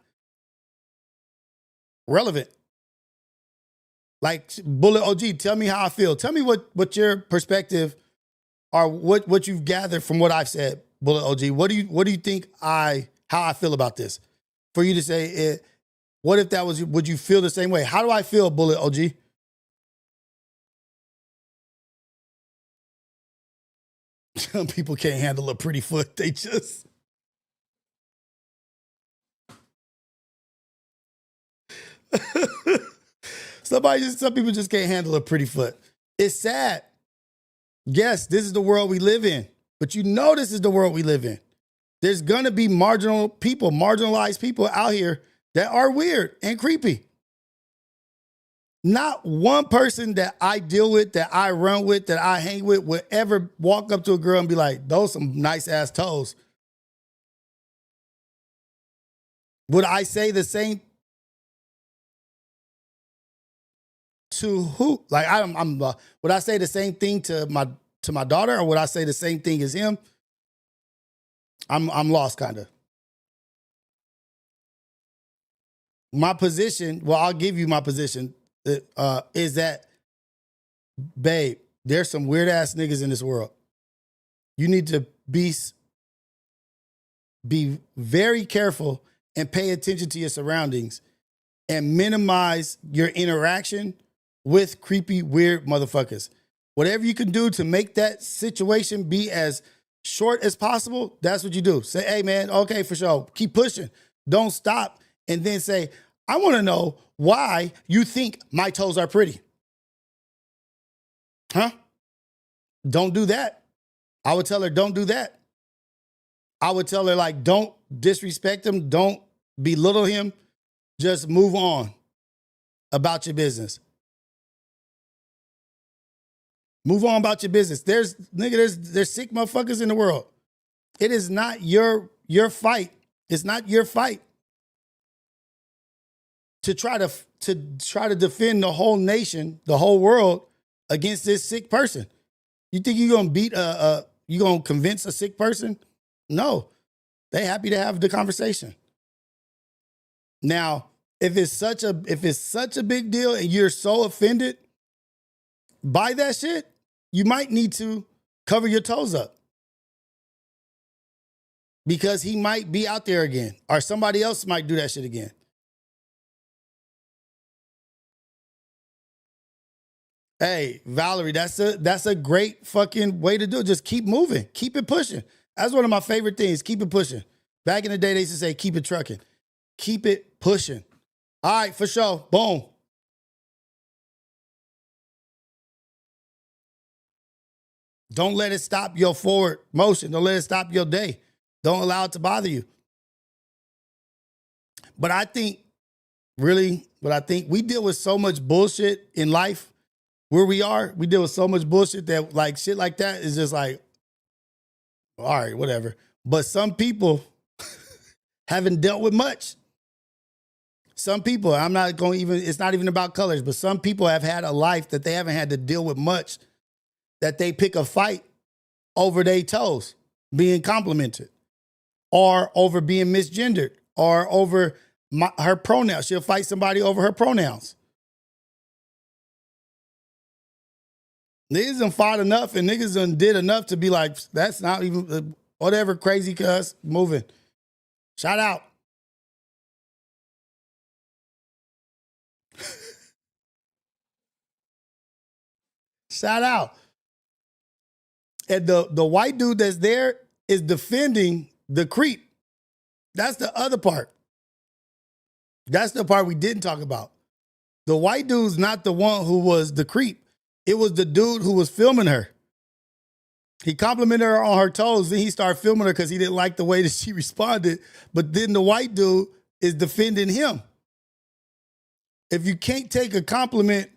S2: relevant. Like Bullet OG, tell me how I feel. Tell me what your perspective or what you've gathered from what I've said, Bullet OG. What do you think how I feel about this? For you to say, what if that was, would you feel the same way? How do I feel, Bullet OG? Some people can't handle a pretty foot. They just. Some people just can't handle a pretty foot. It's sad. Yes, this is the world we live in, but you know this is the world we live in. There's going to be marginalized people out here that are weird and creepy. Not one person that I deal with, that I run with, that I hang with would ever walk up to a girl and be like, those some nice ass toes. Would I say the same to who? Like would I say the same thing to my daughter, or would I say the same thing as him? I'm lost, kind of. My position, well, I'll give you my position, is that, babe, there's some weird ass niggas in this world. You need to be very careful and pay attention to your surroundings and minimize your interaction with creepy, weird motherfuckers. Whatever you can do to make that situation be as short as possible, that's what you do. Say, hey, man, okay, for sure. Keep pushing. Don't stop. And then say, I want to know why you think my toes are pretty. Huh? Don't do that. I would tell her, don't do that. I would tell her, like, don't disrespect him. Don't belittle him. Just move on about your business. Move on about your business. There's sick motherfuckers in the world. It is not your fight. It's not your fight to try to defend the whole nation, the whole world against this sick person. You think you're gonna you gonna convince a sick person? No. They happy to have the conversation. Now, if it's such a big deal and you're so offended by that shit, you might need to cover your toes up. Because he might be out there again, or somebody else might do that shit again. Hey, Valerie, that's a great fucking way to do it. Just keep moving. Keep it pushing. That's one of my favorite things. Keep it pushing. Back in the day, they used to say, keep it trucking. Keep it pushing. All right, for sure. Boom. Don't let it stop your forward motion. Don't let it stop your day. Don't allow it to bother you. But I think, really, we deal with so much bullshit in life where we are. We deal with so much bullshit that, like, shit like that is just like, all right, whatever. But some people haven't dealt with much. Some people, it's not even about colors, but some people have had a life that they haven't had to deal with much, that they pick a fight over their toes being complimented, or over being misgendered, or over her pronouns. She'll fight somebody over her pronouns. Niggas done fought enough, and niggas done did enough to be like, that's not even, whatever, crazy cuss, moving. Shout out. Shout out. And the white dude that's there is defending the creep. That's the other part. That's the part we didn't talk about. The white dude's not the one who was the creep. It was the dude who was filming her. He complimented her on her toes. Then he started filming her because he didn't like the way that she responded. But then the white dude is defending him. If you can't take a compliment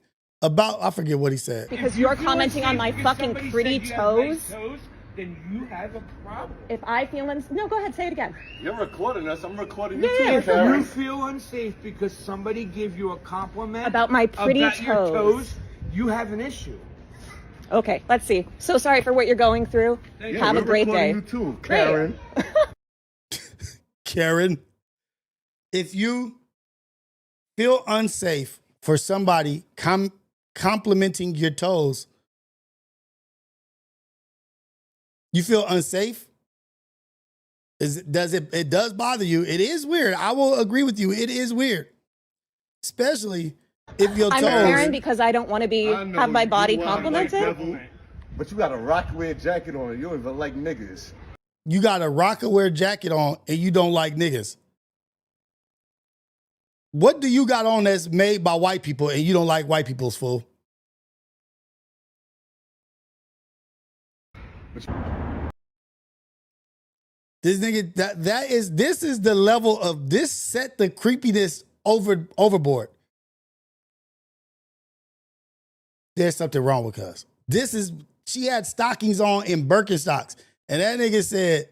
S2: about, I forget what he said.
S8: Because you're commenting on my fucking pretty toes.
S9: Then you have a problem.
S8: If I feel no, go ahead, say it again.
S10: You're recording us. I'm recording you
S8: Yeah,
S10: too,
S8: yeah,
S10: Karen.
S9: You feel unsafe because somebody gave you a compliment
S8: About my pretty
S9: about your
S8: toes.
S9: You have an issue.
S8: Okay, let's see. So sorry for what you're going through.
S10: Yeah,
S8: Have a
S10: we're
S8: great day.
S10: recording you too, Karen.
S2: Karen, if you feel unsafe for somebody complimenting your toes, you feel unsafe? It does bother you. It is weird. I will agree with you. It is weird. Especially if your toes.
S8: I'm a Karen because I don't want to have my body complimented.
S10: But you got a Rockaway jacket on. You don't even like niggas.
S2: You got a Rockaway jacket on and you don't like niggas. What do you got on that's made by white people and you don't like white people's fool? This nigga, this is the level of this set the creepiness overboard. There's something wrong with us. She had stockings on in Birkenstocks. And that nigga said,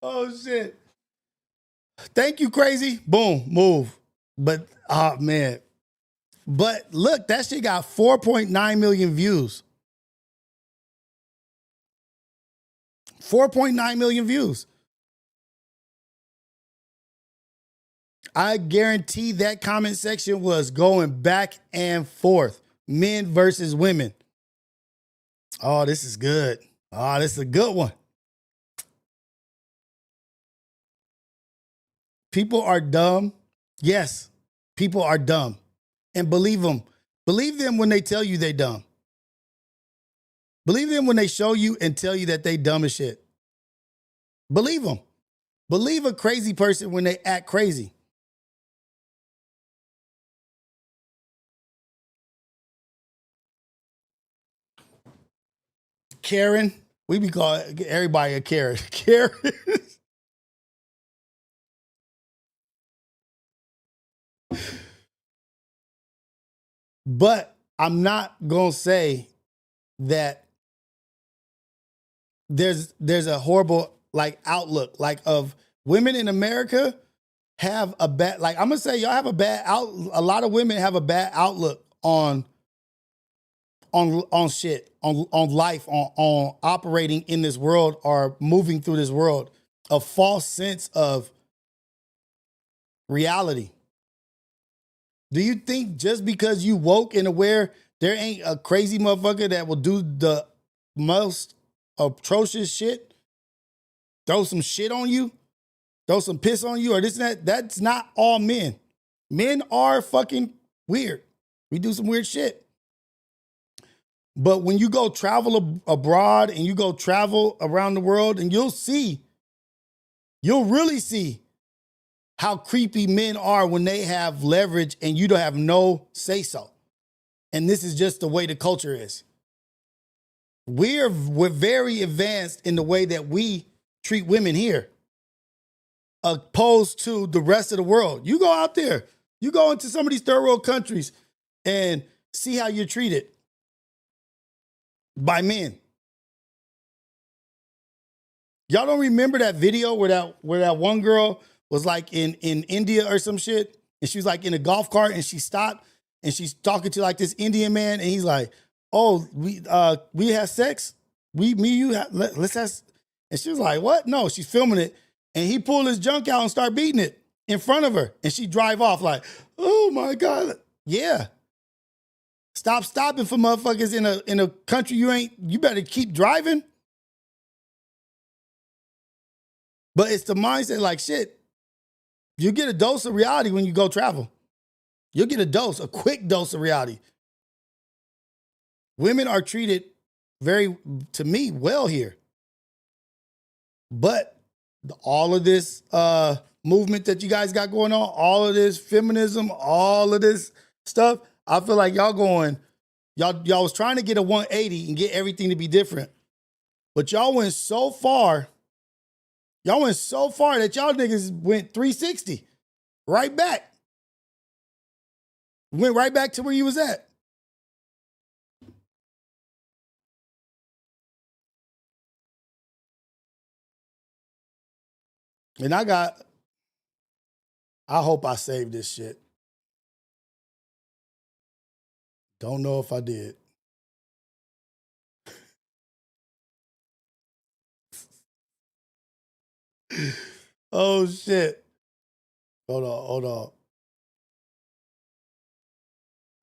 S2: oh shit. Thank you, crazy. Boom, move. But, oh man. But look, that shit got 4.9 million views. 4.9 million views. I guarantee that comment section was going back and forth. Men versus women. Oh, this is good. Oh, this is a good one. People are dumb. Yes, people are dumb. And believe them. Believe them when they tell you they dumb. Believe them when they show you and tell you that they dumb as shit. Believe them. Believe a crazy person when they act crazy. Karen. We be calling everybody a Karen. Karen. But I'm not going to say that there's a horrible outlook of women in America have a bad, I'm going to say y'all have a lot of women have a bad outlook on shit, on life, on operating in this world or moving through this world, a false sense of reality. Do you think just because you woke and aware, there ain't a crazy motherfucker that will do the most atrocious shit? Throw some shit on you? Throw some piss on you or this and that? That's not all men. Men are fucking weird. We do some weird shit. But when you go travel abroad and you go travel around the world and you'll really see how creepy men are when they have leverage and you don't have no say so. And this is just the way the culture is. We're very advanced in the way that we treat women here, opposed to the rest of the world. You go out there, you go into some of these third world countries and see how you're treated by men. Y'all don't remember that video where that one girl was in India or some shit, and she was in a golf cart and she stopped and she's talking to this Indian man and he's like, "Oh, we have sex, let's have," and she was like, "What?" No, she's filming it, and he pulled his junk out and started beating it in front of her, and she drive off "Oh my God, yeah." Stop stopping for motherfuckers in a country you better keep driving. But it's the mindset shit. You get a dose of reality when you go travel. You'll get a quick dose of reality. Women are treated to me, well here. But all of this movement that you guys got going on, all of this feminism, all of this stuff, I feel like y'all was trying to get a 180 and get everything to be different. But y'all went so far that y'all niggas went 360. Right back. Went right back to where you was at. And I hope I saved this shit. Don't know if I did. Oh shit. Hold on.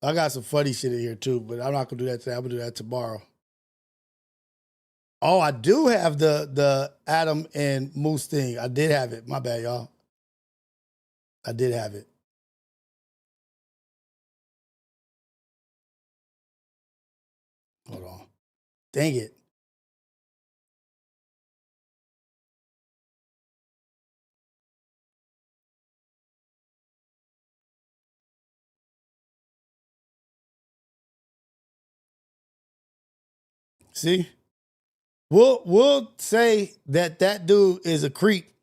S2: I got some funny shit in here too, but I'm not gonna do that today. I'm gonna do that tomorrow. Oh, I do have the Adam and Moose thing. I did have it. My bad, y'all. I did have it. Hold on. Dang it. See? We'll say that dude is a creep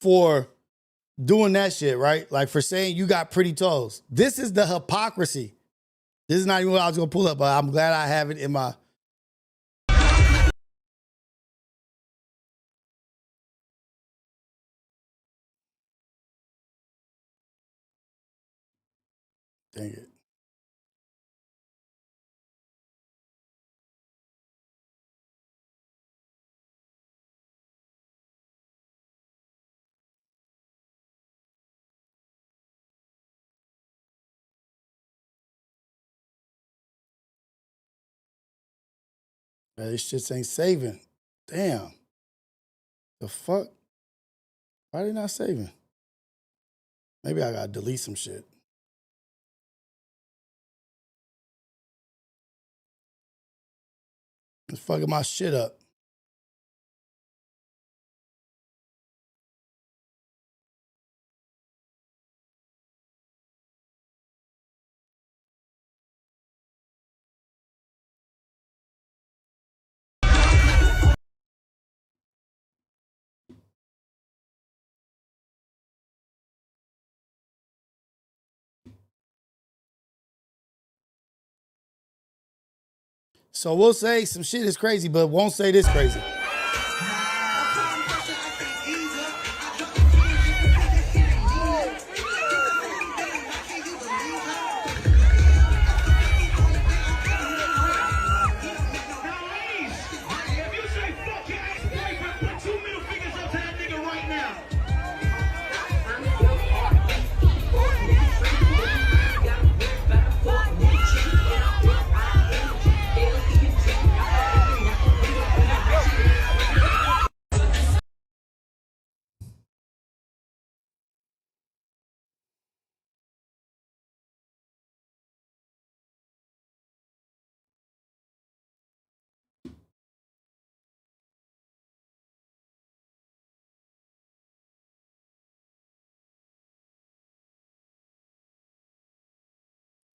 S2: for doing that shit, right? Like for saying you got pretty toes. This is the hypocrisy. This is not even what I was gonna pull up, but I'm glad I have it in my. Dang it. Man, this shit ain't saving. Damn. The fuck? Why they not saving? Maybe I gotta delete some shit. It's fucking my shit up. So we'll say some shit is crazy, but won't say this crazy.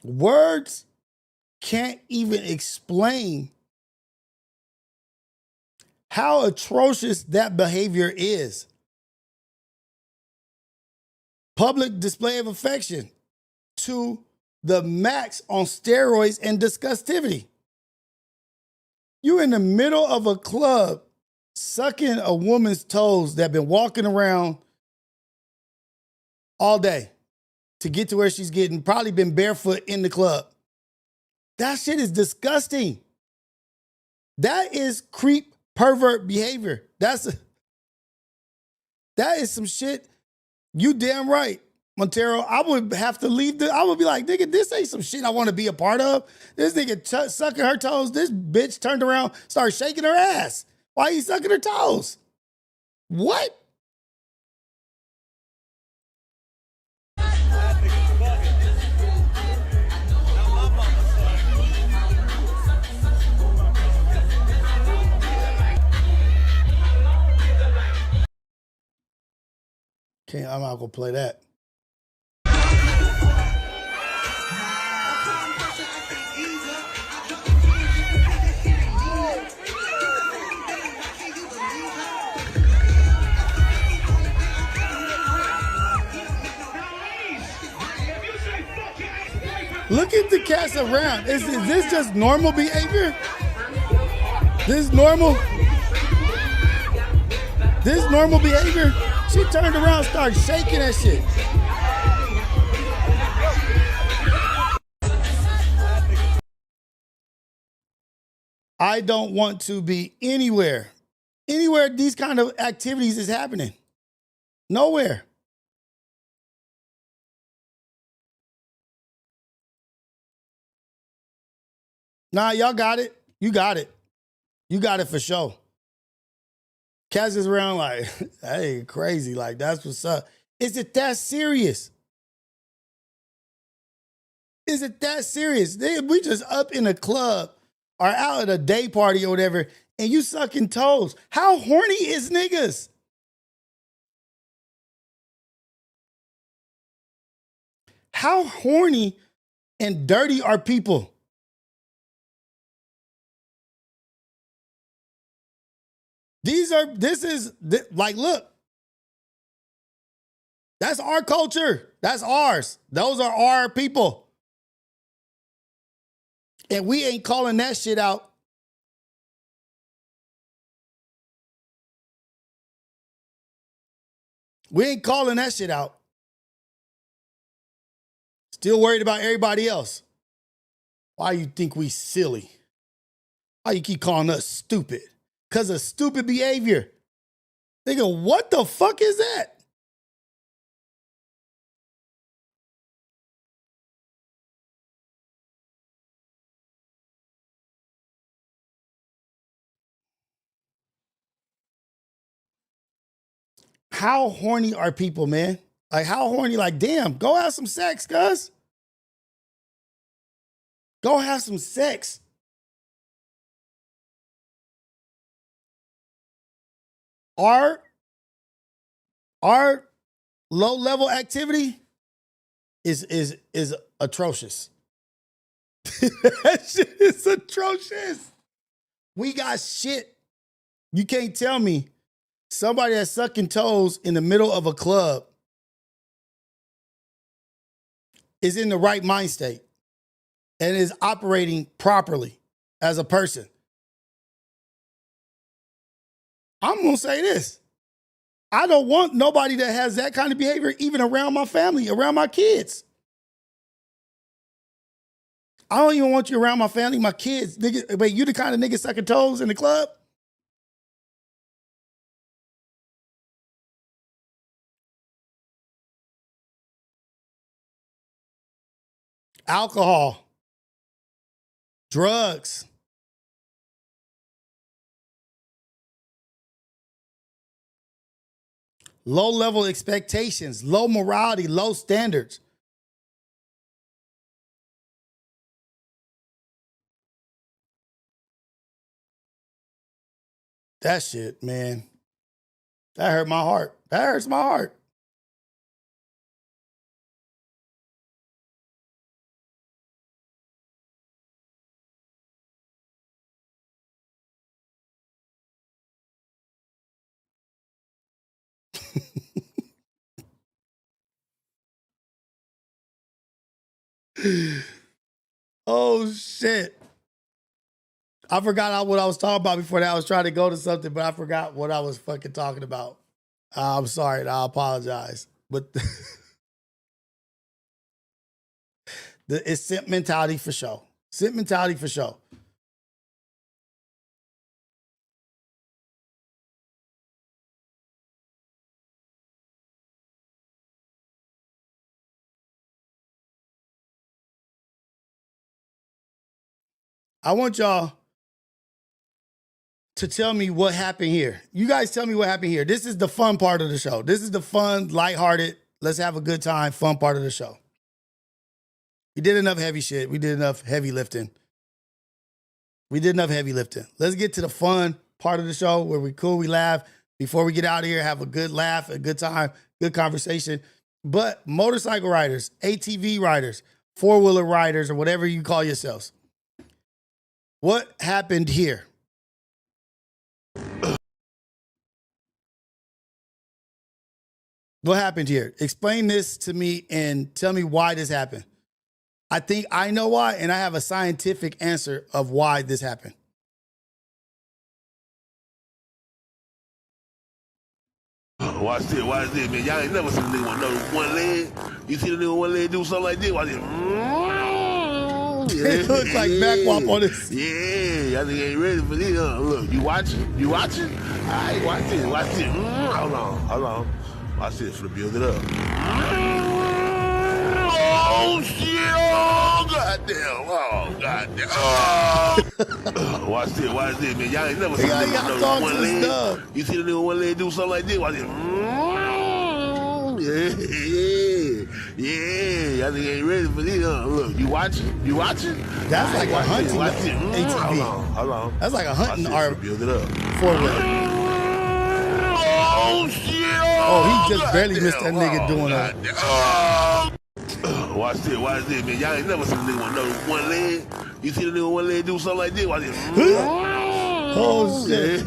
S2: Words can't even explain how atrocious that behavior is. Public display of affection to the max on steroids and disgustivity. You in the middle of a club sucking a woman's toes that been walking around all day to get to where she's getting, probably been barefoot in the club. That shit is disgusting. That is creep pervert behavior. That is some shit. You damn right, Montero. I would have to leave. I would be like, nigga, this ain't some shit I want to be a part of. This nigga sucking her toes. This bitch turned around, started shaking her ass. Why are you sucking her toes? What? I'm not gonna play that. Look at the cats around. Is this just normal behavior? This normal? This normal behavior? She turned around and started shaking that shit. I don't want to be anywhere these kind of activities is happening. Nowhere. Nah, y'all got it. You got it. You got it for sure. Cats is around like, hey, crazy. Like, that's what's up. Is it that serious? Is it that serious? We just up in a club or out at a day party or whatever, and you sucking toes. How horny is niggas? How horny and dirty are people? Like, look, that's our culture. That's ours. Those are our people. And we ain't calling that shit out. We ain't calling that shit out. Still worried about everybody else. Why you think we silly? Why you keep calling us stupid? Because of stupid behavior. Nigga, what the fuck is that? How horny are people, man? Like, how horny? Like, damn, go have some sex, cuz. Go have some sex. Our low-level activity is atrocious. That shit is atrocious. We got shit. You can't tell me somebody that's sucking toes in the middle of a club is in the right mind state and is operating properly as a person. I'm going to say this. I don't want nobody that has that kind of behavior even around my family, around my kids. I don't even want you around my family, my kids. Nigga, wait, you the kind of nigga sucking toes in the club? Alcohol. Drugs. Low level expectations, low morality, low standards. That shit, man. That hurt my heart. That hurts my heart. Oh, shit. I forgot what I was talking about before that. I was trying to go to something, but I forgot what I was fucking talking about. I'm sorry. I apologize. But it's simp mentality for sure. Simp mentality for sure. I want y'all to tell me what happened here. You guys tell me what happened here. This is the fun part of the show. This is the fun, lighthearted, let's have a good time, fun part of the show. We did enough heavy shit. We did enough heavy lifting. Let's get to the fun part of the show where we cool, we laugh. Before we get out of here, have a good laugh, a good time, Good conversation. But motorcycle riders, ATV riders, four-wheeler riders, or whatever you call yourselves, what happened here? What happened here? Explain this to me and tell me why this happened. I think I know why, and I have a scientific answer of why this happened.
S12: Watch this, man. Y'all ain't never seen a nigga with no one leg. You see the nigga with one leg do something like this? Watch it.
S2: It looks like backwop on this.
S12: Yeah, y'all nigga ain't ready for this. Look, you watching? You watching? All right, watch this, watch this. Hold on. Watch this for the build it up. Oh, shit. Oh, goddamn. Watch this, man. Y'all ain't never seen a nigga with no one leg. You see the nigga with one leg do something like this? Watch it. Yeah, y'all nigga ain't ready for this. Look, you watching? You watching?
S2: That's like a hunting ATV.
S12: Hold on.
S2: That's like a hunting
S12: build it up.
S2: four-wheeler.
S12: Oh, shit.
S2: Oh, he just barely missed that nigga doing that.
S12: Watch this, man. Y'all ain't never seen a nigga with no one leg. You see the nigga with one leg do something like this? Watch it.
S2: Oh, shit.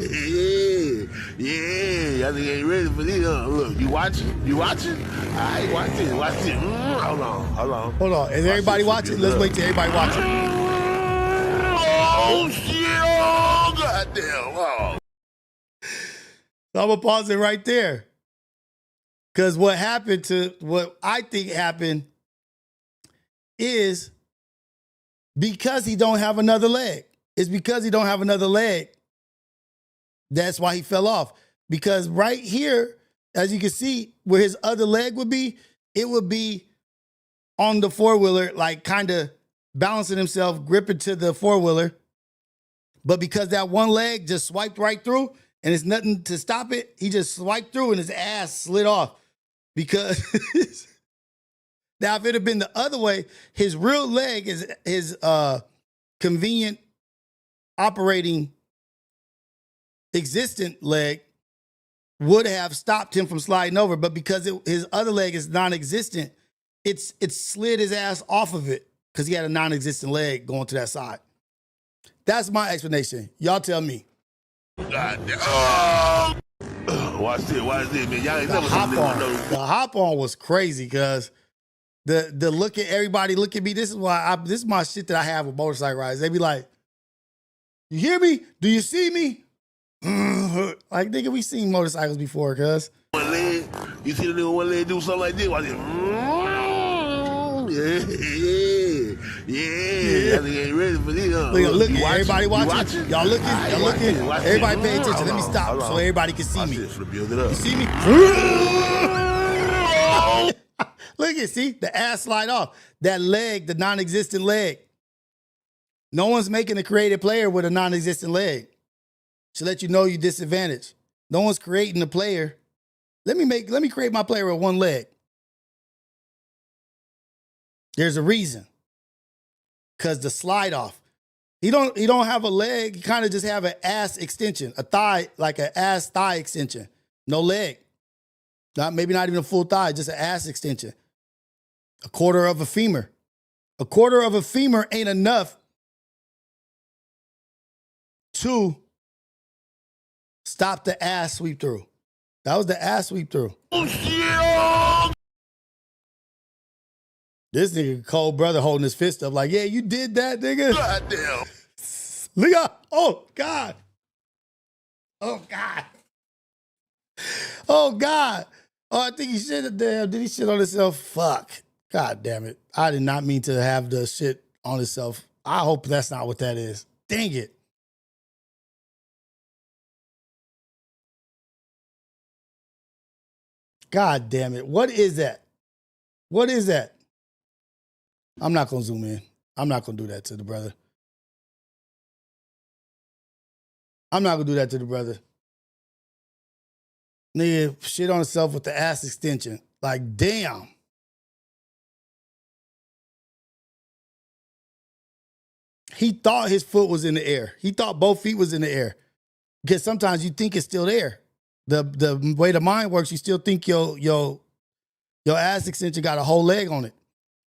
S12: Yeah, y'all nigga ain't ready for this. Look, you watching? You watching? All right, watch this. Hold on.
S2: Is everybody watching? Let's wait till everybody watching.
S12: Oh, shit. Oh, goddamn. Oh.
S2: So I'm going to pause it right there. Because what I think happened is because he don't have another leg. It's because he don't have another leg. That's why he fell off. Because right here, as you can see, where his other leg would be, it would be on the four-wheeler, like kind of balancing himself, gripping to the four-wheeler. But because that one leg just swiped right through and it's nothing to stop it, he just swiped through and his ass slid off. Because now if it had been the other way, his real leg is his convenient operating existent leg would have stopped him from sliding over. But because his other leg is non-existent, it slid his ass off of it because he had a non-existent leg going to that side. That's my explanation. Y'all tell me.
S12: Goddamn. Watch this, man. Y'all ain't never seen a nigga with no.
S2: The hop on was crazy because the look at everybody, look at me. This is this is my shit that I have with motorcycle rides. They be like, "You hear me? Do you see me?" Like, nigga, we seen motorcycles before, cuz.
S12: One leg. You see the nigga with one leg do something like this? Watch it. Yeah. Y'all nigga ain't ready for this.
S2: Look, everybody watching? Y'all looking? Everybody pay attention. Let me stop so everybody can see me.
S12: Build it up.
S2: You see me? Look at, see? The ass slide off. That leg, the non-existent leg. No one's making a creative player with a non-existent leg. To let you know you disadvantaged. No one's creating a player. Let me create my player with one leg. There's a reason. Because the slide off. He don't have a leg. He kind of just have an ass extension, a thigh, like an ass thigh extension. No leg. Maybe not even a full thigh, just an ass extension. A quarter of a femur. A quarter of a femur ain't enough to stop the ass sweep through. That was the ass sweep through. This nigga cold brother holding his fist up like, yeah, you did that, nigga.
S12: Goddamn.
S2: Look up. Oh, God. Oh, God. Oh, God. Oh, I think he should have damn. Did he shit on himself? Fuck. God damn it. I did not mean to have the shit on himself. I hope that's not what that is. Dang it. God damn it. What is that? What is that? I'm not going to zoom in. I'm not going to do that to the brother. I'm not going to do that to the brother. Nigga, shit on himself with the ass extension. Like, damn. He thought his foot was in the air. He thought both feet was in the air. Because sometimes you think it's still there. The way the mind works, you still think your Your ass extension got a whole leg on it.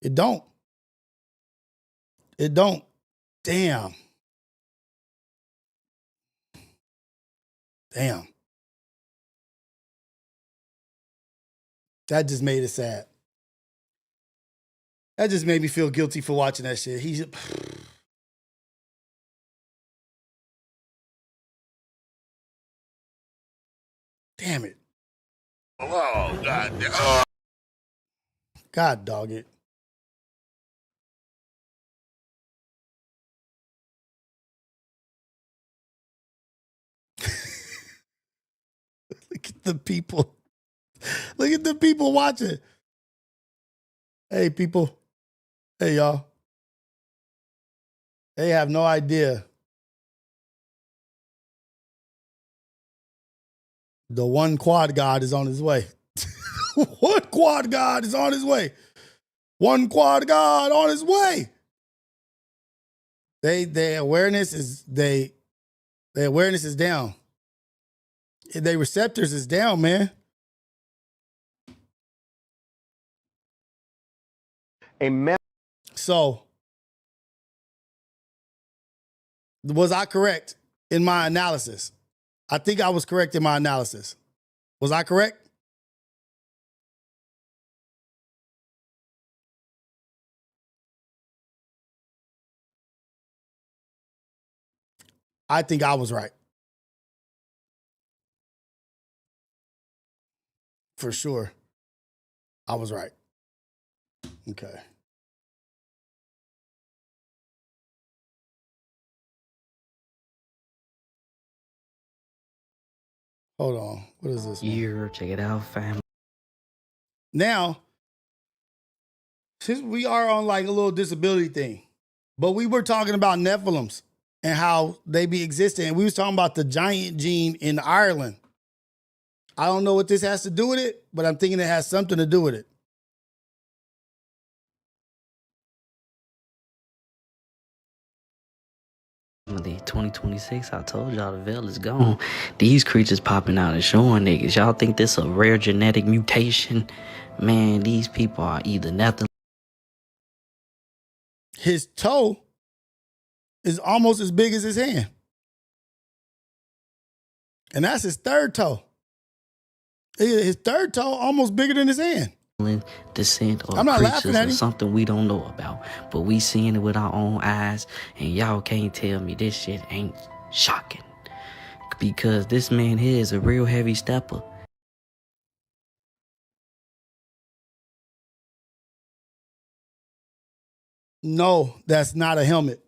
S2: It don't. It don't. Damn. Damn. That just made it sad. That just made me feel guilty for watching that shit. He's damn it.
S12: Oh, God. Oh.
S2: God dog it. Look at the people. Look at the people watching. Hey, people. Hey, y'all. They have no idea. The one quad god is on his way. One quad god is on his way. One quad god on his way. Their awareness is their awareness is down. Their receptors is down, man. So, was I correct in my analysis? I think I was correct in my analysis. Was I correct? I think I was right. For sure. I was right. Okay. Hold on. What is this?
S13: Check it out, fam.
S2: Now, since we are on like a little disability thing, but we were talking about Nephilims and how they be existing. And we was talking about the giant gene in Ireland. I don't know what this has to do with it, but I'm thinking it has something to do with it.
S13: The 2026, I told y'all the veil is gone. These creatures popping out and showing niggas. Y'all think this a rare genetic mutation? Man, these people are either nothing.
S2: His toe is almost as big as his hand. And that's his third toe. His third toe almost bigger than his hand.
S13: Descent or
S2: I'm not laughing
S13: creatures
S2: at
S13: or
S2: him.
S13: something we don't know about, but we seeing it with our own eyes, and y'all can't tell me this shit ain't shocking, because this man here is a real heavy stepper.
S2: No, that's not a helmet.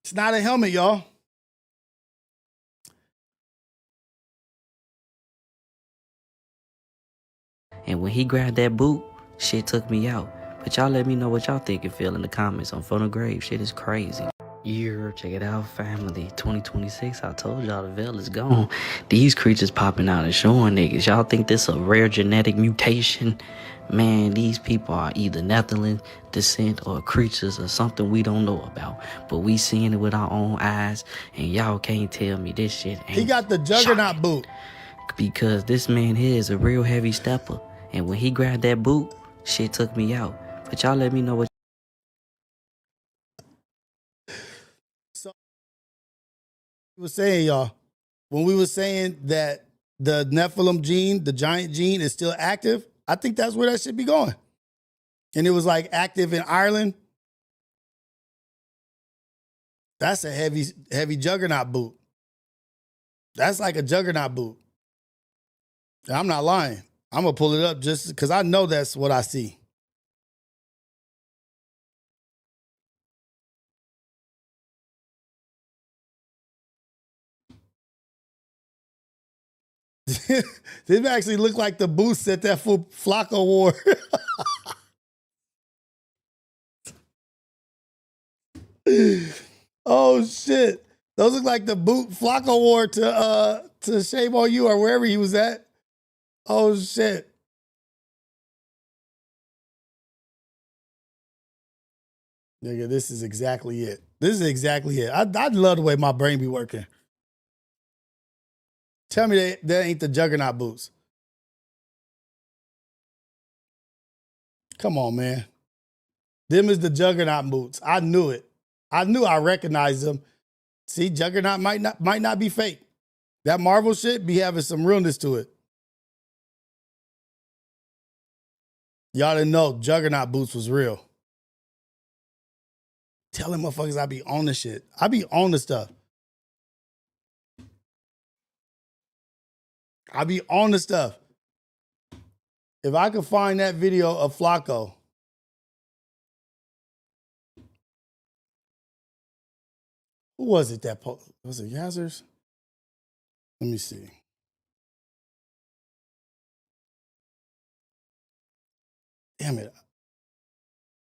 S2: It's not a helmet, y'all.
S13: And when he grabbed that boot, shit took me out. But y'all let me know what y'all think and feel in the comments on Phone Grave. Shit is crazy. Check it out, family. 2026, I told y'all the veil is gone. These creatures popping out and showing niggas. Y'all think this a rare genetic mutation? Man, these people are either Nephilim descent or creatures or something we don't know about, but we seeing it with our own eyes, and y'all can't tell me this shit ain't.
S2: He got the juggernaut boot.
S13: Because this man here is a real heavy stepper, and when he grabbed that boot, shit took me out. But y'all let me know what.
S2: So we were saying, y'all, when we were saying that the Nephilim gene, the giant gene, is still active, I think that's where that should be going. And it was like active in Ireland. That's a heavy juggernaut boot. That's like a juggernaut boot. And I'm not lying. I'm going to pull it up just because I know that's what I see. This actually looked like the boots that Flacco wore. Oh shit! Those look like the boot Flacco wore to Shame on You or wherever he was at. Oh shit! Nigga, this is exactly it. This is exactly it. I love the way my brain be working. Tell me that ain't the Juggernaut boots. Come on, man. Them is the Juggernaut boots. I knew it. I knew I recognized them. See, Juggernaut might not be fake. That Marvel shit be having some realness to it. Y'all didn't know Juggernaut boots was real. Telling motherfuckers I be on the shit. I be on the stuff. I be on the stuff. If I could find that video of Flacco. Who was it that was it Yazzers? Let me see. Damn it.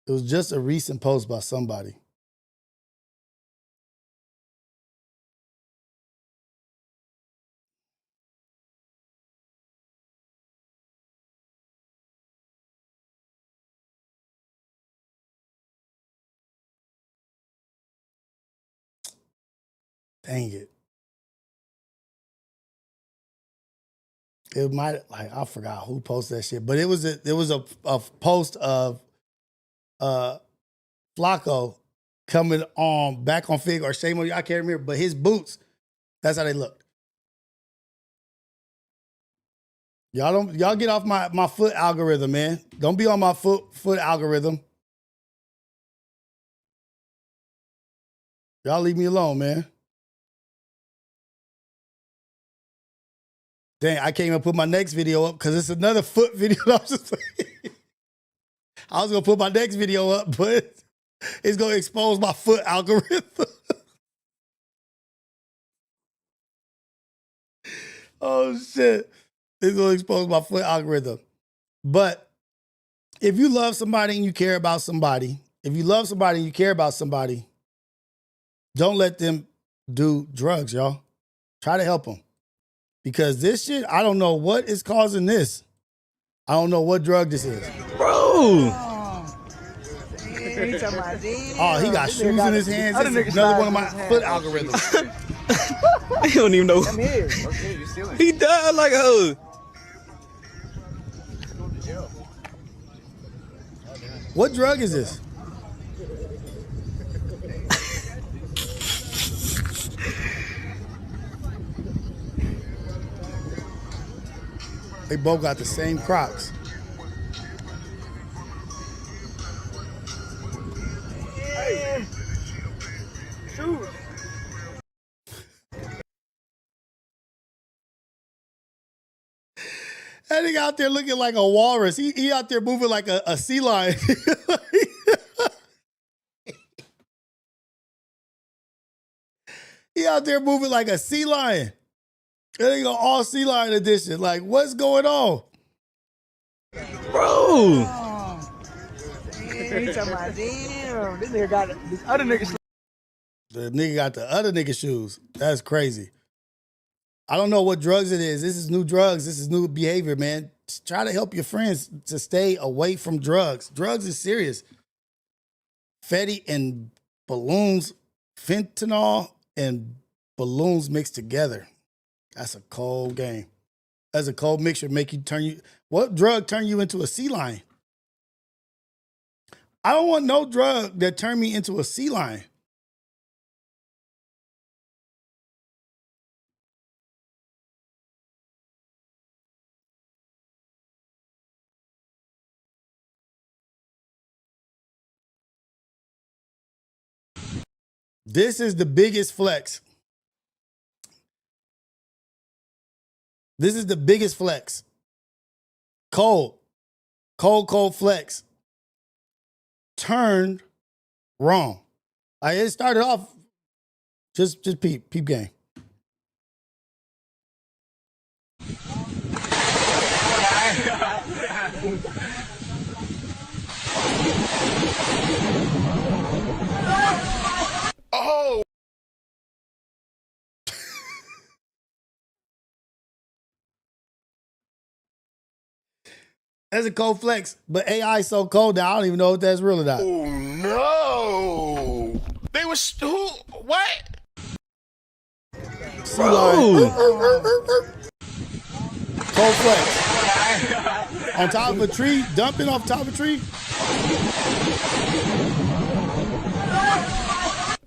S2: It was just a recent post by somebody. Dang it. It might, like, I forgot who posted that shit, but it was a post of Flacco coming on back on Fig or Shame on You. I can't remember, but his boots, that's how they looked. Y'all get off my foot algorithm, man. Don't be on my foot algorithm. Y'all leave me alone, man. Dang, I can't even put my next video up because it's another foot video. I was gonna put my next video up, but it's gonna expose my foot algorithm. Oh shit. It's gonna expose my foot algorithm. But if you love somebody and you care about somebody, don't let them do drugs, y'all. Try to help them. Because this shit, I don't know what is causing this. I don't know what drug this is.
S14: Bro!
S2: Oh, he got shoes in his hands. This is another one of my foot algorithms.
S14: He don't even know. He died like a hoe.
S2: What drug is this? They both got the same Crocs.
S9: Hey. Shoot.
S2: That nigga out there looking like a walrus. He out there moving like a sea lion. He out there moving like a sea lion. That nigga all sea lion edition. Like, what's going on?
S14: Bro!
S9: He talking about, damn, this nigga got this other nigga.
S2: The nigga got the other nigga shoes. That's crazy. I don't know what drugs it is. This is new drugs. This is new behavior, man. Just try to help your friends to stay away from drugs. Drugs is serious. Fetty and balloons, fentanyl and balloons mixed together. That's a cold game. That's a cold mixture. What drug turn you into a sea lion? I don't want no drug that turned me into a sea lion. This is the biggest flex. This is the biggest flex. Cold flex. Turned wrong. It started off just peep game.
S12: Oh!
S2: That's a cold flex. But AI is so cold now, I don't even know if that's real or not.
S12: Oh no! They was who? What?
S2: Cold flex. On top of a tree, dumping off top of a tree.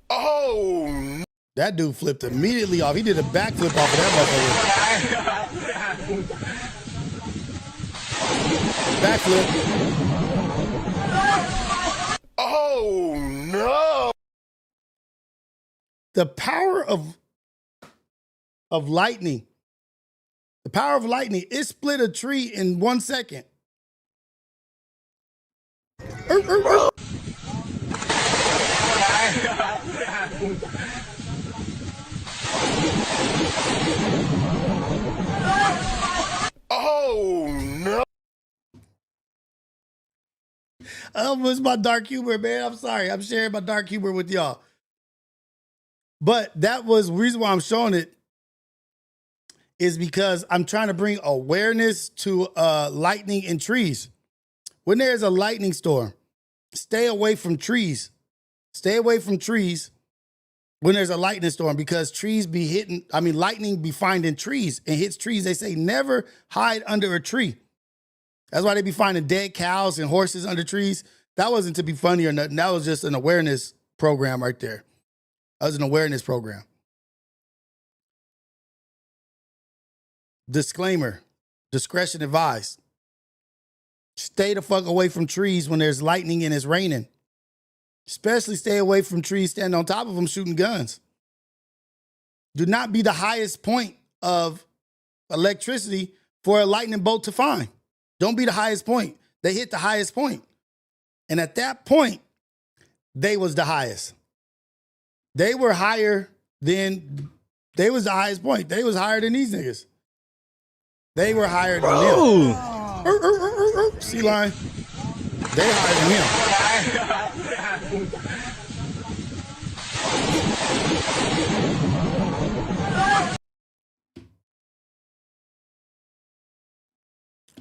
S12: Oh!
S2: That dude flipped immediately off. He did a backflip off of that motherfucker. Backflip.
S12: Oh no!
S2: The power of lightning. The power of lightning. It split a tree in 1 second.
S12: Oh no!
S2: It's my dark humor, man. I'm sorry. I'm sharing my dark humor with y'all. But that was the reason why I'm showing it is because I'm trying to bring awareness to lightning in trees. When there's a lightning storm, stay away from trees. Stay away from trees when there's a lightning storm because trees be hitting, lightning be finding trees and hits trees. They say never hide under a tree. That's why they be finding dead cows and horses under trees. That wasn't to be funny or nothing. That was just an awareness program right there. That was an awareness program. Disclaimer, discretion advised. Stay the fuck away from trees when there's lightning and it's raining. Especially stay away from trees standing on top of them shooting guns. Do not be the highest point of electricity for a lightning bolt to find. Don't be the highest point. They hit the highest point. And at that point, they was the highest. They were higher than, they was the highest point. They was higher than these niggas. They were higher than them. Sea lion. They higher than him.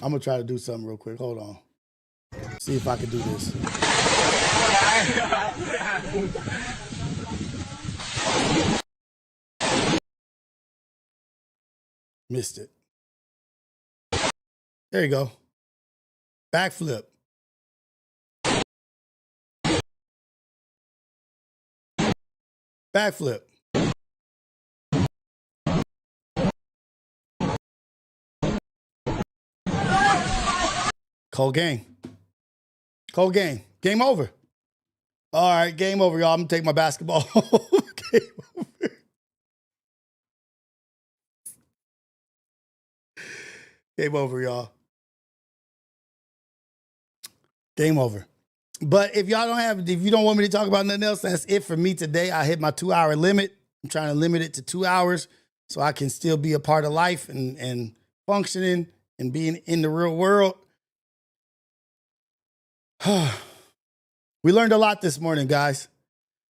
S2: I'm gonna try to do something real quick. Hold on. See if I can do this. Missed it. There you go. Backflip. Backflip. Cold game. Cold game. Game over. All right, game over, y'all. I'm gonna take my basketball. Game over. Game over, y'all. Game over. But if y'all don't have, if you don't want me to talk about nothing else, that's it for me today. I hit my 2-hour limit. I'm trying to limit it to 2 hours so I can still be a part of life and functioning and being in the real world. We learned a lot this morning, guys.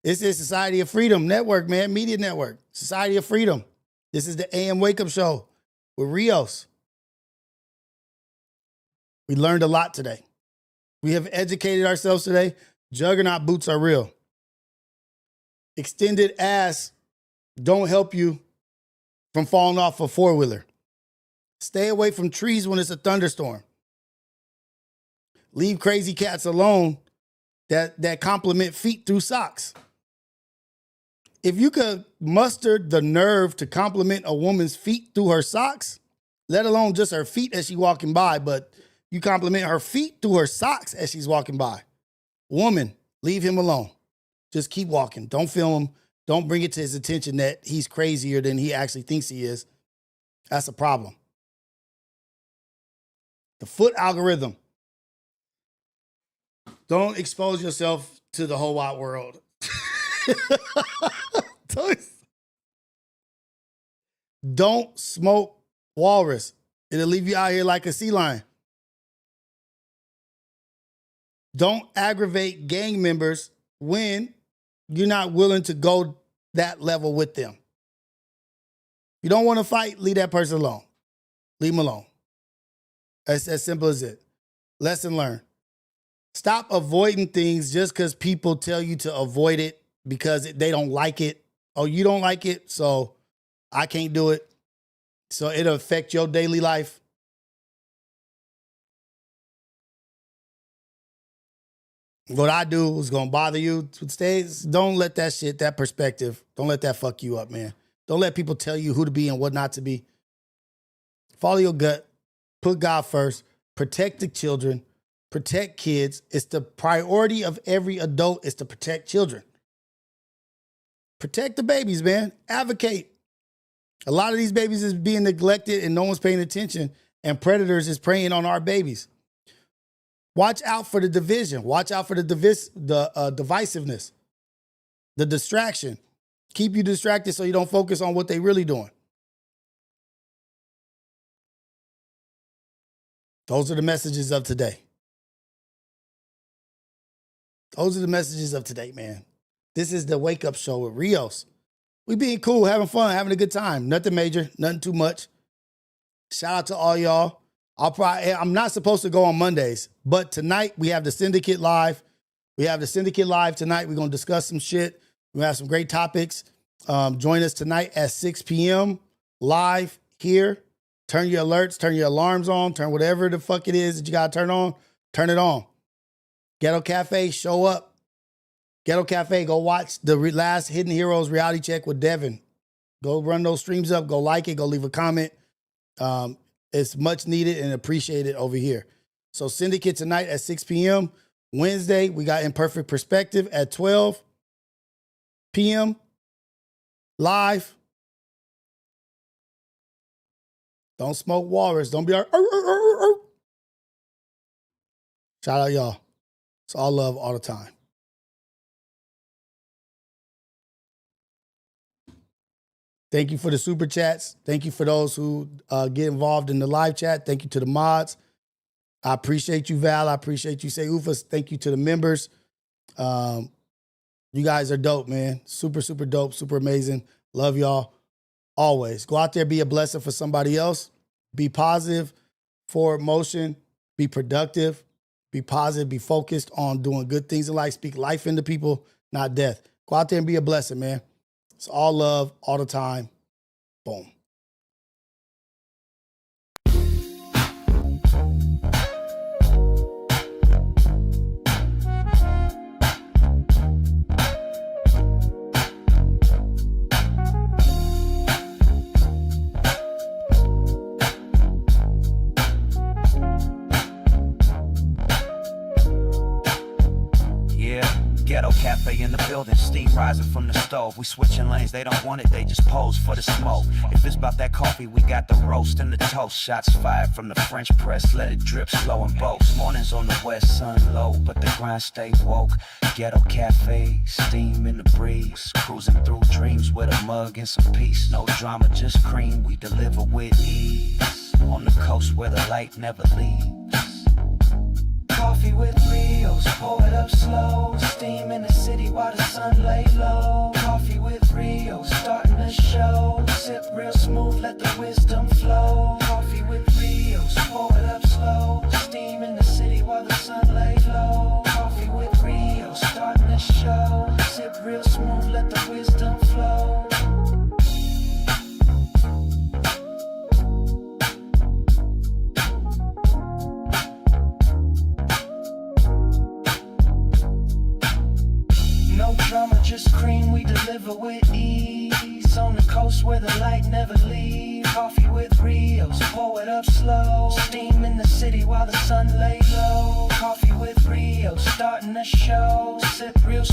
S2: This is Society of Freedom Network, man. Media Network. Society of Freedom. This is the AM Wake Up Show with Rios. We learned a lot today. We have educated ourselves today. Juggernaut boots are real. Extended ass don't help you from falling off a four-wheeler. Stay away from trees when it's a thunderstorm. Leave crazy cats alone that compliment feet through socks. If you could muster the nerve to compliment a woman's feet through her socks, let alone just her feet as she's walking by, but you compliment her feet through her socks as she's walking by. Woman, leave him alone. Just keep walking. Don't film him. Don't bring it to his attention that he's crazier than he actually thinks he is. That's a problem. The foot algorithm. Don't expose yourself to the whole wide world. Don't smoke walrus. It'll leave you out here like a sea lion. Don't aggravate gang members when you're not willing to go that level with them. You don't want to fight, leave that person alone. Leave him alone. That's as simple as it. Lesson learned. Stop avoiding things just because people tell you to avoid it because they don't like it. Oh, you don't like it, so I can't do it. So it'll affect your daily life. What I do is going to bother you. Don't let that shit, that perspective, don't let that fuck you up, man. Don't let people tell you who to be and what not to be. Follow your gut. Put God first. Protect the children. Protect kids. It's the priority of every adult is to protect children. Protect the babies, man. Advocate. A lot of these babies is being neglected and no one's paying attention, and predators is preying on our babies. Watch out for the division. Watch out for the divisiveness, the distraction. Keep you distracted so you don't focus on what they really doing. Those are the messages of today. Those are the messages of today, man. This is the Wake Up Show with Rios. We being cool, having fun, having a good time. Nothing major, nothing too much. Shout out to all y'all. I'm not supposed to go on Mondays, but tonight we have the Syndicate Live. We have the Syndicate Live tonight. We're going to discuss some shit. We have some great topics. Join us tonight at 6 p.m. live here. Turn your alerts, turn your alarms on, turn whatever the fuck it is that you got to turn on, turn it on. Ghetto Cafe, show up. Ghetto Cafe, go watch the last Hidden Heroes reality check with Devin. Go run those streams up, go like it, go leave a comment. It's much needed and appreciated over here. So Syndicate tonight at 6 p.m. Wednesday, we got Imperfect Perspective at 12 p.m. live. Don't smoke walrus. Don't be our. Shout out y'all. It's all love all the time. Thank you for the super chats. Thank you for those who get involved in the live chat. Thank you to the mods. I appreciate you, Val. I appreciate you, Seufas. Thank you to the members. You guys are dope, man. Super, super dope. Super amazing. Love y'all. Always. Go out there, be a blessing for somebody else. Be positive, forward motion. Be productive. Be positive. Be focused on doing good things in life. Speak life into people, not death. Go out there and be a blessing, man. It's all love, all the time. Boom.
S1: Ghetto cafe in the building, steam rising from the stove. We switching lanes, they don't want it, they just pose for the smoke. If it's about that coffee, we got the roast and the toast. Shots fired from the French press, let it drip slow and boast. Mornings on the west, sun low, but the grind stay woke. Ghetto cafe, steam in the breeze. Cruising through dreams with a mug and some peace. No drama, just cream, we deliver with ease. On the coast where the light never leaves. Coffee with Rios, pour it up slow. Steam in the city while the sun lay low. Coffee with Rios, starting the show. Sip real smooth, let the wisdom flow. Coffee with Rios, pour it up slow. Steam in the city while the sun lay low. Coffee with Rios, starting the show. Sip real smooth, let the wisdom flow. No drama, just cream, we deliver with ease. On the coast where the light never leaves. Coffee with Rios, pour it up slow. Steam in the city while the sun lay low. Coffee with Rios, starting the show. Sip real